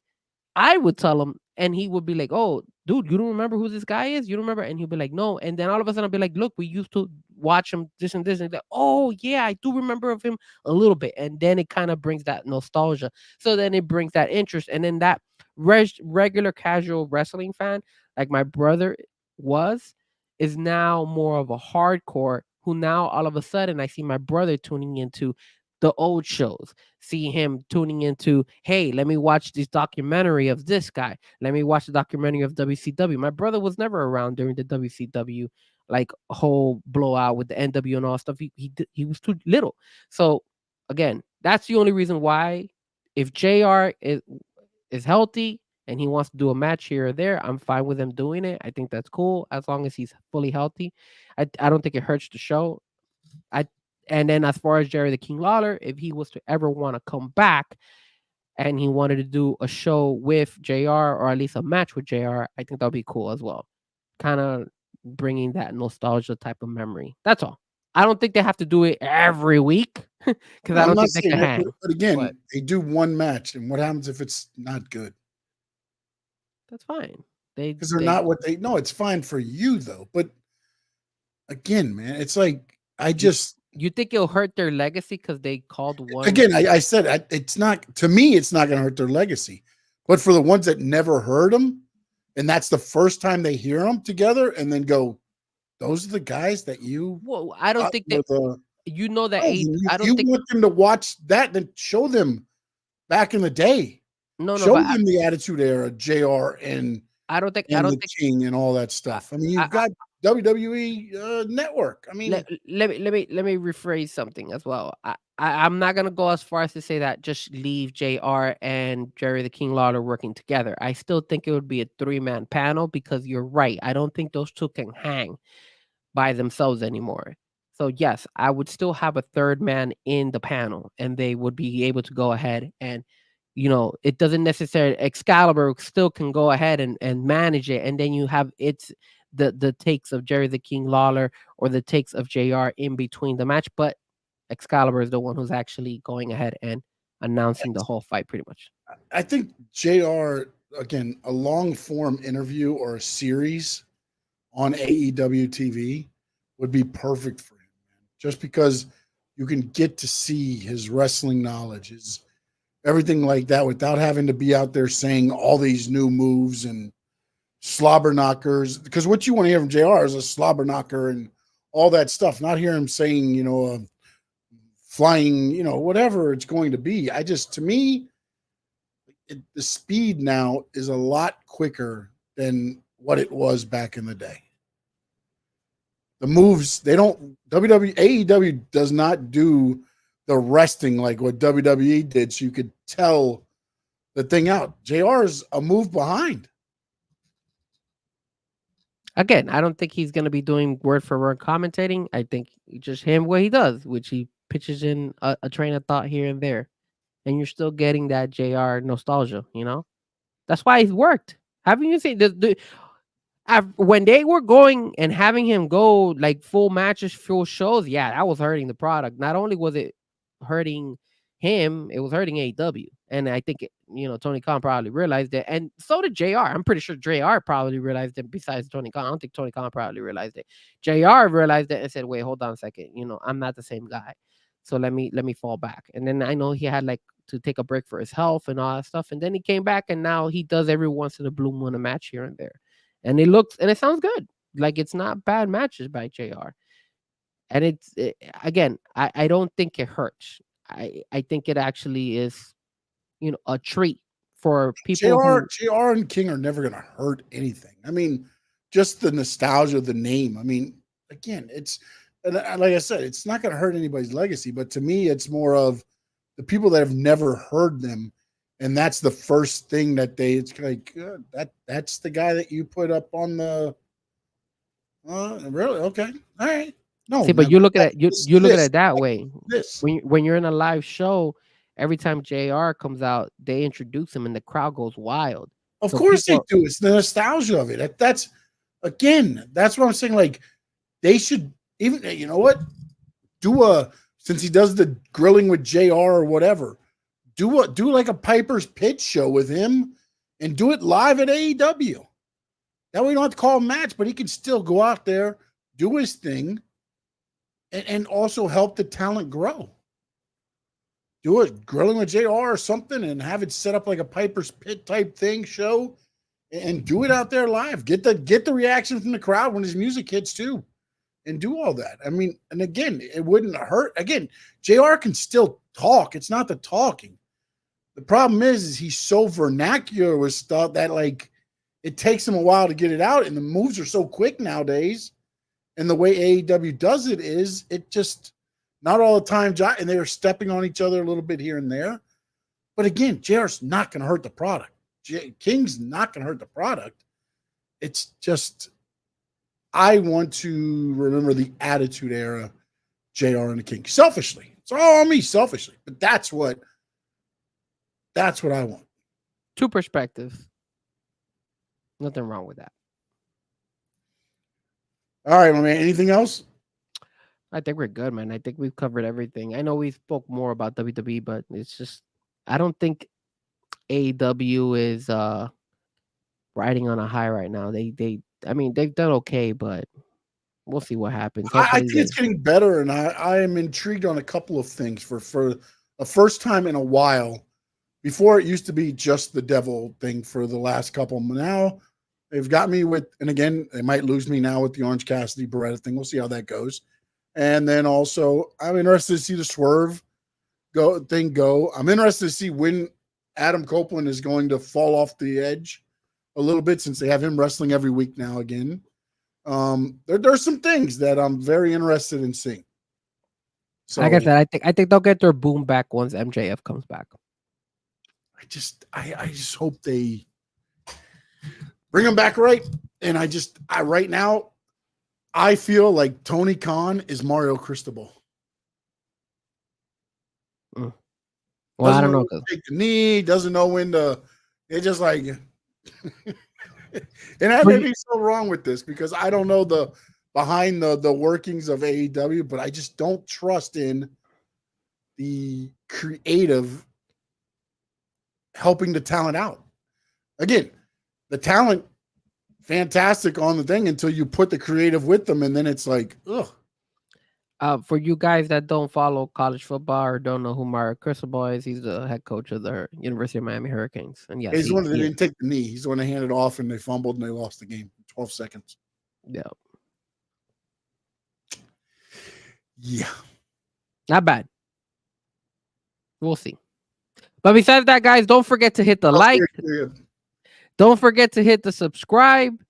I would tell him, and he would be like, "Oh, dude, you don't remember who this guy is? You don't remember?" And he'll be like, "No." And then all of a sudden, I'll be like, "Look, we used to watch him this and this." And he's like, "Oh, yeah, I do remember of him a little bit." And then it kind of brings that nostalgia. So then it brings that interest. And then that regular casual wrestling fan, like my brother was, is now more of a hardcore who now all of a sudden I see my brother tuning into the old shows, see him tuning into, hey, let me watch this documentary of this guy. Let me watch the documentary of WCW. My brother was never around during the WCW like whole blowout with the NW and all stuff. He was too little. So again, that's the only reason why if JR is healthy and he wants to do a match here or there, I'm fine with him doing it. I think that's cool as long as he's fully healthy. I don't think it hurts the show. And then as far as Jerry the King Lawler, if he was to ever want to come back and he wanted to do a show with JR or at least a match with JR, I think that would be cool as well. Kind of bringing that nostalgia type of memory. That's all. I don't think they have to do it every week because I don't think they can hang. But again, they do one match, and what happens if it's not good? That's fine. Because they're not what they know. It's fine for you though, but again, man, it's like You think it'll hurt their legacy because they called one? Again, I said it's not, to me, it's not going to hurt their legacy. But for the ones that never heard them, and that's the first time they hear them together, and then go, those are the guys that you. Well, I don't think that you know that. I don't think want them to watch that. Then show them back in the day. Show them the Attitude Era, JR, and I don't think King and all that stuff. I mean, you've got WWE Network. I mean, let me rephrase something as well. I'm not gonna go as far as to say that just leave JR and Jerry the King Lawler working together. I still think it would be a 3-man panel because you're right. I don't think those two can hang by themselves anymore. So yes, I would still have a third man in the panel, and they would be able to go ahead and, it doesn't necessarily Excalibur still can go ahead and manage it, and then you have the takes of Jerry the King Lawler or the takes of JR in between the match, but Excalibur is the one who's actually going ahead and announcing the whole fight pretty much. I think JR, again, a long form interview or a series on AEW TV would be perfect for him, man. Just because you can get to see his wrestling knowledge, his everything like that, without having to be out there saying all these new moves and slobber knockers, because what you want to hear from JR is a slobber knocker and all that stuff, not hear him saying, flying, whatever it's going to be. To me, the speed now is a lot quicker than what it was back in the day. The moves, AEW does not do the resting like what WWE did, so you could tell the thing out. JR is a move behind. Again, I don't think he's going to be doing word for word commentating. I think just him what he does, which he pitches in a train of thought here and there, and you're still getting that JR nostalgia. That's why he's worked. Haven't you seen when they were going and having him go like full matches, full shows? Yeah, that was hurting the product. Not only was it hurting him, it was hurting AEW. And I think, Tony Khan probably realized it. And so did JR. I'm pretty sure JR probably realized it besides Tony Khan. I don't think Tony Khan probably realized it. JR realized it and said, wait, hold on a second. I'm not the same guy. So let me fall back. And then I know he had to take a break for his health and all that stuff. And then he came back and now he does every once in a blue moon a match here and there. And it sounds good. Like it's not bad matches by JR. And again, I don't think it hurts. I think it actually is, a treat for people. JR and King are never going to hurt anything. I mean, just the nostalgia of the name. I mean, again, and like I said, it's not going to hurt anybody's legacy. But to me, it's more of the people that have never heard them, and that's the first thing that it's like that's the guy that you put up on the. Really? Okay. All right. No, see, but you look at it. You look at it that way. When you're in a live show, every time JR comes out, they introduce him, and the crowd goes wild. Of course they do. It's the nostalgia of it. That's what I'm saying. Like they should even. You know what? Since he does the grilling with JR or whatever. Do like a Piper's Pitch show with him and do it live at AEW. That way you don't have to call a match, but he can still go out there, do his thing, and also help the talent grow. Do it, Grilling with JR or something, and have it set up like a Piper's Pit type thing show, and do it out there live. Get the reaction from the crowd when his music hits too, and do all that. I mean, and again, it wouldn't hurt. Again, JR can still talk. It's not the talking. The problem is he's so vernacular with stuff that like it takes him a while to get it out, and the moves are so quick nowadays. And the way AEW does it is it just not all the time, and they are stepping on each other a little bit here and there. But again, JR's not going to hurt the product. King's not going to hurt the product. It's just, I want to remember the Attitude Era, JR and the King. Selfishly. It's all on me, selfishly. But that's what I want. Two perspectives. Nothing wrong with that. All right, my man. Anything else? I think we're good, man. I think we've covered everything. I know we spoke more about WWE, but it's just I don't think AEW is riding on a high right now. They've done okay, but we'll see what happens. I think it's getting better, and I am intrigued on a couple of things for the first time in a while. Before it used to be just the devil thing for the last couple. Now they've got me with, and again, they might lose me now with the Orange Cassidy Beretta thing. We'll see how that goes. And then also, I'm interested to see the Swerve go. I'm interested to see when Adam Copeland is going to fall off the edge a little bit, since they have him wrestling every week now again. There's some things that I'm very interested in seeing. So, like I said, I think they'll get their boom back once MJF comes back. I just hope they bring him back right. And right now, I feel like Tony Khan is Mario Cristobal. Well, I don't know. Take the knee, doesn't know when to. It's just like, and I may be so wrong with this because I don't know the behind the workings of AEW, but I just don't trust in the creative helping the talent out. Again, the talent fantastic on the thing until you put the creative with them, and then it's like, ugh. For you guys that don't follow college football or don't know who Mario Cristobal is, he's the head coach of the University of Miami Hurricanes. And yes, he's the one that didn't take the knee. He's the one that handed it off, and they fumbled and they lost the game in 12 seconds. Yeah. Yeah. Not bad. We'll see. But besides that, guys, don't forget to hit the like. Don't forget to hit the subscribe.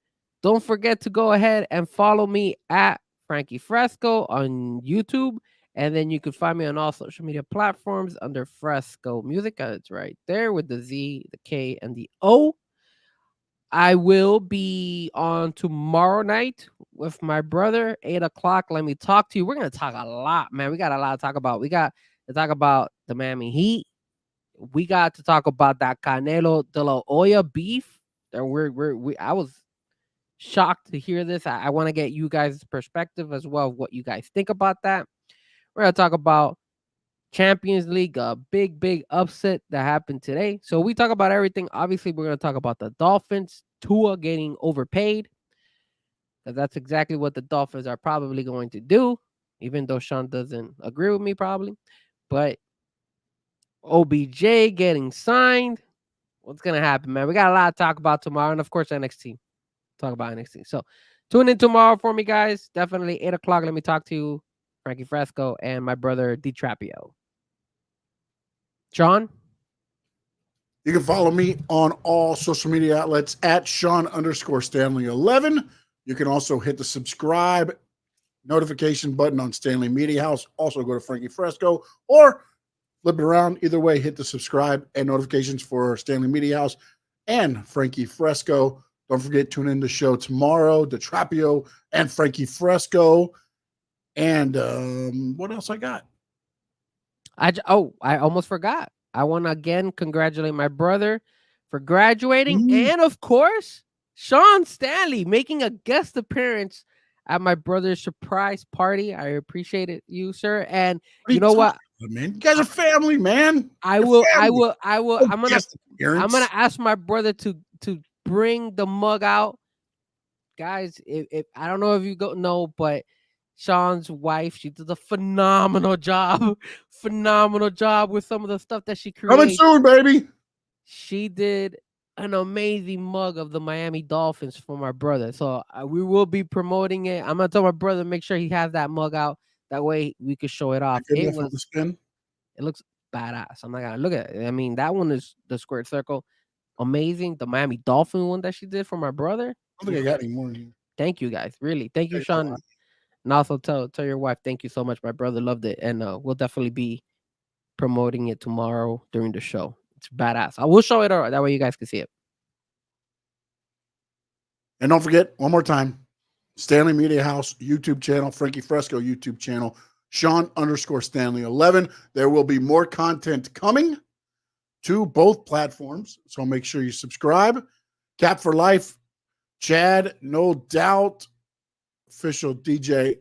Don't forget to go ahead and follow me at Frankie Fresco on YouTube. And then you can find me on all social media platforms under Fresco Music. It's right there with the Z, the K, and the O. I will be on tomorrow night with my brother, 8 o'clock. Let me talk to you. We're going to talk a lot, man. We got a lot to talk about. We got to talk about the Miami Heat. We got to talk about that Canelo de la Hoya beef. And I was shocked to hear this. I want to get you guys' perspective as well of what you guys think about that. We're going to talk about Champions League, a big upset that happened today. So we talk about everything. Obviously, we're going to talk about the Dolphins, Tua getting overpaid, because that's exactly what the Dolphins are probably going to do, even though Sean doesn't agree with me probably. But OBJ getting signed. What's going to happen, man? We got a lot to talk about tomorrow. And, of course, NXT. Talk about NXT. So tune in tomorrow for me, guys. Definitely 8 o'clock. Let me talk to you, Frankie Fresco, and my brother, DiTrapio. Sean? You can follow me on all social media outlets at Sean_Stanley11. You can also hit the subscribe notification button on Stanley Media House. Also go to Frankie Fresco or flip it around. Either way, hit the subscribe and notifications for Stanley Media House and Frankie Fresco. Don't forget, tune in the show tomorrow, DiTrapio and Frankie Fresco. And what else I got? I almost forgot. I want to again congratulate my brother for graduating. And of course, Sean Stanley making a guest appearance at my brother's surprise party. I appreciate it, you, sir. And you know what? man. You guys are family, man. I You're will. family. I'm gonna. Guest I'm appearance. gonna ask my brother to bring the mug out, guys. If I don't know if you know, but Sean's wife, she does a phenomenal job. Phenomenal job with some of the stuff that she Coming creates. soon, baby. She did an amazing mug of the Miami Dolphins for my brother. So we will be promoting it. I'm gonna tell my brother to make sure he has that mug out. That way we could show it off. Good It enough on the spin. looks badass. I'm not gonna look at it. I mean, that one is the squared circle. Amazing. The Miami Dolphin one that she did for my brother. I don't think I got any more. Thank you guys. Really. Thank you, Sean. And also tell your wife thank you so much. My brother loved it. And we'll definitely be promoting it tomorrow during the show. It's badass. I will show it out. That way you guys can see it. And don't forget, one more time, Stanley Media House YouTube channel, Frankie Fresco YouTube channel, Sean_Stanley11. There will be more content coming to both platforms. So make sure you subscribe. Cap for Life, Chad, no doubt, official DJ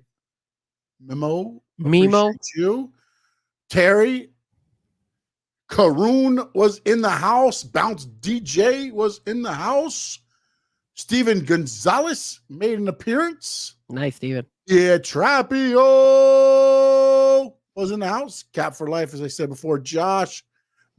Memo. Appreciate you. Terry, Karoon was in the house. Bounce DJ was in the house. Steven Gonzalez made an appearance. Nice, Steven. Yeah, Trappio was in the house. Cap for Life, as I said before. Josh,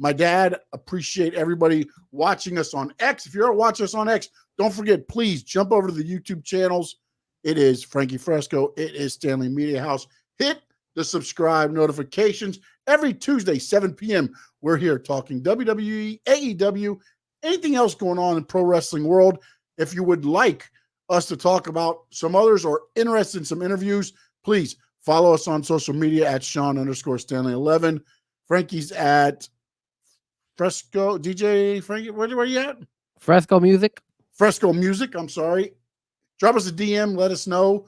my dad, appreciate everybody watching us on X. If you're watching us on X, don't forget, please jump over to the YouTube channels. It is Frankie Fresco. It is Stanley Media House. Hit the subscribe notifications. Every Tuesday, 7 p.m., we're here talking WWE, AEW, anything else going on in pro wrestling world. If you would like us to talk about some others or interested in some interviews, please follow us on social media at Sean_Stanley11. Frankie's at Fresco, DJ Frankie, where are you at? Fresco Music. Fresco Music, I'm sorry. Drop us a DM, let us know.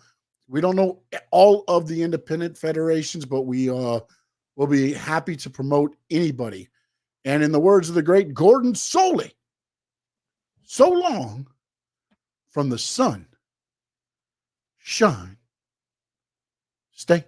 We don't know all of the independent federations, but we will be happy to promote anybody. And in the words of the great Gordon Soley, so long from the sun, shine, stay.